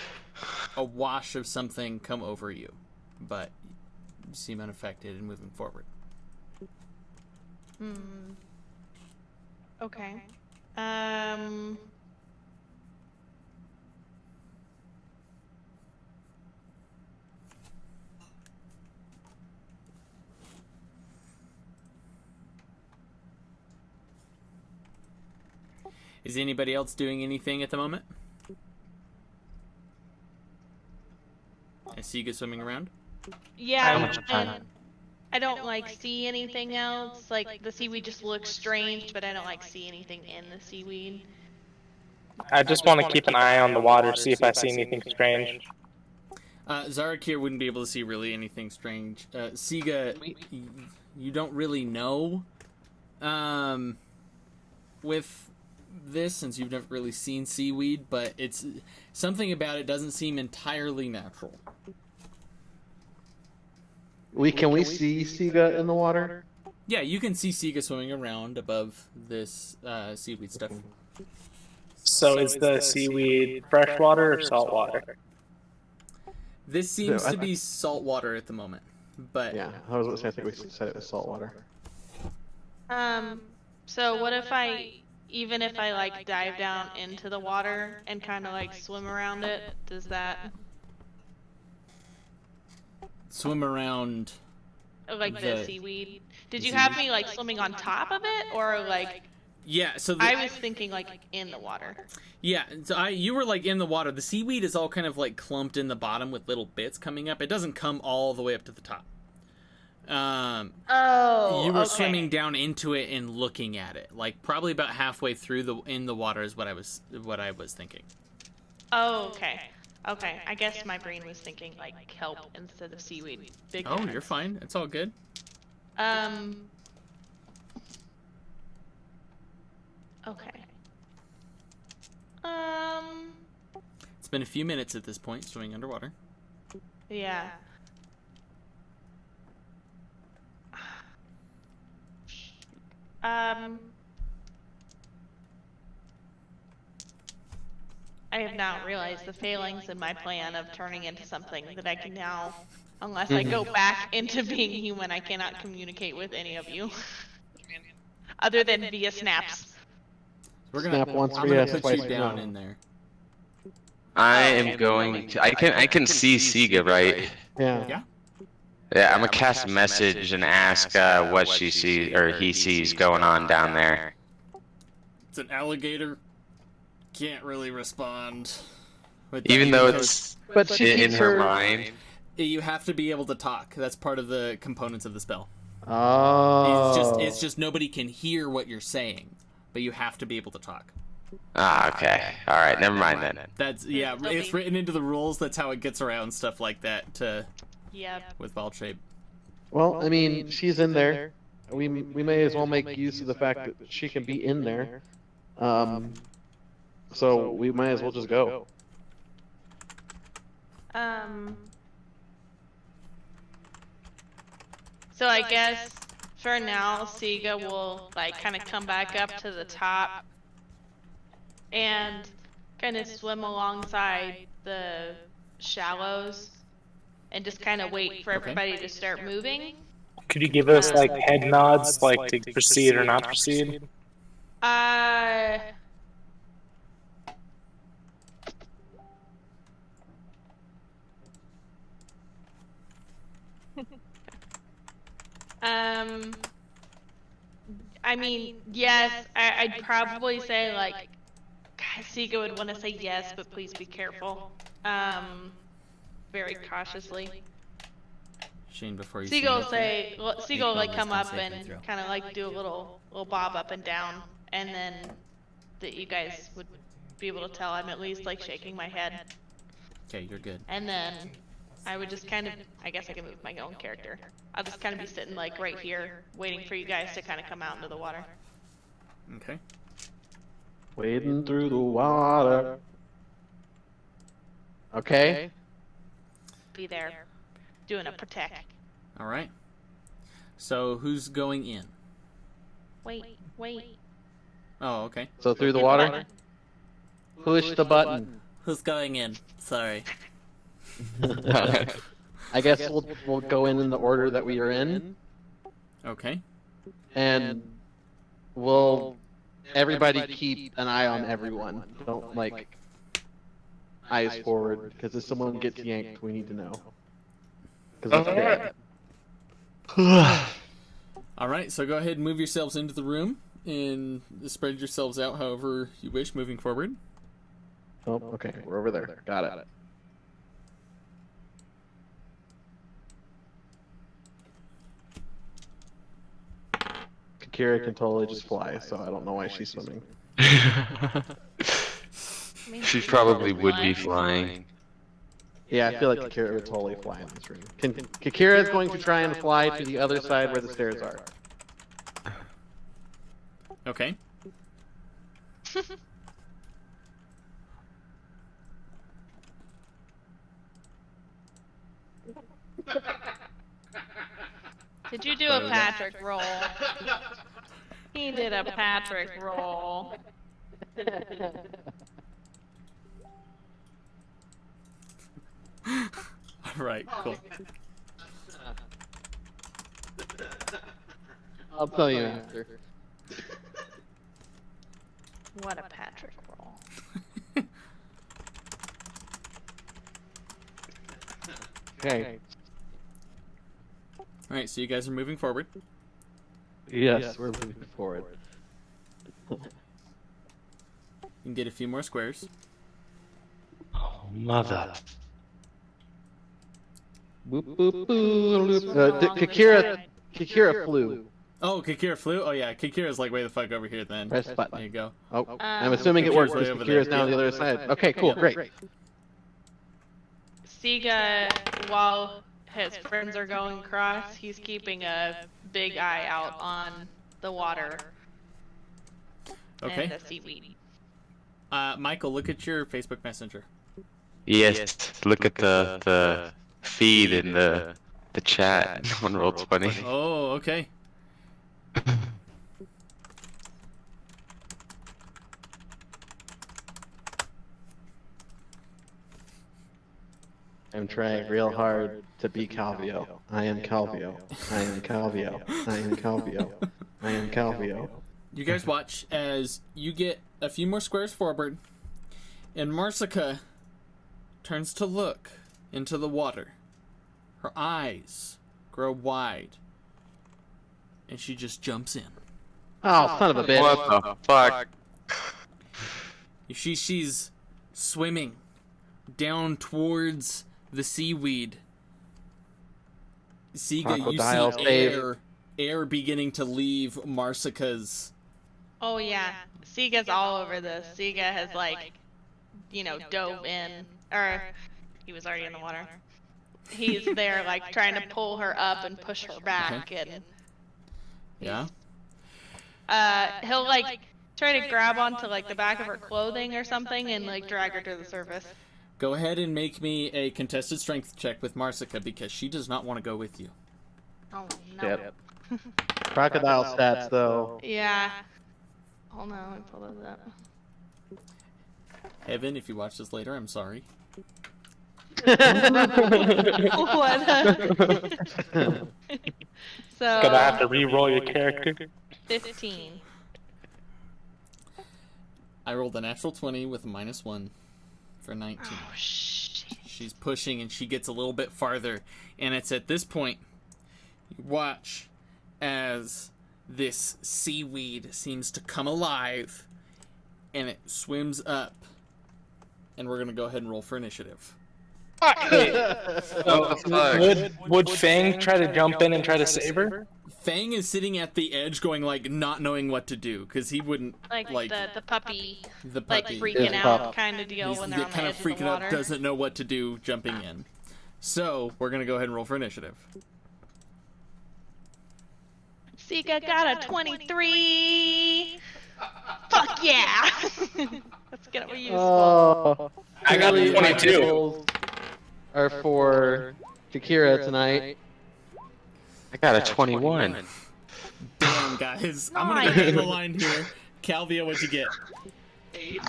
a wash of something come over you, but you seem unaffected and moving forward. Okay. Is anybody else doing anything at the moment? I see you get swimming around. Yeah, I don't like see anything else. Like the seaweed just looks strange, but I don't like see anything in the seaweed. I just want to keep an eye on the water, see if I see anything strange. Zarakir wouldn't be able to see really anything strange. Siga, you don't really know with this, since you've never really seen seaweed, but it's something about it doesn't seem entirely natural. Can we see Siga in the water? Yeah, you can see Siga swimming around above this seaweed stuff. So is the seaweed freshwater or saltwater? This seems to be saltwater at the moment, but Yeah, I was going to say, I think we said it was saltwater. So what if even if I like dive down into the water and kind of like swim around it, does that swim around like the seaweed? Did you have me like swimming on top of it, or like? Yeah, so I was thinking like in the water. Yeah, so you were like in the water. The seaweed is all kind of like clumped in the bottom with little bits coming up. It doesn't come all the way up to the top. You were swimming down into it and looking at it, like probably about halfway through in the water is what I was thinking. Oh, okay. Okay, I guess my brain was thinking like kelp instead of seaweed. Big Oh, difference. You're fine. It's all good. Okay. It's been a few minutes at this point, swimming underwater. Yeah. I have now realized the failings in my plan of turning into something that I can now, unless I go back into being human, I cannot communicate with any of you. Other than via snaps. We're gonna, Snap once I'm for gonna yes, put twice you for down no. in there. I am going to. I can see Siga, right? Yeah. Yeah. Yeah, I'm gonna cast a message and ask what she sees or he sees going on down there. It's an alligator. Can't really respond. Even though it's But she in keeps her mind. You have to be able to talk. That's part of the components of the spell. Oh. It's just nobody can hear what you're saying, but you have to be able to talk. Ah, okay. All right, never mind then. That's it's written into the rules. That's how it gets around stuff like that Yep. with ball shape. Well, I mean, she's in there. We may as well make use of the fact that she can be in there. So we might as well just go. So I guess for now, Siga will like kind of come back up to the top and kind of swim alongside the shallows and just kind of wait for everybody to start moving. Could you give us like head nods, like to proceed or not proceed? I mean, yes, I'd probably say like, Siga would want to say yes, but please be careful. Very cautiously. Shane, before you Siga will like come up and kind of like do a little bob up and down, and then that you guys would be able to tell I'm at least like shaking my head. Okay, you're good. And then I would just kind of, I guess I can move my own character. I'll just kind of be sitting like right here, waiting for you guys to kind of come out into the water. Okay. Wading through the water. Okay. Be there, doing a protect. All right. So who's going in? Wait. Oh, okay. So through the water. Push the button. Who's going in? Sorry. I guess we'll go in the order that we are in, Okay. and we'll everybody keep an eye on everyone. Don't like eyes forward, because if someone gets yanked, we need to know. Because that's bad. All right. So go ahead and move yourselves into the room and spread yourselves out however you wish moving forward. Oh, okay, we're over there. Got it. Kira can totally just fly, so I don't know why she's swimming. She probably would be flying. Yeah, I feel like Kira would totally fly in this room. Kira is going to try and fly to the other side where the stairs are. Okay. Did you do a Patrick roll? He did a Patrick roll. All right. Cool. I'll tell you after. What a Patrick roll. Okay. All right. So you guys are moving forward. Yes, we're moving forward. You can get a few more squares. Oh, mother. Boop, boop, boop. Kikira flew. Oh, Kikira flew? Oh, yeah. Kikira's like way the fuck over here then. Press button. There you go. Oh, I'm assuming it worked Kikira's because way over Kikira's there. now on the other side. Okay, cool, great. Siga, while his friends are going across, he's keeping a big eye out on the water Okay. and the seaweed. Michael, look at your Facebook Messenger. Yes, look at the feed in the chat on Roll20. Oh, okay. I'm trying real hard to be Calvio. I am Calvio. I am Calvio. I am Calvio. I am Calvio. You guys watch as you get a few more squares forward, and Marsica turns to look into the water. Her eyes grow wide, and she just jumps in. Oh, son of a bitch. What the fuck? She's swimming down towards the seaweed. Siga, Crocodile you save. see air beginning to leave Marsica's. Oh yeah, Siga's all over this. Siga has like, dove in, or he was already in the water. He's there like trying to pull her up and push her back, and Yeah. he'll like try to grab onto like the back of her clothing or something and like drag her to the surface. Go ahead and make me a contested strength check with Marsica because she does not want to go with you. Oh no. Yep. Crocodile stats, though. Yeah. Hold on, let me pull those up. Heaven, if you watch this later, I'm sorry. What? So. Gonna have to re-roll your character. 15. I rolled a natural 20 with a -1 for 19. Oh shit. She's pushing and she gets a little bit farther. And it's at this point you watch as this seaweed seems to come alive and it swims up. And we're going to go ahead and roll for initiative. Would Fang try to jump in and try to save her? Fang is sitting at the edge going like not knowing what to do because he wouldn't Like the puppy, the like puppy. freaking His out pup. kind of deal He's when they're on the kind edge of freaking of the water. up, doesn't know what to do jumping in. So we're going to go ahead and roll for initiative. Sika got a 23. Fuck yeah! Let's get it. We use Oh, I got Clearly, my 22. goals are for Kakira tonight. I got a 21. Damn, guys. I'm gonna go down the line here. Calvia, what'd you get? 8.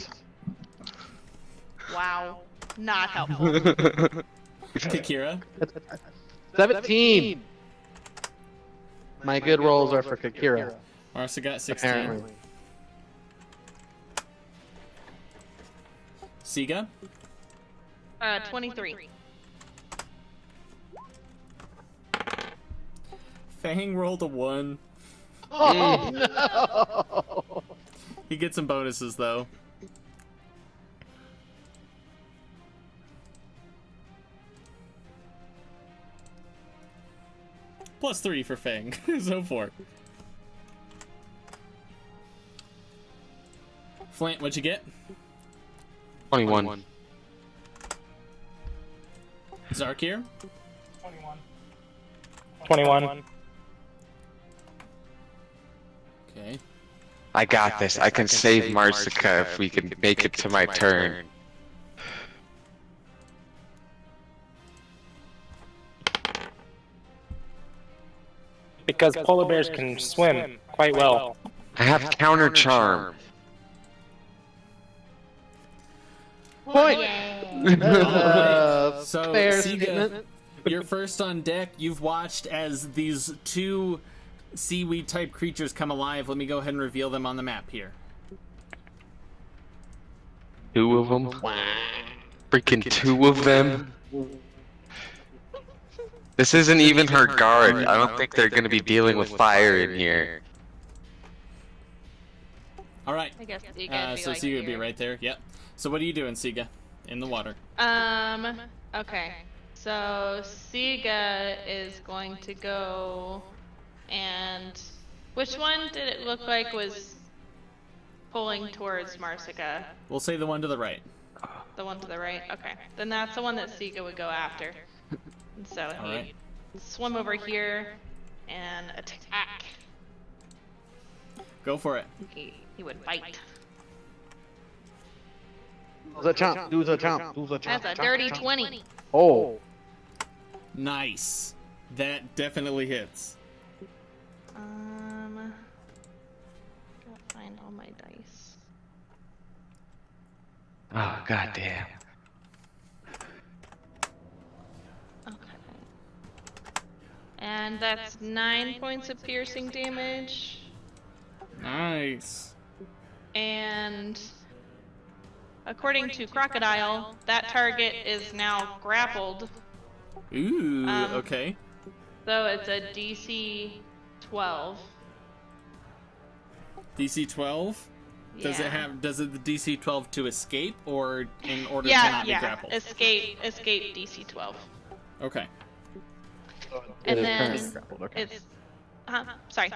Wow. Not helpful. Kakira? 17. My good rolls are for Kakira, Marcia got 16. apparently. Siga? 23. Fang rolled a 1. Oh no! He gets some bonuses, though. +3 for Fang. So 4. Flint, what'd you get? 21. Zarkir? 21. Okay. I got this. I can save Marsica if we can make it to my turn. Because polar bears can swim quite well. I have counter charm. Point. So, Fair Siga, statement. you're first on deck. You've watched as these 2 seaweed-type creatures come alive. Let me go ahead and reveal them on the map here. 2 of them. Freaking 2 of them. This isn't even her guard. I don't think they're gonna be dealing with fire in here. All right. I guess you guys be So like Siga would be here. right there. Yep. So what are you doing, Siga? In the water. Okay. So Siga is going to go and which one did it look like was pulling towards Marsica? We'll say the one to the right. The one to the right? Okay. Then that's the one that Siga would go after. And so All he right. swim over here and attack. Go for it. He would bite. Do the chomp. Do the chomp. Do the chomp. That's a chomp, dirty chomp. 20. Oh. Nice. That definitely hits. Gotta find all my dice. Oh, goddamn. Okay. And that's 9 points of piercing damage. Nice. And according to Crocodile, that target is now grappled. Ooh, Um, okay. So it's a DC 12. DC 12? Does it Yeah. have, does it the DC 12 to escape or in order to Yeah, not be yeah. grappled? Escape DC 12. Okay. It And is then currently grappled, okay. it's sorry.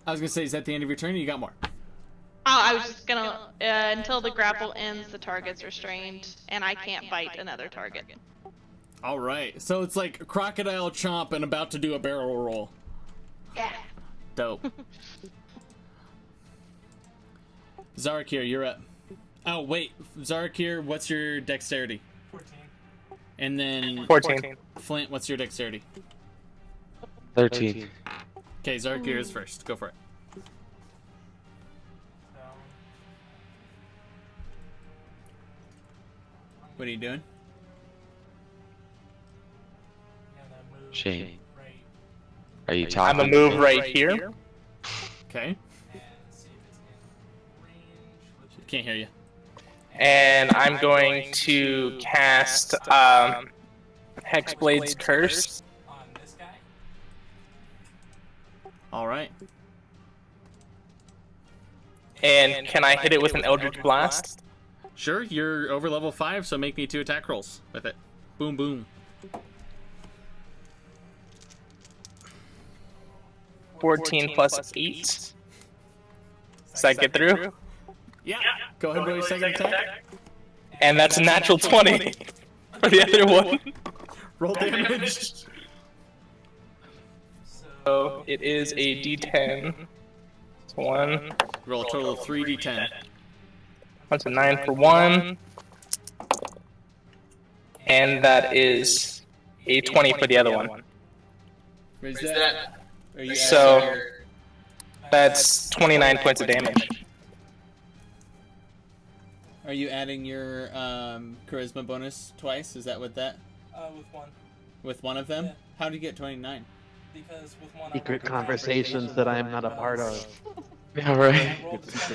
I was gonna say, is that the end of your turn or you got more? Oh, I was just gonna until the grapple ends, the target's restrained, and I can't bite another target. Alright, so it's like crocodile chomp and about to do a barrel roll. Yeah. Dope. Zarakir, you're up. Oh, wait. Zarakir, what's your dexterity? 14. And then 14. Flint, what's your dexterity? 13. Okay, Zarakir is first. Go for it. So, What are you doing? gonna move Shane. right Are you I'm talking? gonna move right here. Okay. and see if it's in range, which Can't hear you. And I'm going to cast Hexblade's Curse. on this guy. Alright. And can I hit it with an Eldritch Blast? Sure, you're over level 5, so make me 2 attack rolls with it. Boom, boom. 14 plus 8. Does that get through? Yeah. Go ahead and roll your second attack. And that's a natural 20 for the other one. Roll damage. So it is a D10. It's 1. Roll a total of 3d10. That's a 9 for 1. and that is a 20 for the other one. Where's that? Are you So adding your- that's 29 points of damage. Are you adding your charisma bonus twice? Is that what that? With one. With one of them? Yeah. How do you get 29? Because with one. Secret conversations that I am not a part of. Yeah, right.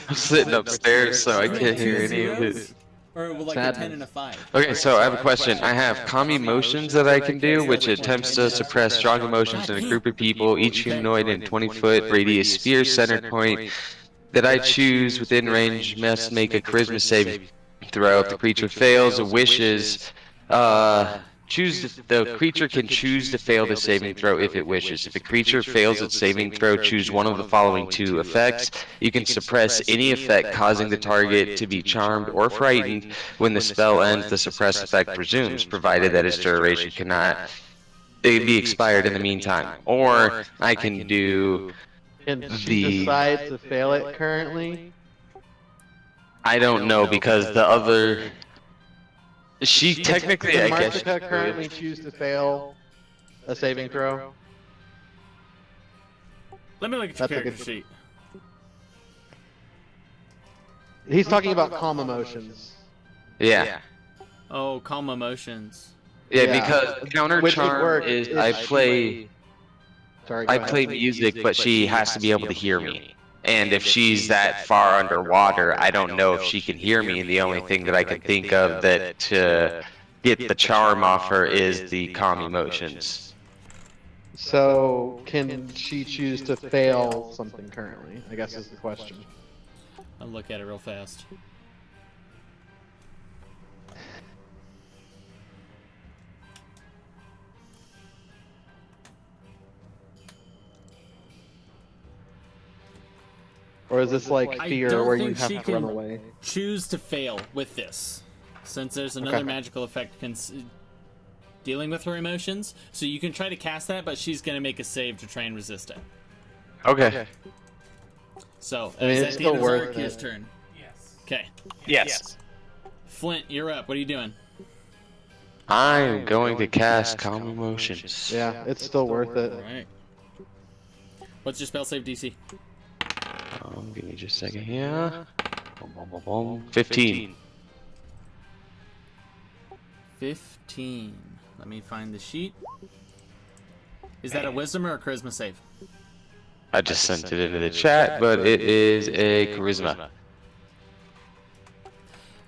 I'm sitting upstairs, so I can't hear any of it. Or like a 10 and a 5? Okay, so I have a question. I have calm emotions that I can do, which attempts to suppress strong emotions in a group of people, each humanoid in 20-foot radius sphere center point that I choose within range must make a charisma saving throw. If the creature fails or wishes, the creature can choose to fail the saving throw if it wishes. If a creature fails its saving throw, choose one of the following 2 effects. You can suppress any effect causing the target to be charmed or frightened. When the spell ends, the suppressed effect resumes, provided that its duration cannot be expired in the meantime. Or I can do Can she decide to fail it currently? I don't know because the other. She technically, Can I guess. Martha currently choose to fail a saving throw? Let me look at your That's a character good- sheet. He's talking about calm emotions. Yeah. Oh, calm emotions. Yeah, Yeah. because counter Which would charm work is if I she- play Sorry, go I ahead. play music, but she has to be able to hear me. And if she's that far underwater, I don't know if she can hear me. And the only thing that I can think of that to get the charm off her is the calm emotions. So, can she choose to fail something currently? I guess is the question. I'll look at it real fast. Or is this like I fear don't where you think have she to can run away? choose to fail with this, since there's another Okay. magical effect dealing with her emotions. So you can try to cast that, but she's gonna make a save to try and resist it. Okay. So I mean, is it's that the end of still worth Zarkia's it. turn? Yes. Okay, Yes. Flint, you're up. What are you doing? I'm going to cast calm emotions. Yeah, it's still worth it. All right. What's your spell save DC? Give me just a second here. 15. 15. Let me find the sheet. Is that a wisdom or a charisma save? I just sent it into the chat, but it is a charisma.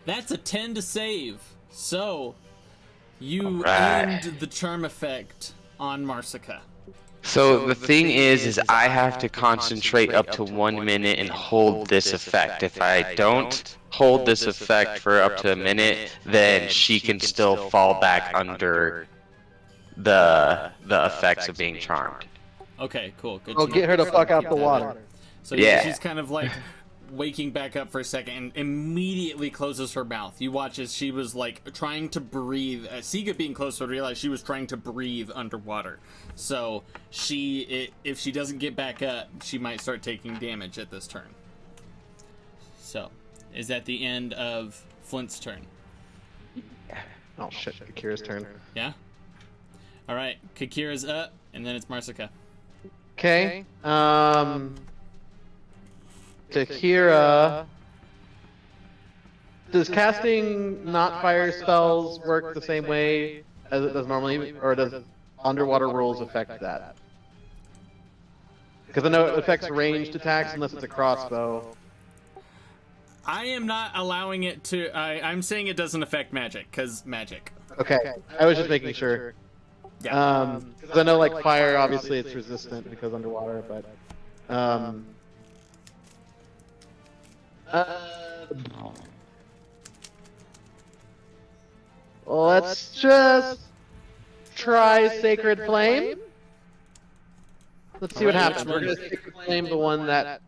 That's a 10 to save. So you Alright. earned the charm effect on Marsica. So the thing is I have to concentrate up to 1 minute and hold this effect. If I don't hold this effect for up to a minute, then she can still fall back under the effects of being charmed. Okay, cool. Good. Oh, to get her the fuck out the water. So yeah, Yeah. she's kind of like waking back up for a second and immediately closes her mouth. You watch as she was like trying to breathe. Siga being close would realize she was trying to breathe underwater. So if she doesn't get back up, she might start taking damage at this turn. So, is that the end of Flint's turn? Oh shit, Akira's turn. Yeah? Alright, Kakira's up, and then it's Marsica. Okay. Takira. Does casting not fire spells work the same way as it does normally, or does underwater rules affect that? Because I know it affects ranged attacks unless it's a crossbow. I am not allowing it to... I'm saying it doesn't affect magic, because magic. Okay, I was just making sure. Yeah. Because I know like fire, obviously it's resistant because underwater, but let's just try Sacred Flame. Let's see what Alright, happens. which We're one? gonna Sacred Flame the one that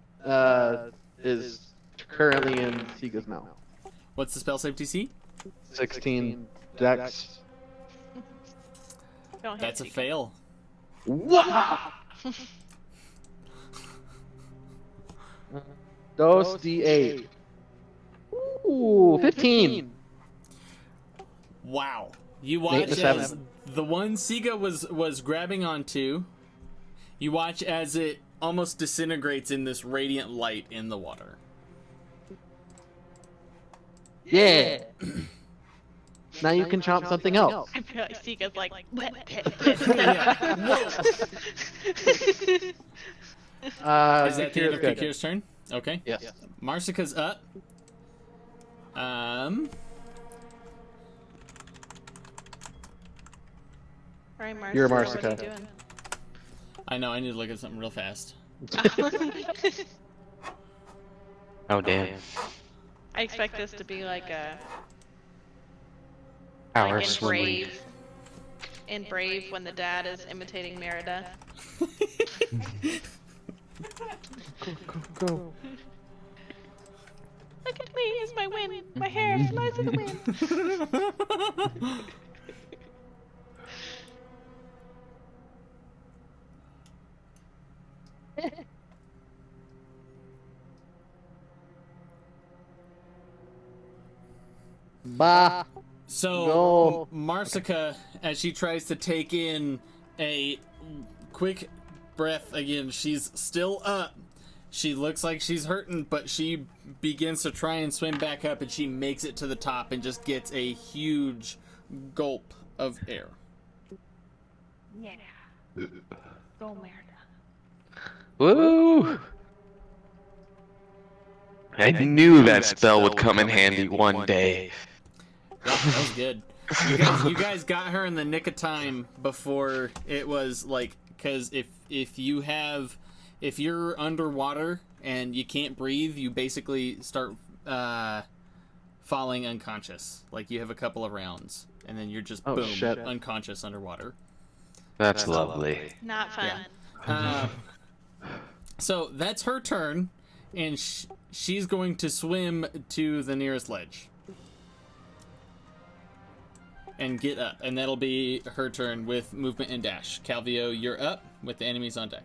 is currently in Siga's mouth. What's the spell save DC? 16 Dex. Don't hit That's a Seeker. fail. Dos D8. Ooh, 15. Wow. You Eight watch to seven. as the one Siga was grabbing onto. You watch as it almost disintegrates in this radiant light in the water. Yeah. Now you can chomp something else. I feel like Sika's like, Is that the end of good. Kakir's turn? Okay. Yes. Marsica's up. Right, Marcy, You're what are you Marsica. doing? I know, I need to look at something real fast. Oh damn. I expect this to be like a Power like in swing. Brave. In Brave, when the dad is imitating Merida. Go. Look at me, it's my wind. My hair flies in the wind. Bah. So, No. Marsica, as she tries to take in a quick breath again, she's still up. She looks like she's hurting, but she begins to try and swim back up, and she makes it to the top and just gets a huge gulp of air. Yeah. Go, Merida. Woo! I knew that spell would come in handy one day. Yeah, that was good. You guys got her in the nick of time before it was like, because if you're underwater and you can't breathe, you basically start falling unconscious. Like you have a couple of rounds, and then you're just Oh, boom shit. unconscious underwater. That's lovely. Not fun. So that's her turn, and she's going to swim to the nearest ledge and get up, and that'll be her turn with movement and dash. Calvio, you're up with the enemies on deck.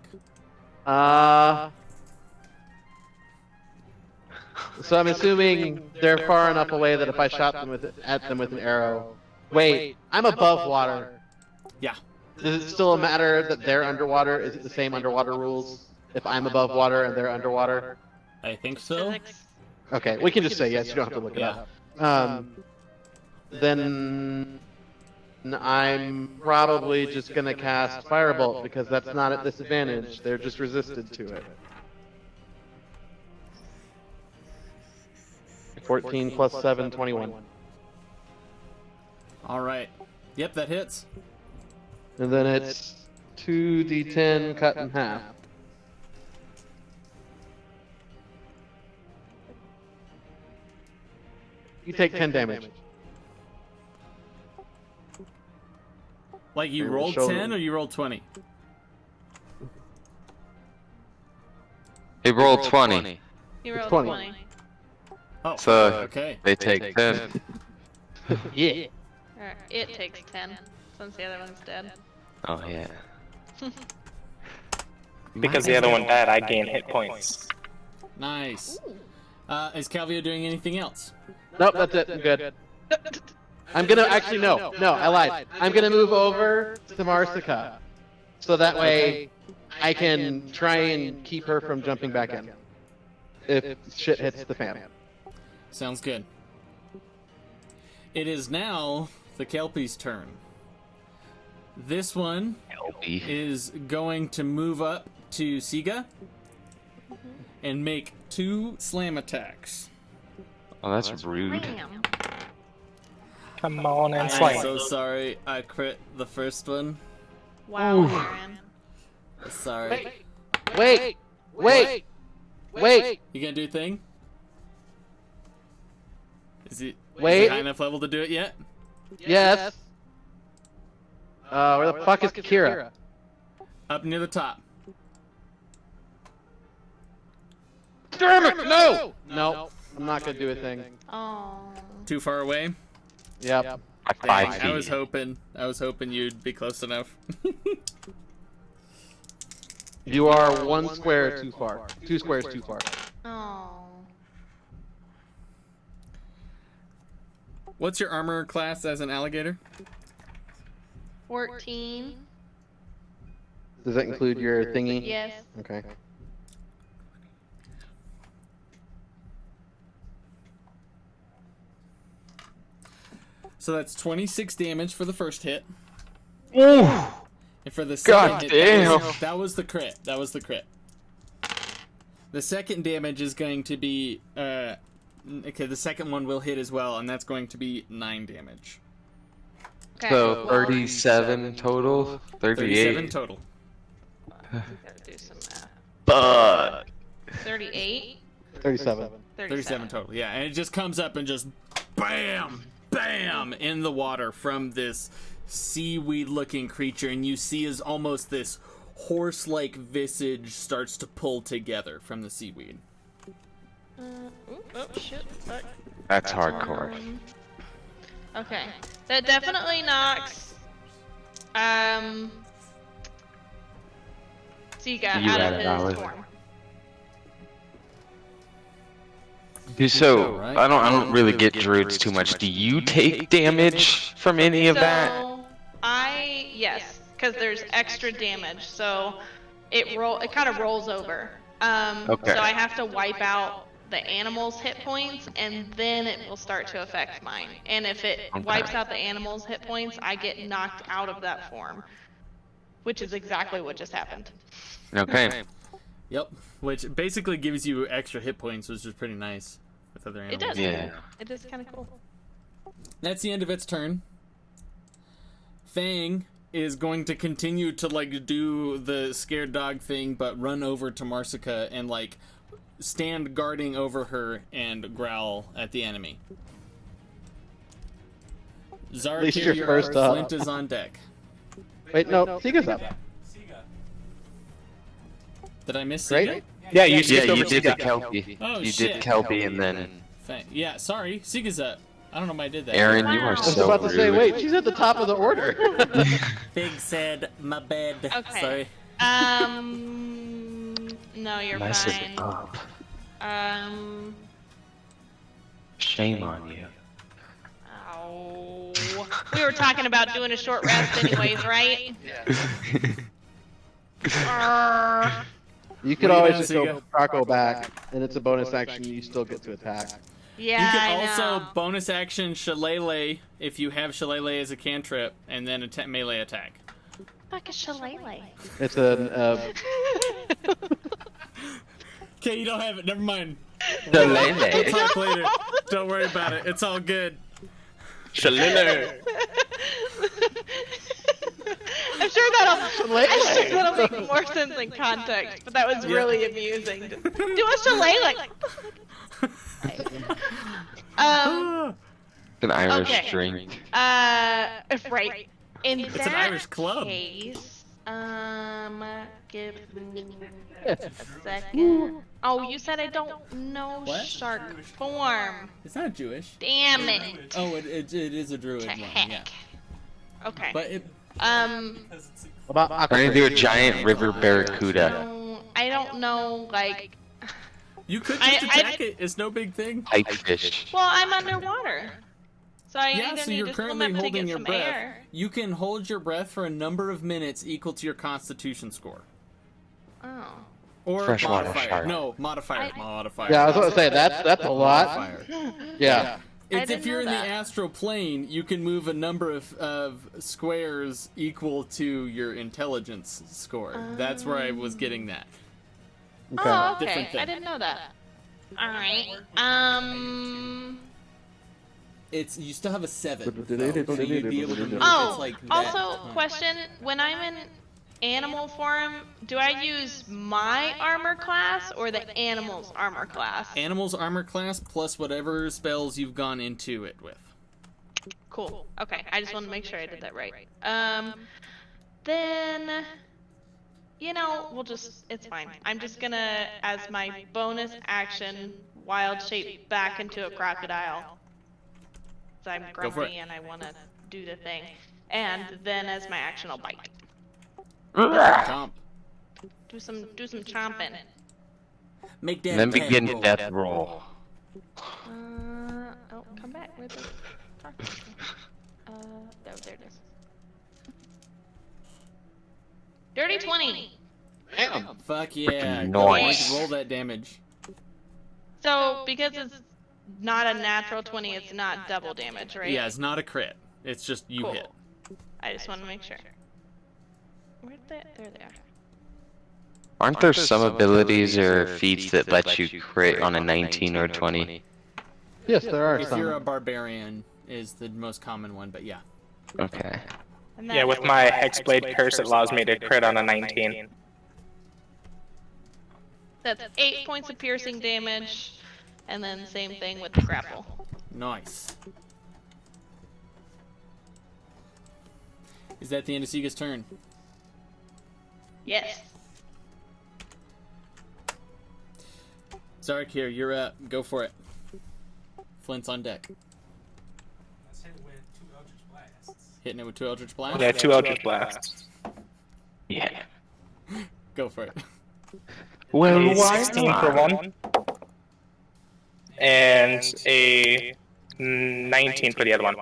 So I'm assuming they're far enough away that if I shot them at them with an arrow. Wait, I'm above water. Yeah. Does it still matter that they're underwater? Is it the same underwater rules? If I'm above water and they're underwater? I think so. Physics. Okay, we can just say yes. You don't have to look it up. Then I'm probably just gonna cast Firebolt because that's not at disadvantage. They're just resisted to it. 14 plus 7, 21. All right. Yep, that hits. And then it's 2d10 cut in half. You take 10 damage. Like you Here, rolled show 10 them. or you rolled 20? He rolled 20. You rolled 20. 20. Oh, So okay. they take 10. Yeah. Or it takes 10, since the other one's dead. Oh yeah. Because the other one died, I gain hit points. Nice. Is Calvio doing anything else? Nope, that's it. I'm good. I'm gonna actually no, I lied. I'm gonna move over to Marsica, so that way I can try and keep her from jumping back in if shit hits the fan. Sounds good. It is now the Kelpie's turn. This one Kelpie. is going to move up to Siga and make 2 slam attacks. Oh, that's rude. Bam. Come on and I'm slay. so sorry. I crit the first one. Wow, Aaron. Sorry. Wait! You gonna do a thing? Is he Wait. high enough level to do it yet? Yes. Where the fuck is Kira? Up near the top. Damn it! No! No, I'm not gonna do a thing. Oh. Too far away? Yep. At Dang, 5 I was feet. hoping you'd be close enough. You are 1 square too far. 2 squares too far. Oh. What's your armor class as an alligator? 14. Does that include your thingy? Yes. Okay. So that's 26 damage for the first hit. Ooh. And for the second God hit, damn. that was the crit. That was the crit. The second damage is going to be okay, the second one will hit as well, and that's going to be 9 damage. Okay. So well, 37 total. 37 38. total. gotta do some math. But 38. 37. 37 total. Yeah, and it just comes up and just bam, bam in the water from this seaweed-looking creature, and you see as almost this horse-like visage starts to pull together from the seaweed. Oh shit. Fuck. that's hardcore. Okay. That definitely knocks Sega You out had of it, Alex. his form. So Right. I don't really get druids too much. Do you take damage from any of that? So yes, because there's extra damage. So it kind of rolls over. Okay. So I have to wipe out the animal's hit points, and then it will start to affect mine. And if it wipes out the animal's hit points, I get knocked out of that form, which is exactly what just happened. Okay. Yep, which basically gives you extra hit points, which is pretty nice with other It animals. does. Yeah. It is kind of cool. That's the end of its turn. Fang is going to continue to like do the scared dog thing, but run over to Marsica and like stand guarding over her and growl at the enemy. Zark, least here you're you first are. up. Flint is on deck. Wait, no, Sega's up. Sega. Did I miss Right? Siga? Yeah, you Yeah, skipped you over did the Sega. Kelpie. Oh, you shit. did Kelpie and then Yeah, sorry. Siga's up. I don't know why I did that. Aaron, you Wow. are I I was so about to rude. say, wait, she's at the top of the order. Big said, my bad. Okay. Sorry. No, you're Mess it fine. up. Um, Shame on you. ow. We were talking about doing a short rest anyways, right? Arrgh. You could What do you always know, just go Sega? Croco back, and it's a bonus action, you still get to attack. Yeah, You can I also know. bonus action Shillelagh if you have Shillelagh as a cantrip, and then a melee attack. Fuck a shillelagh. It's a, Okay, you don't have it. Never mind. Shillelagh. We'll talk later. Don't worry about it. It's all good. Shalila. I'm sure that'll make more sense in context, but that was really amusing. Do a shillelagh. An Irish Okay. drink. Right. In It's that an Irish club. case, give me a second. Oh, you said I don't know What? shark form. It's not Jewish. Damn it. Oh, it is a druid To one, heck. yeah. Okay. But it, Because it's about Trying to do a giant river barracuda. No, I don't know, like. you could just I- attack it. It's no big thing. Pipefish. Well, I'm underwater. So I Yeah, either so need you're to swim currently up to holding get your some breath. air. You can hold your breath for a number of minutes equal to your Constitution score. Oh. Or Freshwater modifier. shark. No, modifier. I- Modifier. Yeah, I was about to say, that's a lot. Modifier. Yeah. It's didn't if you're in know the that. astral plane, you can move a number of squares equal to your intelligence score. That's where I was getting that. Okay. Oh, Different okay. thing. I didn't know that. Alright. It's you still have a 7, though, so you'd be able to move. Oh, It's like that. also, question. When I'm in animal form, do I use my armor class or the animal's armor class? Animal's armor class plus whatever spells you've gone into it with. Cool. Okay, I just want to make sure I did that right. Then, it's fine. I'm just gonna, as my bonus action, wild shape back into a crocodile. So I'm Go for grumpy it. and I want to do the thing. And then as my action, I'll bite. Chomp. Do some chomping. Make that. Then attack begin roll. death roll. Come back. Where's the there it is. Dirty 20. Damn. Fuck yeah. Go ahead, Nice. roll that damage. So, because it's not a natural 20, it's not double damage, right? Yeah, it's not a crit. It's just you Cool. hit. I just want to make sure. Where'd they? There they are. Aren't there some abilities or feats that let you crit on a 19 or 20? Yes, there are If some. you're a barbarian, is the most common one, but yeah. Okay. And Yeah, with my Hexblade Curse, it allows me to crit on a 19. That's 8 points of piercing damage, and then same thing with the grapple. Nice. Is that the end of Siga's turn? Yes. Zark, here, you're up. Go for it. Flint's on deck. Let's hit it with 2 Eldritch Blasts. Hitting it with 2 Eldritch Blasts? Yeah, 2 Eldritch Blasts. Yeah. Go for it. Well, A why 16 not? for one. And a 19 for the other one.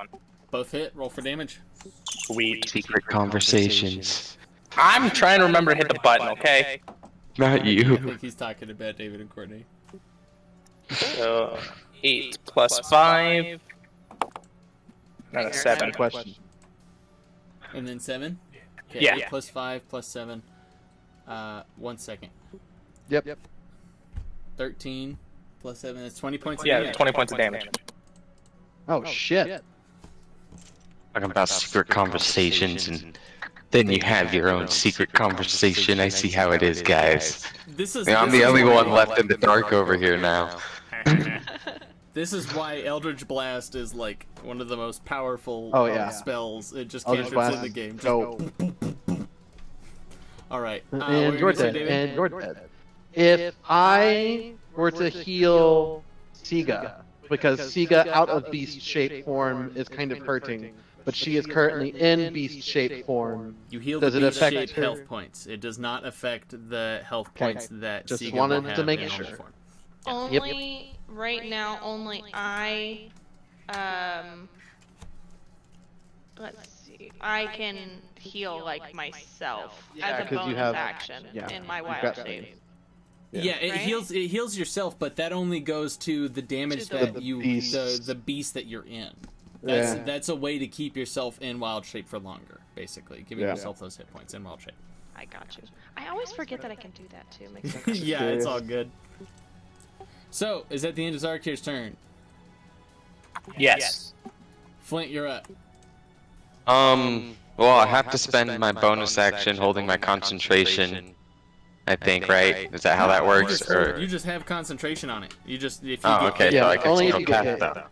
Both hit. Roll for damage. Sweet. Secret conversations. I'm trying to remember to hit the button, okay? Not I you. think he's talking about David and Courtney. So, 8 plus 5. And a 7. Question. And then 7? Okay, Yeah. 8 plus 5 plus 7. 1 second. Yep. 13 plus 7. That's 20 points of Yeah, damage. 20 points of damage. Oh, shit. Talking about secret conversations, and then you have your own secret conversation. I see how it is, guys. This is. Yeah, I'm this the is only why- one left in the dark over here now. This is why Eldritch Blast is like one of the most powerful Oh, yeah. spells. It just Eldritch cantrips in Blast. the game. Just, Go. all right. what were And you you're gonna say, dead. David? And you're dead. If I were to heal Siga, because Siga out of beast shape form is kind of hurting, but she is currently in beast shape form. You heal Does the it beast affect shape her? health points. It does not affect the health Okay. points that Just Siga wanted will to have make in normal sure. form. Only right now, only I. Let's see. I can heal like myself Yeah, as a 'cause you bonus have- action yeah, in my you've wild got shape. things. Yeah, it Right? heals yourself, but that only goes to the damage To the- that The you beast. the beast that you're in. Yeah. That's a way to keep yourself in wild shape for longer, basically, giving Yeah. yourself those hit points in wild shape. I got you. I always forget that I can do that too. Makes me Yeah, it's all good. So, is that the end of Zarkir's turn? Yes. Flint, you're up. Well, I have to spend my bonus action holding my concentration. I think, right? Is that how that works? You just have concentration on it. You just if you Oh, get okay. hit. Yeah, So I can only if still you get cast hit. that.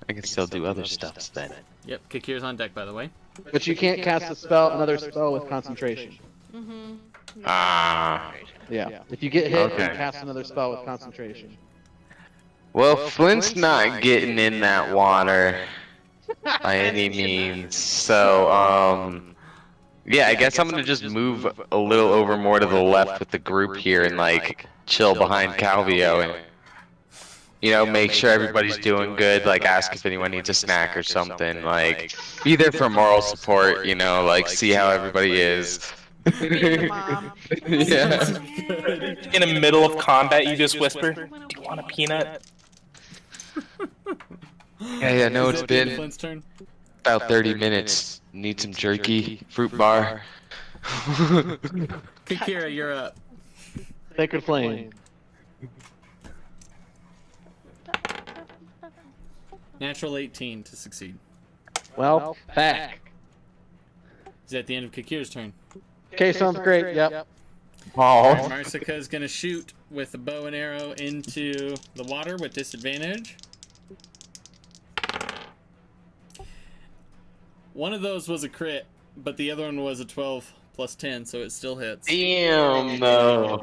I can still do other stuff then. Yep, Kikir's on deck, by the way. But you can't cast another spell with concentration. Mm-hmm. Ah. Yeah. If you get hit, you Okay. cast another spell with concentration. Well, Flint's not getting in that water by any means. So, yeah, I guess I'm gonna just move a little over more to the left with the group here and like chill behind Calvio and make sure everybody's doing good. Like ask if anyone needs a snack or something. Like be there for moral support. Like see how everybody is. Be the mom. Yeah. In the middle of combat, you just whisper, "Do you want a peanut?" Yeah, no, it's been Flint's turn. about 30 minutes. Need some jerky, fruit bar. Kikira, you're up. Sacred Flame. Natural 18 to succeed. Well, back. Is that the end of Kikira's turn? Okay, sounds great. Yep. Oh. Marsica's gonna shoot with a bow and arrow into the water with disadvantage. One of those was a crit, but the other one was a 12 plus 10, so it still hits. Damn, no.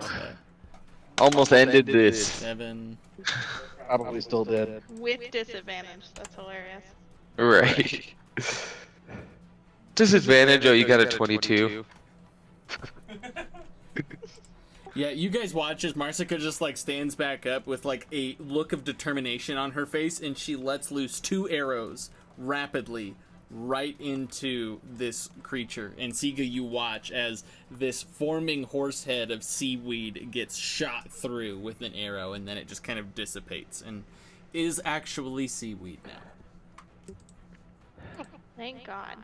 Almost ended this. 7. Probably still dead. With disadvantage. That's hilarious. Right. Disadvantage, oh, you got a 22. Yeah, you guys watch as Marsica just like stands back up with like a look of determination on her face, and she lets loose 2 arrows rapidly right into this creature. And Siga, you watch as this forming horse head of seaweed gets shot through with an arrow, and then it just kind of dissipates and is actually seaweed now. Thank God.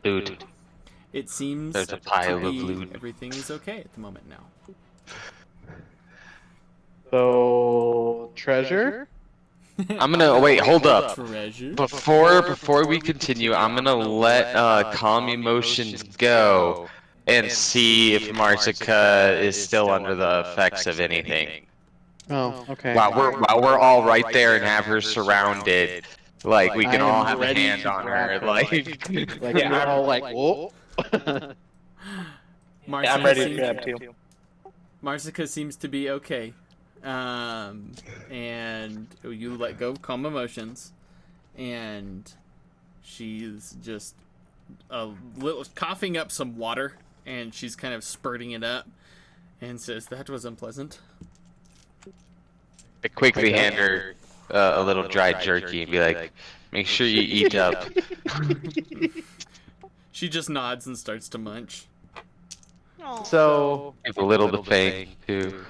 Dude, It seems there's a pile to of be loot. everything is okay at the moment now. So treasure. I'm gonna wait. Hold up. Treasure. Before we continue, I'm gonna let calm emotions go and see if Marsica is still under the effects of anything. Oh, okay. While we're all right there and have her surrounded, like we can I all am have a ready hand to on grab her, her, like. Like Yeah, we're I'm- all like, whoa. Marsica Yeah, I'm ready to seems- grab too. Marsica seems to be okay. And you let go of calm emotions, and she's just a little coughing up some water, and she's kind of spurting it up, and says, "That was unpleasant." I quickly hand her a little dry jerky and be like, "Make sure you eat up." She just nods and starts to munch. Aw. So Give a little to Fang too.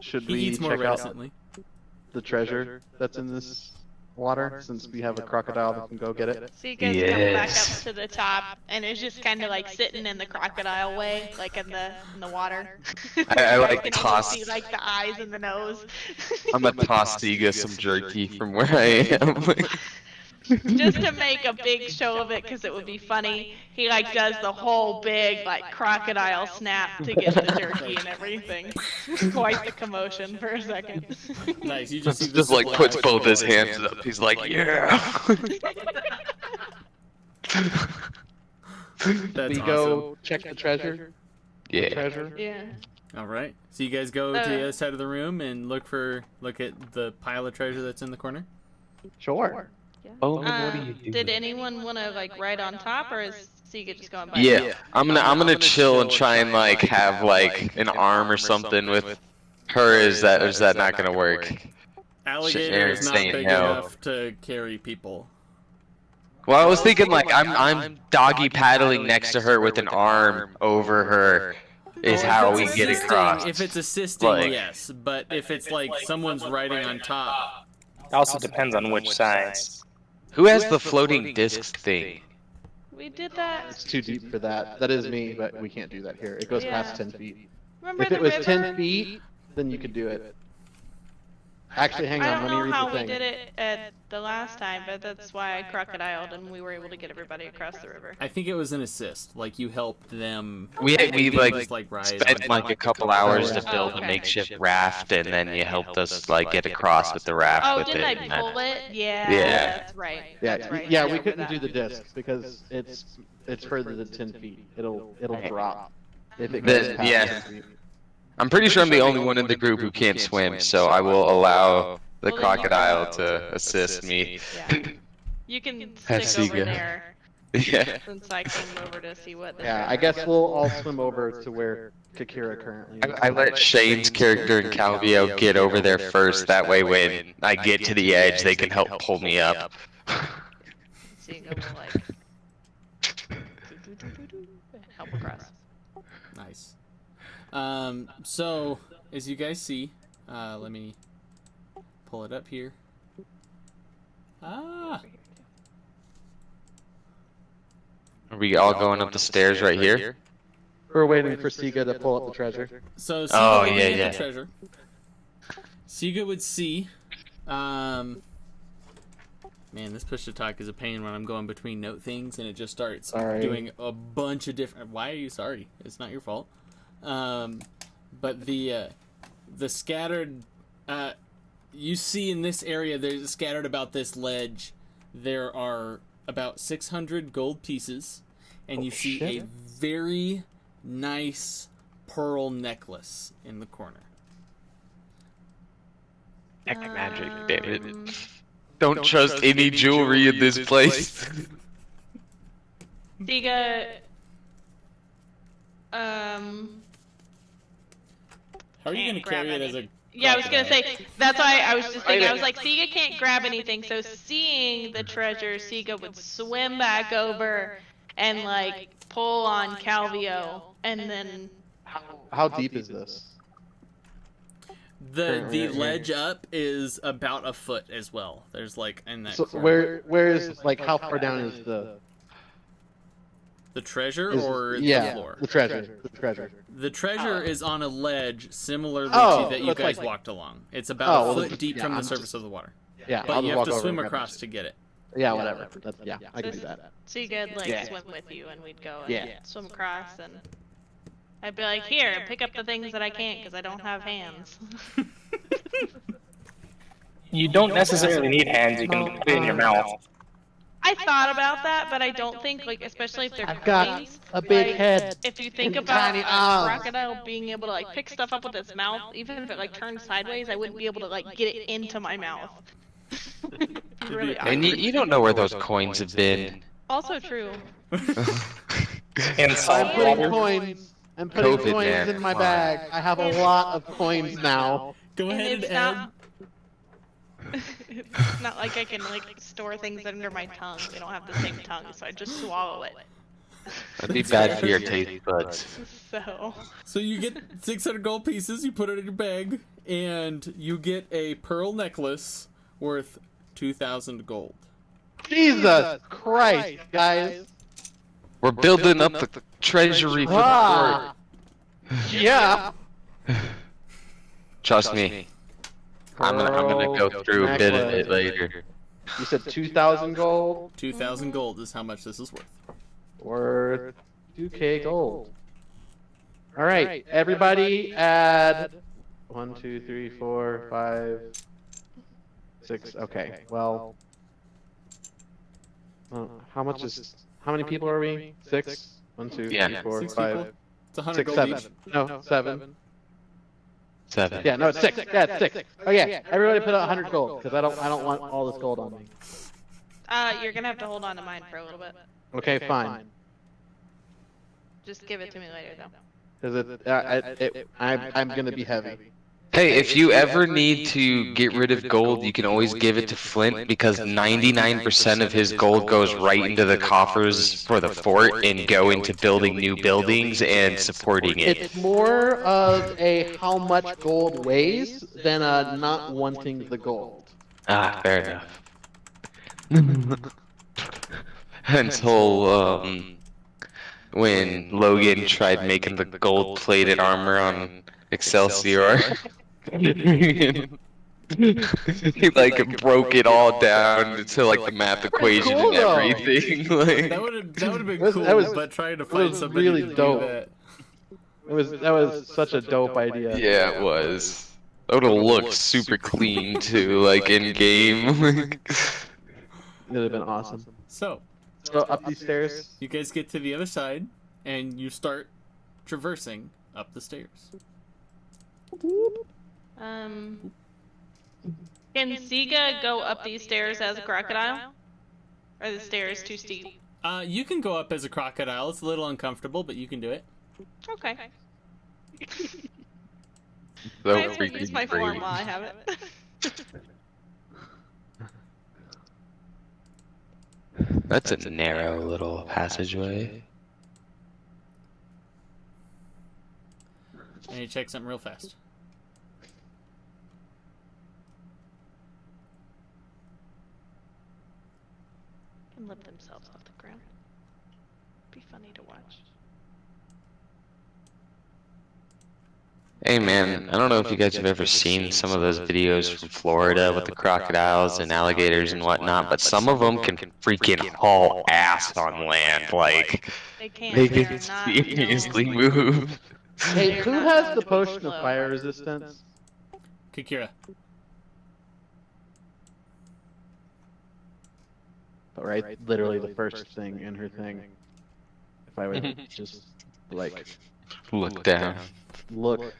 should He we eats more check out reticently. the treasure that's in this water, since we have a crocodile that can go get it? So you guys come back Yes. up to the top, and it's just kind of like sitting in the crocodile way, like in the water. I You like can toss- only see like the eyes and the nose. I'm gonna toss Siga some jerky from where I am. Just to make a big show of it, because it would be funny. He like does the whole big like crocodile snap to get the jerky and everything. Quite the commotion for a second. Nice. You just see the Just like puts splash. both his hands up. He's like, "Yeah." That's we awesome. go check the treasure. Yeah. Treasure. Yeah. All right. So you guys go to the other side of the room and look at the pile of treasure that's in the corner. Sure. Oh, what are you doing? Did anyone want to like ride on top, or is Siga just going by? Yeah, I'm gonna chill and try and like have like an arm or something with her. Is that not gonna work? Alligator Aaron's is not saying big no. enough to carry people. Well, I was thinking like I'm doggy paddling next to her with an arm over her. Is Well, how if we it's get assisting- across. If it's assisting, Like- yes. But if it's like someone's riding on top, It also depends on which sides. Who has the floating disc thing? We did that. It's too deep for that. That is me, but we can't do that here. It goes Yeah. past 10 feet. Remember If the it was river? 10 feet, then you could do it. Actually, hang I on. don't Let me know read how the we thing. did it at the last time, but that's why I crocodiled and we were able to get everybody across the river. I think it was an assist. Like you helped them. We just like like ride. spent on like top. a couple hours to Oh, build okay. a makeshift raft, and then you helped us like get across with the raft Oh, with didn't it. I and pull then- it? Yeah, Yeah. that's right. Yeah, That's right. yeah, I we remember couldn't do that. the disc because it's further than 10 feet. It'll drop if it Then, goes past yeah. 10 feet. I'm pretty sure I'm the only one in the group who can't swim, so I will allow the Well, then you crocodile can- to assist me. Yeah. You can Has stick over Siga. there Yeah. since I came over to see what the Yeah, treasure I guess was. we'll all swim over to where Kakira currently is. I let Shane's character and Calvio get over there first. That way, when I get to the edge, they can help pull me up. Siga will like help across. Nice. So as you guys see, let me pull it up here. Ah, Are we all going up the stairs right here? We're waiting for Siga to pull up the treasure. so Siga Oh, looking yeah, at yeah. the treasure. Siga would see. Man, this push to talk is a pain when I'm going between note things and it just starts Sorry. doing a bunch of different. Why are you sorry? It's not your fault. But the scattered. You see in this area, there's scattered about this ledge. There are about 600 gold pieces, and you see a very nice pearl necklace in the corner. Heck, magic, damn it. Don't trust any jewelry in this place. Siga, How are you Can't going to grab carry it any. as a Yeah, I was gonna crocodile. say, that's why I was just thinking, I was like, Siga can't grab anything, so seeing the treasure, Siga would swim back over and, like, pull on Calvio, and then... How deep is this? The ledge up is about a foot as well. There's like in that So corner. where is, like, how far down is the treasure is, or yeah, the floor? The treasure. The treasure. The treasure is on a ledge similarly Oh, to that so you it's guys like- walked along. It's about a well, foot then- deep yeah, from the I'm surface just- of the water. Yeah, But I'll you just have to walk over swim and grab across it. to get it. Yeah, whatever. That's, yeah, I can do that. Siga'd, like, Yeah. swim with you, and we'd go and Yeah. swim across, and... I'd be like, here, pick up the things that I can't, because I don't have hands. You don't necessarily need hands. You can put it in your mouth. I thought about that, but I don't think, like, especially if they're I've got coins, a big like, head. if you think and about tiny a arms. crocodile being able to, like, pick stuff up with its mouth, even if it, like, turned sideways, I wouldn't be able to, like, get it into my mouth. Really And awkward. you don't know where those coins have been. Also true. In I'm salt putting water. coins. I'm putting COVID, coins man. in my Come on. bag. I have a lot of coins now. Go And ahead and it's add. not... it's not like I can, like, store things under my tongue. We don't have the same tongue, so I just swallow it. That'd be bad for your taste buds. So... So you get 600 gold pieces, you put it in your bag, and you get a pearl necklace worth 2,000 gold. Jesus Christ, guys. We're building up the treasury for the Ah. fort. Yeah. Trust me. I'm gonna go through a bit of it later. You said 2,000 gold? 2,000 gold is how much this is worth. Worth 2K gold. Alright, everybody add 1, 2, 3, 4, 5, 6. Okay, well. How much is. How many people are we? 6? 1, 2, 3, Yeah. 4, 6 5, people? It's 100 6, gold 7. each. No, 7. 7. Yeah, no, it's 6. Yeah, it's 6. Oh yeah, everybody put out 100 gold because I don't want all this gold on me. you're gonna have to hold on to mine for a little bit. Okay, fine. Just give it to me later, though. Because I'm gonna be heavy. Hey, if you ever need to get rid of gold, you can always give it to Flint because 99% of his gold goes right into the coffers for the fort and go into building new buildings and supporting it. It's more of a how much gold weighs than a not wanting the gold. Ah, fair enough. Until when Logan tried making the gold-plated armor on Excelsior. He like broke it all down to like the math equation cool, and though. everything. Like, That would have been That cool, was- but trying to find was somebody really to dope. do that. That was such a dope idea. yeah, it was. That would have looked super clean too, like in game. It would have been awesome. So, So up these stairs. you guys get to the other side, and you start traversing up the stairs. Can Siga go up these stairs as a crocodile? Or are the stairs too steep? You can go up as a crocodile. It's a little uncomfortable, but you can do it. Okay. So Might as well freaking use my form brave. while I have it. That's a narrow little passageway. And you check something real fast. Can lift themselves off the ground. Be funny to watch. Hey man, I don't know if you guys have ever seen some of those videos from Florida with the crocodiles and alligators and whatnot, but some of them can freaking haul ass on land. Like, They can't. they They can are not seriously known. move. Hey, They're who not has known the to potion of flow. fire resistance? Kikira. Right, literally the first thing in her thing. If I would just like Look down. look.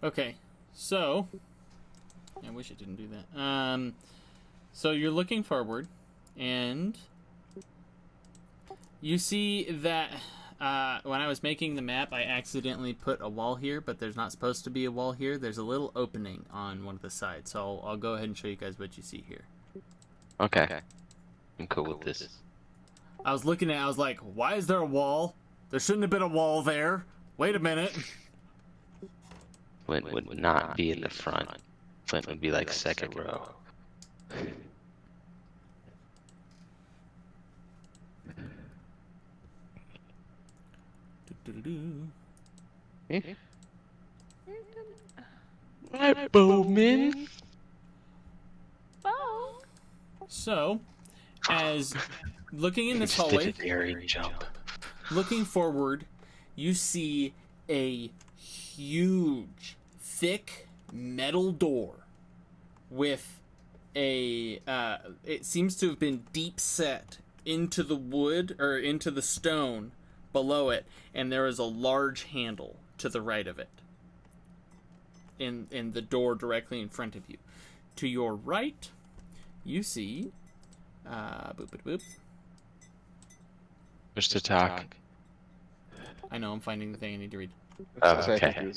Okay, so I wish it didn't do that. So you're looking forward, and you see that when I was making the map, I accidentally put a wall here, but there's not supposed to be a wall here. There's a little opening on one of the sides, so I'll go ahead and show you guys what you see here. Okay. I'm cool with this. I was looking at it, I was like, why is there a wall? There shouldn't have been a wall there. Wait a minute. Flint would not be in the front. Flint would be like second row. Right, Bowman. So, as looking in this Just did a hallway, daring jump. looking forward, you see a huge, thick metal door with a, it seems to have been deep set into the wood, or into the stone below it, and there is a large handle to the right of it. In the door directly in front of you. To your right, you see, boop, boop, boop. Mr. Talk. I know, I'm finding the thing I need to read. Oh, okay.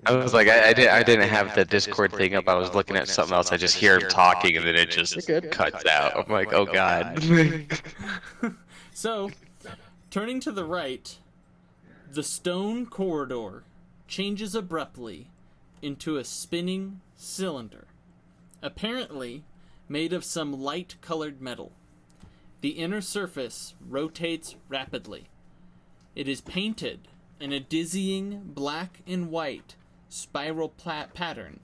I was like, I didn't have the Discord thing up. I was looking at something else. I just hear him talking, and then it just cuts out. I'm like, oh god. So, turning to the right, the stone corridor changes abruptly into a spinning cylinder, apparently made of some light-colored metal. The inner surface rotates rapidly. It is painted in a dizzying black and white spiral pattern,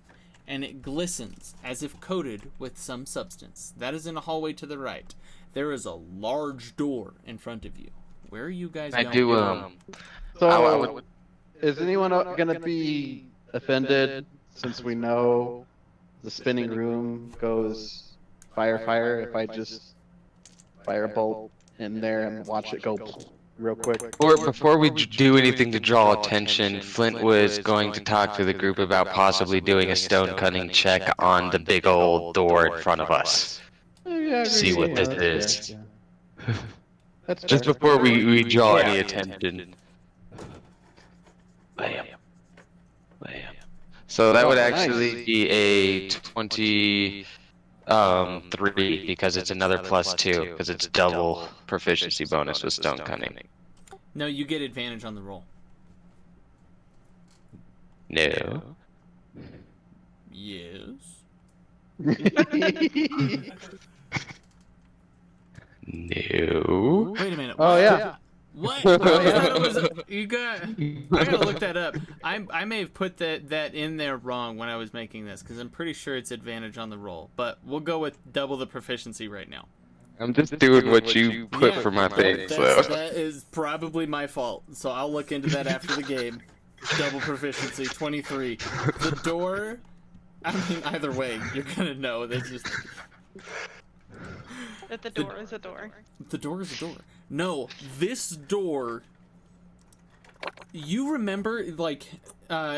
and it glistens as if coated with some substance. That is in a hallway to the right. There is a large door in front of you. Where are you guys going? I do, So, is anyone gonna be offended since we know the spinning room goes fire if I just fire a bolt in there and watch it go real quick? Or before we do anything to draw attention, Flint was going to talk to the group about possibly doing a stone cutting check on the big old door in front of us. See what this is. That's Just fair. before we draw any attention. Bam. Bam. So that would actually be a 23 because it's another +2 because it's double proficiency bonus with stone cutting. No, you get advantage on the roll. No. Yes. No. Wait a minute. Oh yeah. What? I thought it was you got. I gotta look that up. I may have put that in there wrong when I was making this because I'm pretty sure it's advantage on the roll. But we'll go with double the proficiency right now. I'm just doing what you put Yeah, for my thing, so. That is probably my fault. So I'll look into that after the game. Double proficiency, 23. The door. I mean, either way, you're gonna know. That's just. That the door is a door. The door is a door. No, this door. You remember, like,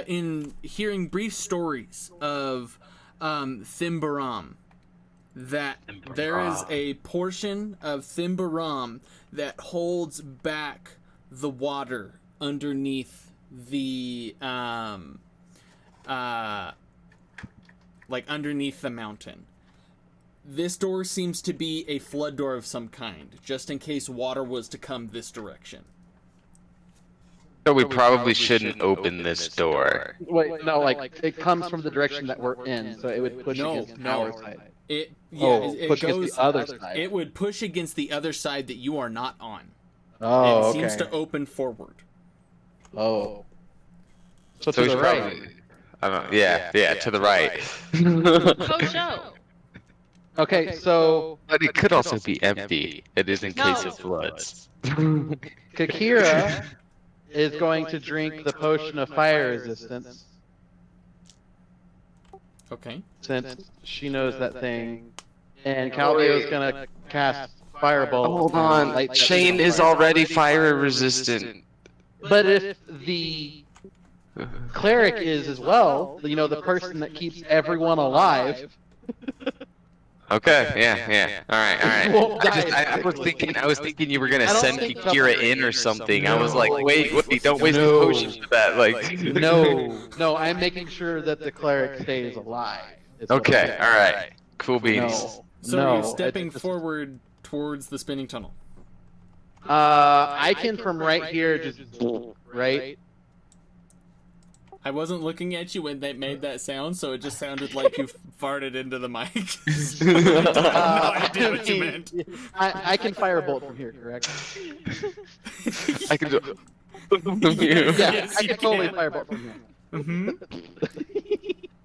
in hearing brief stories of Thimbaram, that there is a portion of Thimbaram that holds back the water underneath the underneath the mountain. This door seems to be a flood door of some kind, just in case water was to come this direction. So we probably shouldn't open this door. Wait, no, like it comes from the direction that we're in, so it would push against our side. It push goes, against the other side. It would push against the other side that you are not on. Oh, It okay. seems to open forward. Oh. So So to we the should right. probably. I don't know. Yeah, to the right. Oh, show. Okay, so But it could also be empty. It is in case No. of floods. Kakira is going to drink the potion of fire resistance Okay. since she knows that thing, and Caldeo is gonna cast firebolt. Hold and on. light that Shane thing on is fire. already fire resistant. But if the cleric is as well, you know, the person that keeps everyone alive. Okay, yeah. All won't right. die I was thinking you were gonna I don't send think Kira in or something. I was No. like, wait, don't waste the No. potions for that. Like, No, I'm making sure that the cleric stays alive. is what I'm Okay, doing. all right, cool beans. No. So no, you're stepping it's- forward towards the spinning tunnel. I can from right here just right. I wasn't looking at you when they made that sound, so it just sounded like you farted into the mic. I have no idea what you meant. I can firebolt from here, correct? I can do. Yeah, Yes, I you can totally can. firebolt from here. Mm-hmm.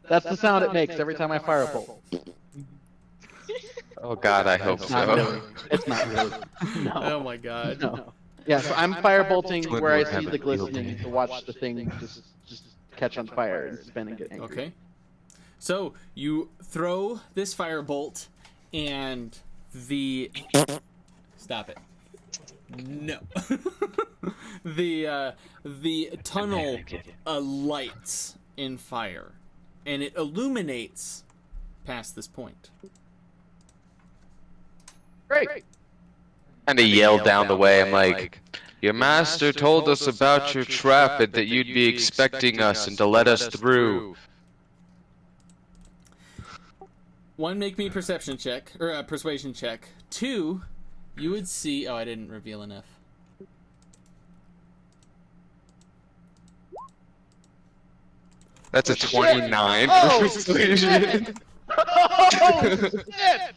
That's the sound it makes every time I firebolt. Oh God, I hope It's not really. so. It's not really. No. Oh my god. No. Yeah, so I'm firebolting Twin where I would see have the a field glistening day. to watch the thing just catch on fire and spin and get angry. Okay. So you throw this firebolt, and the stop it. No. the tunnel lights in fire, and it illuminates past this point. Great. Kind of yelled down the way. I'm like, your master told us about your trap and that you'd be expecting us and to let us through. One, make me a perception check or a persuasion check. Two, you would see. Oh, I didn't reveal enough. That's a 29 for Oh, persuasion. shit. Oh, shit!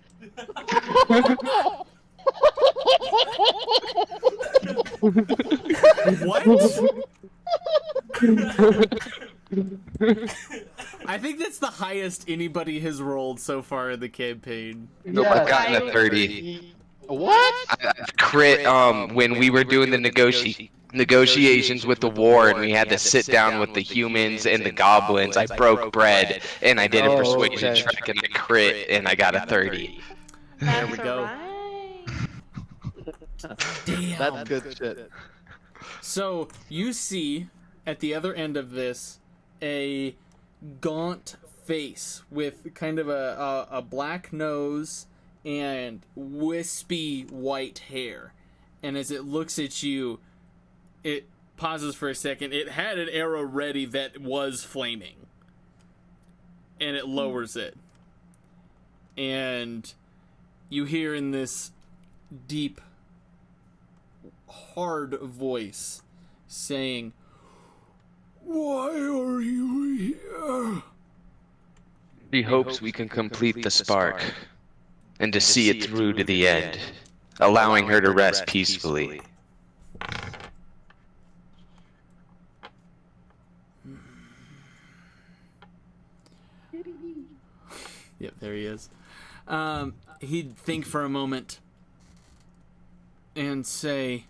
What? I think that's the highest anybody has rolled so far in the campaign. Nope, I've gotten a 30. What? I crit when we were doing the negotiations with the war and we had to sit down with the humans and the goblins. I broke bread and I did a persuasion okay. check and I crit and I got a 30. There we That's go. alright. Damn. That's good shit. So you see at the other end of this a gaunt face with kind of a black nose and wispy white hair. And as it looks at you, it pauses for a second. It had an arrow ready that was flaming. And it lowers it. And you hear in this deep, hard voice saying, "Why are you here?" He hopes we can complete the spark and to see it through to the end, allowing her to rest peacefully. Yep, there he is. He'd think for a moment and say,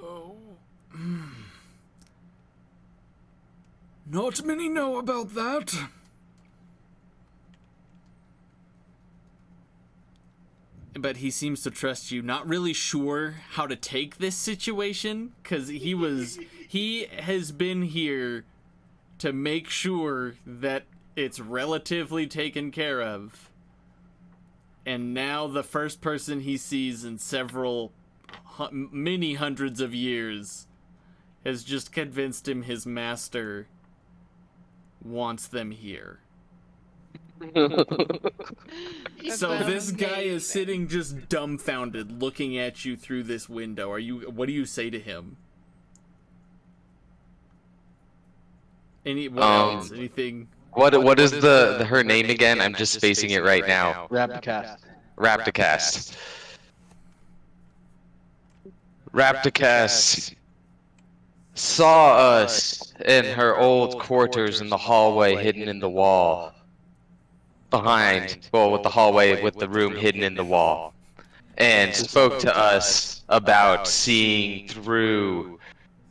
"Oh, not many know about that." But he seems to trust you. Not really sure how to take this situation, because he has been here to make sure that it's relatively taken care of. And now the first person he sees in many hundreds of years has just convinced him his master wants them here. So this guy is sitting just dumbfounded, looking at you through this window. What do you say to him? What else? Anything? What is the her name again? I'm just spacing it right now. Rapticast. Rapticast. Rapticast saw us in her old quarters in the hallway hidden in the wall. With the hallway with the room hidden in the wall. And spoke to us about seeing through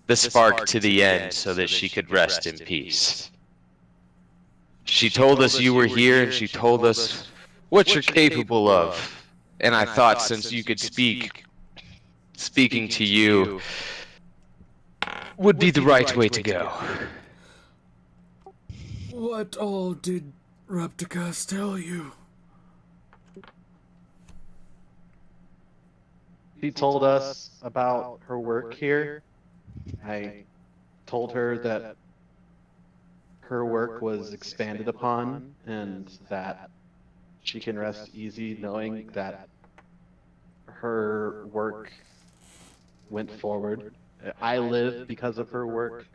the spark to the end so that she could rest in peace. She told us you were here and she told us what you're capable of. And I thought since you could speak, speaking to you would be the right way to go. What all did Repticast tell you? She told us about her work here. I told her that her work was expanded upon and that she can rest easy knowing that her work went forward. I live because of her work.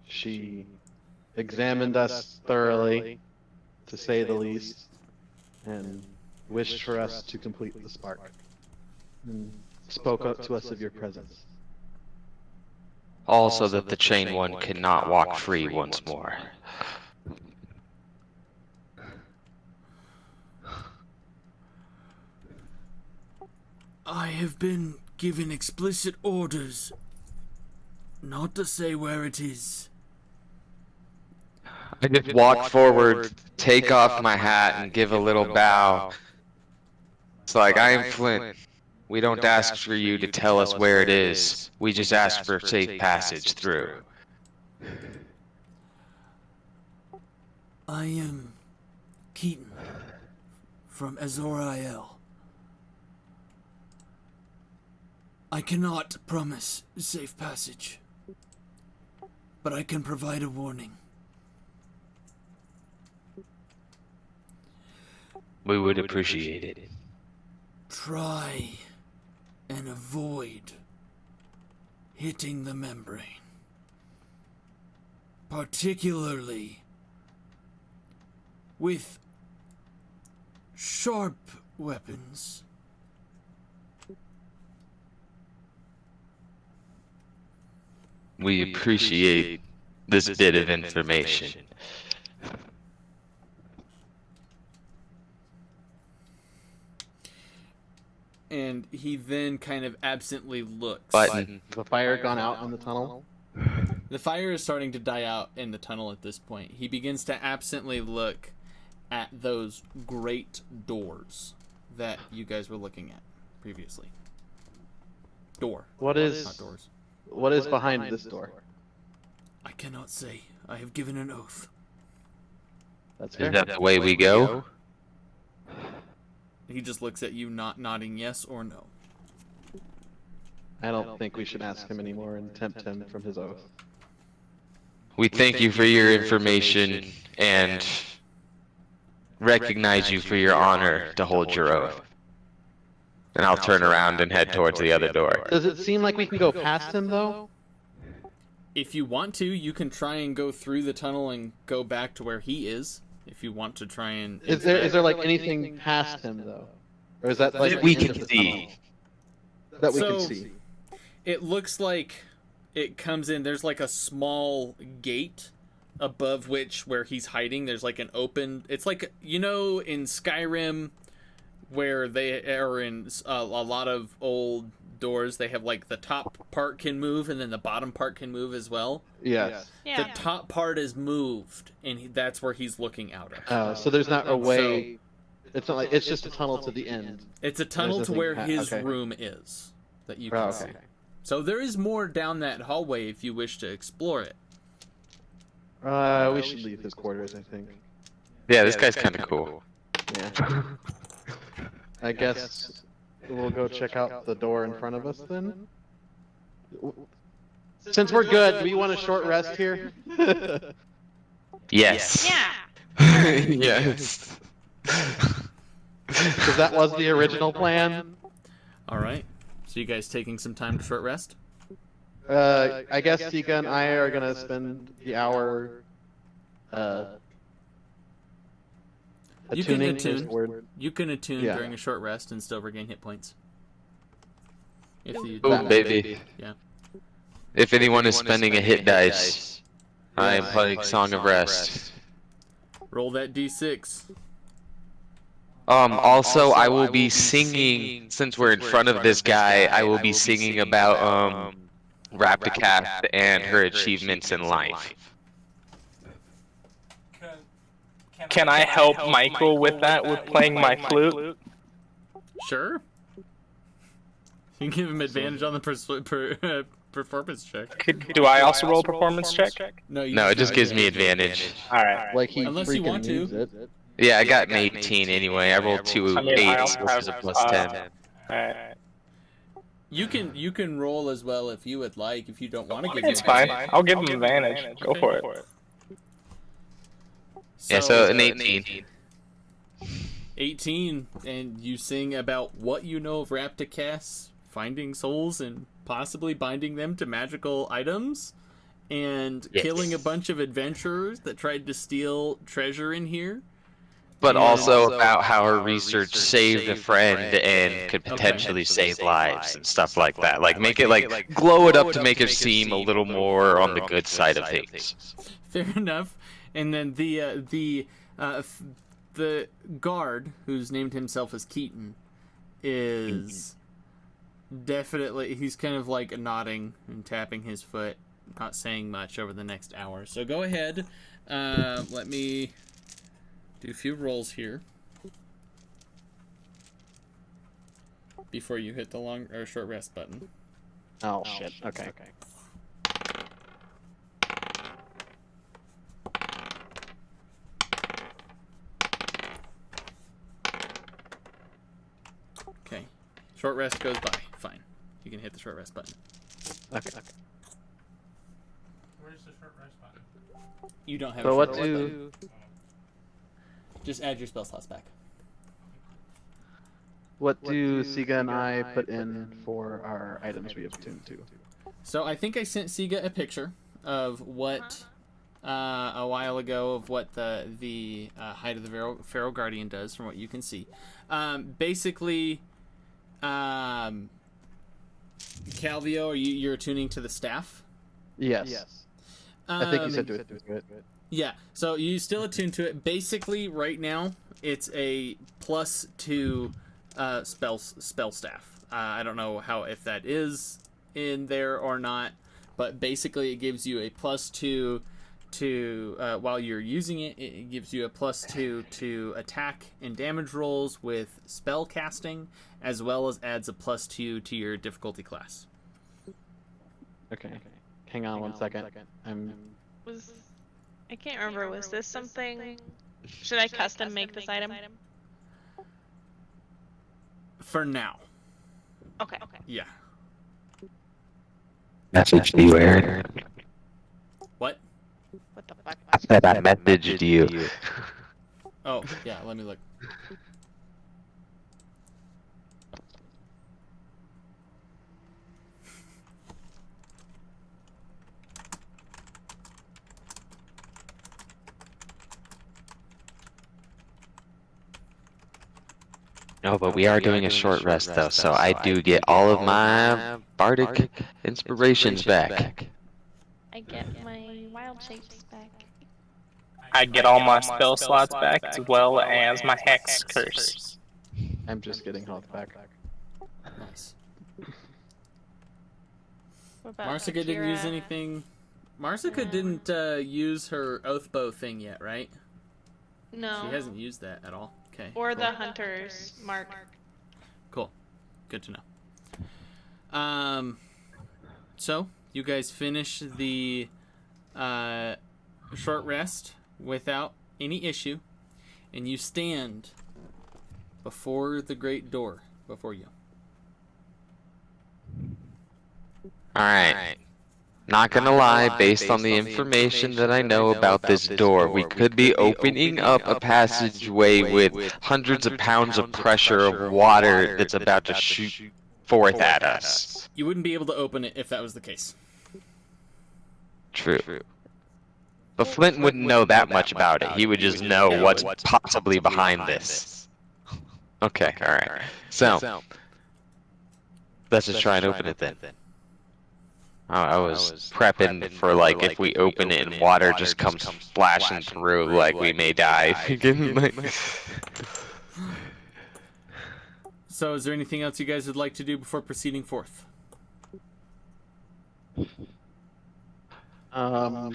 She examined us thoroughly, to say the least, and wished for us to complete the spark, and spoke up to us of your presence. Also that the chain one cannot walk free once more. I have been given explicit orders not to say where it is. I just walk forward, take off my hat, and give a little bow. It's like, I am Flint. We don't ask for you to tell us where it is. We just ask for safe passage through. I am Keaton from Azoriel. I cannot promise safe passage, but I can provide a warning. We would appreciate it. Try and avoid hitting the membrane, particularly with sharp weapons. We appreciate this bit of information. And he then kind of absently looks. Button. The fire gone out in the tunnel? The fire is starting to die out in the tunnel at this point. He begins to absently look at those great doors that you guys were looking at previously. Door. What is Not doors. What is behind this door? I cannot say. I have given an oath. That's Is fair. that the way we go? He just looks at you, not nodding yes or no. I don't think we should ask him anymore and tempt him from his oath. We thank you for your information and recognize you for your honor to hold your oath. And I'll turn around and head towards the other door. Does it seem like we can go past him, though? If you want to, you can try and go through the tunnel and go back to where he is. If you want to try and... Is there like anything past him, though? Or is that like That we the end can of the tunnel? see. That we So- can see. It looks like it comes in, there's like a small gate above which, where he's hiding, there's like an open... It's like, you know, in Skyrim, where they are in a lot of old doors, they have like the top part can move and then the bottom part can move as well. Yes. Yeah. The top part is moved, and that's where he's looking out of. Oh, so there's not a way. It's not like it's just a tunnel to the end. It's a tunnel There's to nothing where his okay. room is that you Oh, can okay. see. So there is more down that hallway if you wish to explore it. We should leave his quarters, I think. Yeah, this guy's kind of cool. Yeah. I guess we'll go check out the door in front of us then. Since we're good, do we want a short rest here? Yes. Yeah. Yes. Because that was the original plan. All right. So you guys taking some time to short rest? I guess Tika and I are gonna spend the hour. You can attuning is attune. the word. You can attune Yeah. during a short rest and still regain hit points. If you Boom, baby. Yeah. If anyone is spending a hit dice, I am playing Song of Rest. Roll that d6. Also, I will be singing, since we're in front of this guy, I will be singing about, Rapticath and her achievements in life. Can I help Michael with that, with playing my flute? Sure. You can give him advantage on the performance check. Do I also roll a performance check? No, you No, it just gives me advantage. advantage. Alright. Like he Unless you freaking want to. needs it. Yeah, I got an 18 anyway. I rolled two I mean, I 8s, also which have, is a plus 10. Alright. You can roll as well if you would like. If you don't want to give me It's fine. advantage. I'll give him advantage. Go for it. Yeah, so an 18. 18, and you sing about what you know of Rapticasts, finding souls and possibly binding them to magical items, and Yes. killing a bunch of adventurers that tried to steal treasure in here. But And also about how her research saved a friend and could potentially save lives and stuff like that. Like make it like glow it up to make it seem a little more on the good side of things. Fair enough. And then the guard, who's named himself as Keaton, is definitely, he's kind of like nodding and tapping his foot, not saying much over the next hour. So go ahead. Let me do a few rolls here before you hit the long or short rest button. Oh shit. Okay. Okay. Short rest goes by. Fine. You can hit the short rest button. Okay. Where's the short rest button? You don't have So a what short rest button. do? Just add your spell slots back. What do Siga and I put in for our items we have attuned to? So I think I sent Siga a picture of what a while ago of what the Height of the Pharaoh Guardian does, from what you can see. Basically, Calvio, you're attuning to the staff? Yes. I think you said do it. Yeah, so you still attune to it. Basically, right now, it's a +2 spell staff. I don't know if that is in there or not, but basically it gives you a +2 to while you're using it. It gives you a +2 to attack and damage rolls with spell casting, as well as adds a +2 to your difficulty class. Okay. Hang on one second. I can't remember, was this something... Should I custom make this item? For now, Okay. yeah. Message to you, Aaron. What? What the fuck? I said I messaged you. Oh, yeah. Let me look. No, but we are doing a short rest though, so I do get all of my bardic inspirations back. I get my wild shapes back. I get all my spell slots back as well as my hex curse. I'm just getting health back. Nice. What about Marsica didn't use Akira? anything. Marsica didn't use her oath bow thing yet, right? No. She hasn't used that at all. Okay. Or cool. the hunter's mark. Cool. Good to know. So you guys finish the short rest without any issue, and you stand before the great door before you. Alright. Not gonna lie, based on the information that I know about this door, we could be opening up a passageway with hundreds of pounds of pressure of water that's about to shoot forth at us. You wouldn't be able to open it if that was the case. True. But Flint wouldn't know that much about it. He would just know what's possibly behind this. Okay, alright. So, let's just try and open it then. I was prepping for like if we open it and water just comes splashing through, like we may die. So is there anything else you guys would like to do before proceeding forth? No.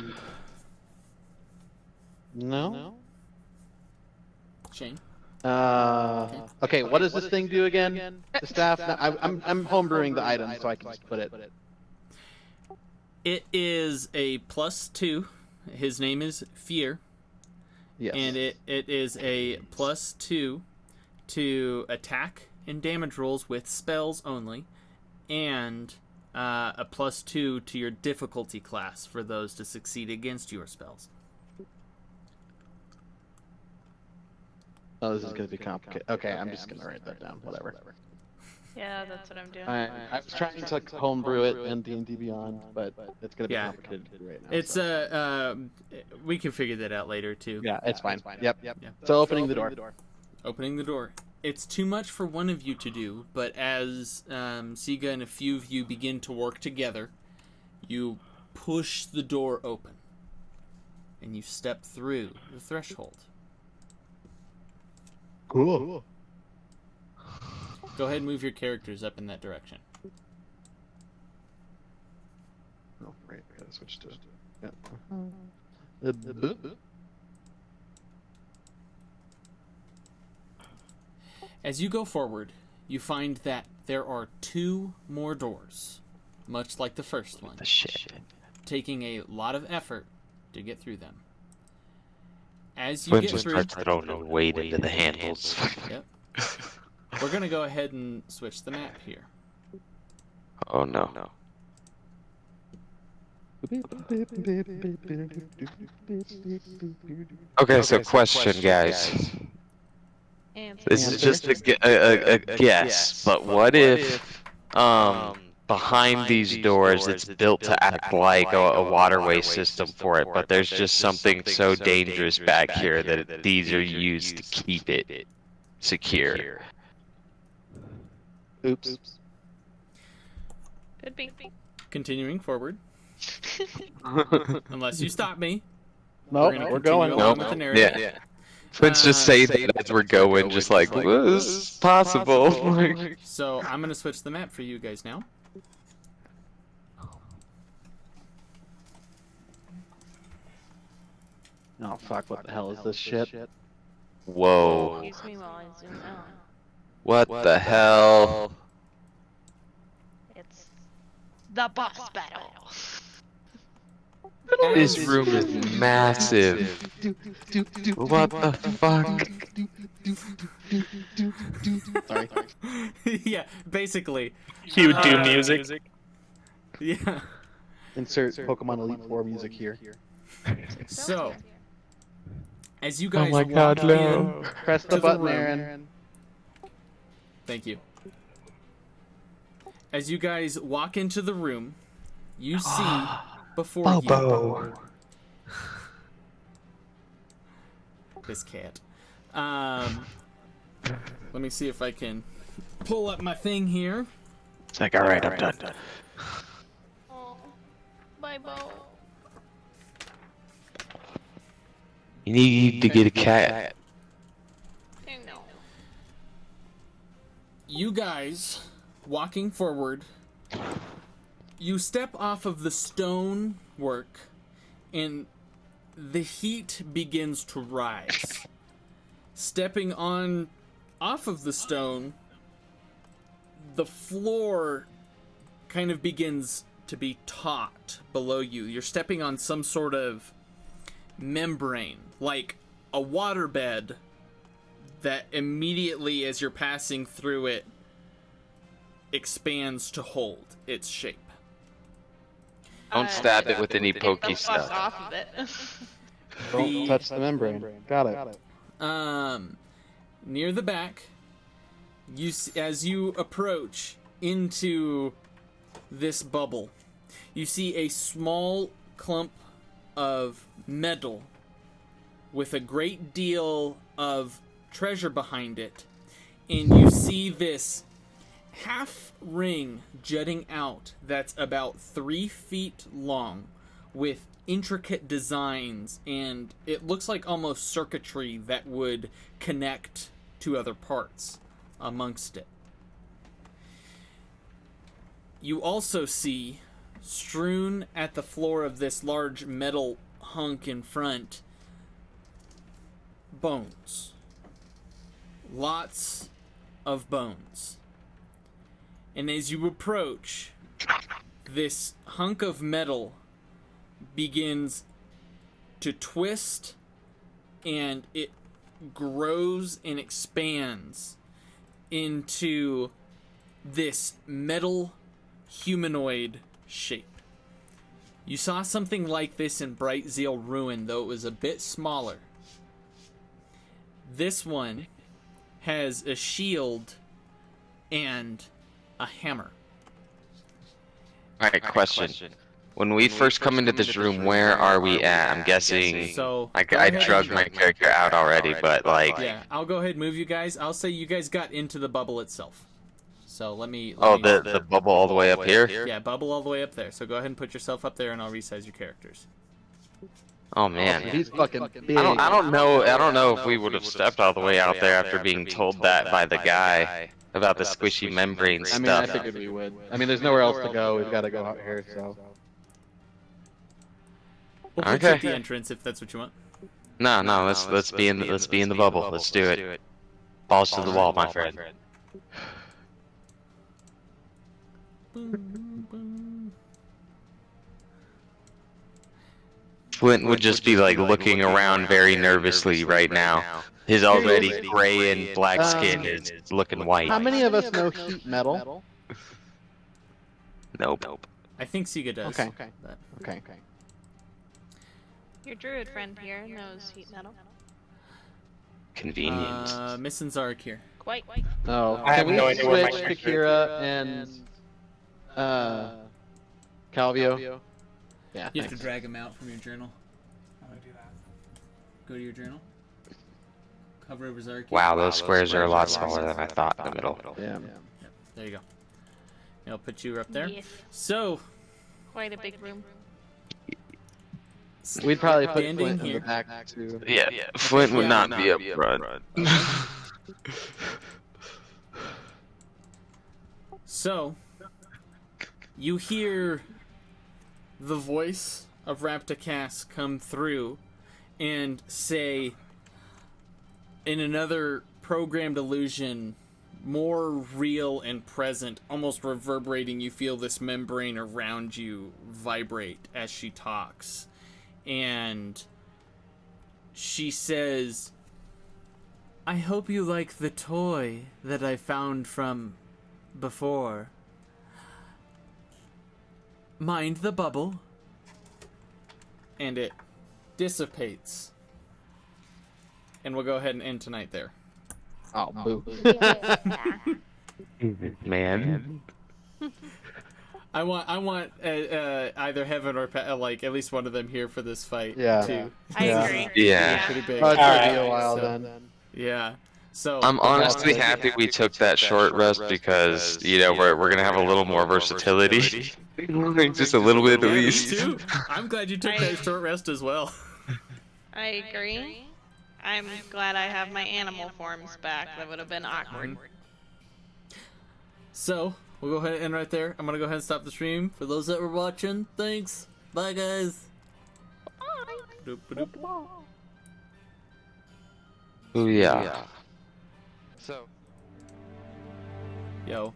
Shane? Okay, what does this thing do again? The staff? No, I'm homebrewing the item so I can just put it. It is a +2. His name is Fear. Yes. And it is a +2 to attack and damage rolls with spells only, and a +2 to your difficulty class for those to succeed against your spells. Oh, this is going to be complicated. Okay, I'm just going to write that down. Whatever. Yeah, that's what I'm doing. I was trying to like, homebrew it in D&D Beyond, but it's going to be Yeah. complicated to do right now. It's so. we can figure that out later too. Yeah, it's fine. Yep. Yeah. So opening the door. Opening the door. It's too much for one of you to do, but as Siga and a few of you begin to work together, you push the door open, and you step through the threshold. Cool. Go ahead and move your characters up in that direction. Oh, right. I gotta switch to. Yeah. As you go forward, you find that there are 2 more doors, much like the first one, The shit. taking a lot of effort to get through them. As you Flynn get just through, starts throwing weight into the handles. yep. We're gonna go ahead and switch the map here. Oh no. Okay, so question, guys. Answer. This is just a guess, but what if behind these doors it's built to act like a waterway system for it, but there's just something so dangerous back here that these are used to keep it secure? Oops. Could be. Continuing forward, unless you stop me. Nope, gonna we're continue going. along Nope. with the narrative. Yeah. Let's just say that as we're going, just like, well, this is possible. So I'm gonna switch the map for you guys now. Oh fuck! What the hell is this shit? Whoa. Excuse me while I zoom out. What the hell? It's the boss battle. This room is massive. What the fuck? Sorry. Yeah, basically. Cue Doom music. Yeah. Insert Pokemon Elite 4 music here. So, as you guys Oh my god, walk no. in, Press To the the button, room. Aaron. thank you. As you guys walk into the room, you see before you this cat. Let me see if I can pull up my thing here. It's like, alright, I'm done. Oh, my bow. You need to get a cat. I know. You guys walking forward, you step off of the stone work, and the heat begins to rise. Stepping off of the stone, the floor kind of begins to be taut below you. You're stepping on some sort of membrane, like a waterbed, that immediately as you're passing through it expands to hold its shape. Don't stab it with any Get pokey the fuck stuff. off of it. Don't touch the membrane. Got it. Near the back, as you approach into this bubble, you see a small clump of metal with a great deal of treasure behind it, and you see this half ring jutting out that's about 3 feet long with intricate designs, and it looks like almost circuitry that would connect to other parts amongst it. You also see, strewn at the floor of this large metal hunk in front, bones. Lots of bones. And as you approach, this hunk of metal begins to twist, and it grows and expands into this metal humanoid shape. You saw something like this in Bright Zeal Ruin, though it was a bit smaller. This one has a shield and a hammer. Alright, question. When we first come into this room, where are we at? I'm guessing. So I go ahead drugged and- my character out already, but like. Yeah, I'll go ahead and move you guys. I'll say you guys got into the bubble itself. So let me. Oh, the bubble all the way up here? Yeah, bubble all the way up there. So go ahead and put yourself up there, and I'll resize your characters. Oh man. He's fucking big. I don't know if we would have stepped all the way out there after being told that by the guy about the squishy membrane I mean, I stuff. figured we would. I mean, there's nowhere else to go. We've got to go out here, so. We'll put you at the entrance if that's what you want. No, let's be in the bubble. Let's do it. Balls to the wall, my friend. Flint would just be like looking around very nervously right now. His already gray and black skin is looking white. How many of us know heat metal? Nope. I think Siga does. Okay. But Okay. Your druid friend here knows heat metal. Convenient. missing Zark here. Quite. No. I have Can we no idea where my switch character Kakira and Calvio? Yeah. You have to thanks. drag him out from your journal. How do I do that? Go to your journal. Cover over Zark. Wow, those squares are a lot smaller than I thought in the middle. Yeah. Yep, there you go. And I'll put you up there. Yes. So, Quite a big room. We'd probably put Standing Flint in here. the back too. Yeah, Flint would not be up front. So, you hear the voice of Raptacast come through and say, in another programmed illusion, more real and present, almost reverberating, you feel this membrane around you vibrate as she talks. And she says, I hope you like the toy that I found from before. Mind the bubble. And it dissipates. And we'll go ahead and end tonight there. Oh, boo. Man. I want either Heaven or like at least one of them here for this fight. Yeah. Too. I Yeah. agree. Yeah. Pretty big. Oh, it's gonna be Alright. a while So- then. Yeah. So I'm honestly happy we took that short rest because, you know, we're gonna have a little more versatility. Just a little bit at yeah, me least. too. I'm glad you took that short rest as well. I agree. I'm glad I have my animal forms back. That would have been awkward. So we'll go ahead and end right there. I'm gonna go ahead and stop the stream. For those that were watching, thanks. Bye guys. Doop, doop. Ooh, yeah. Yo.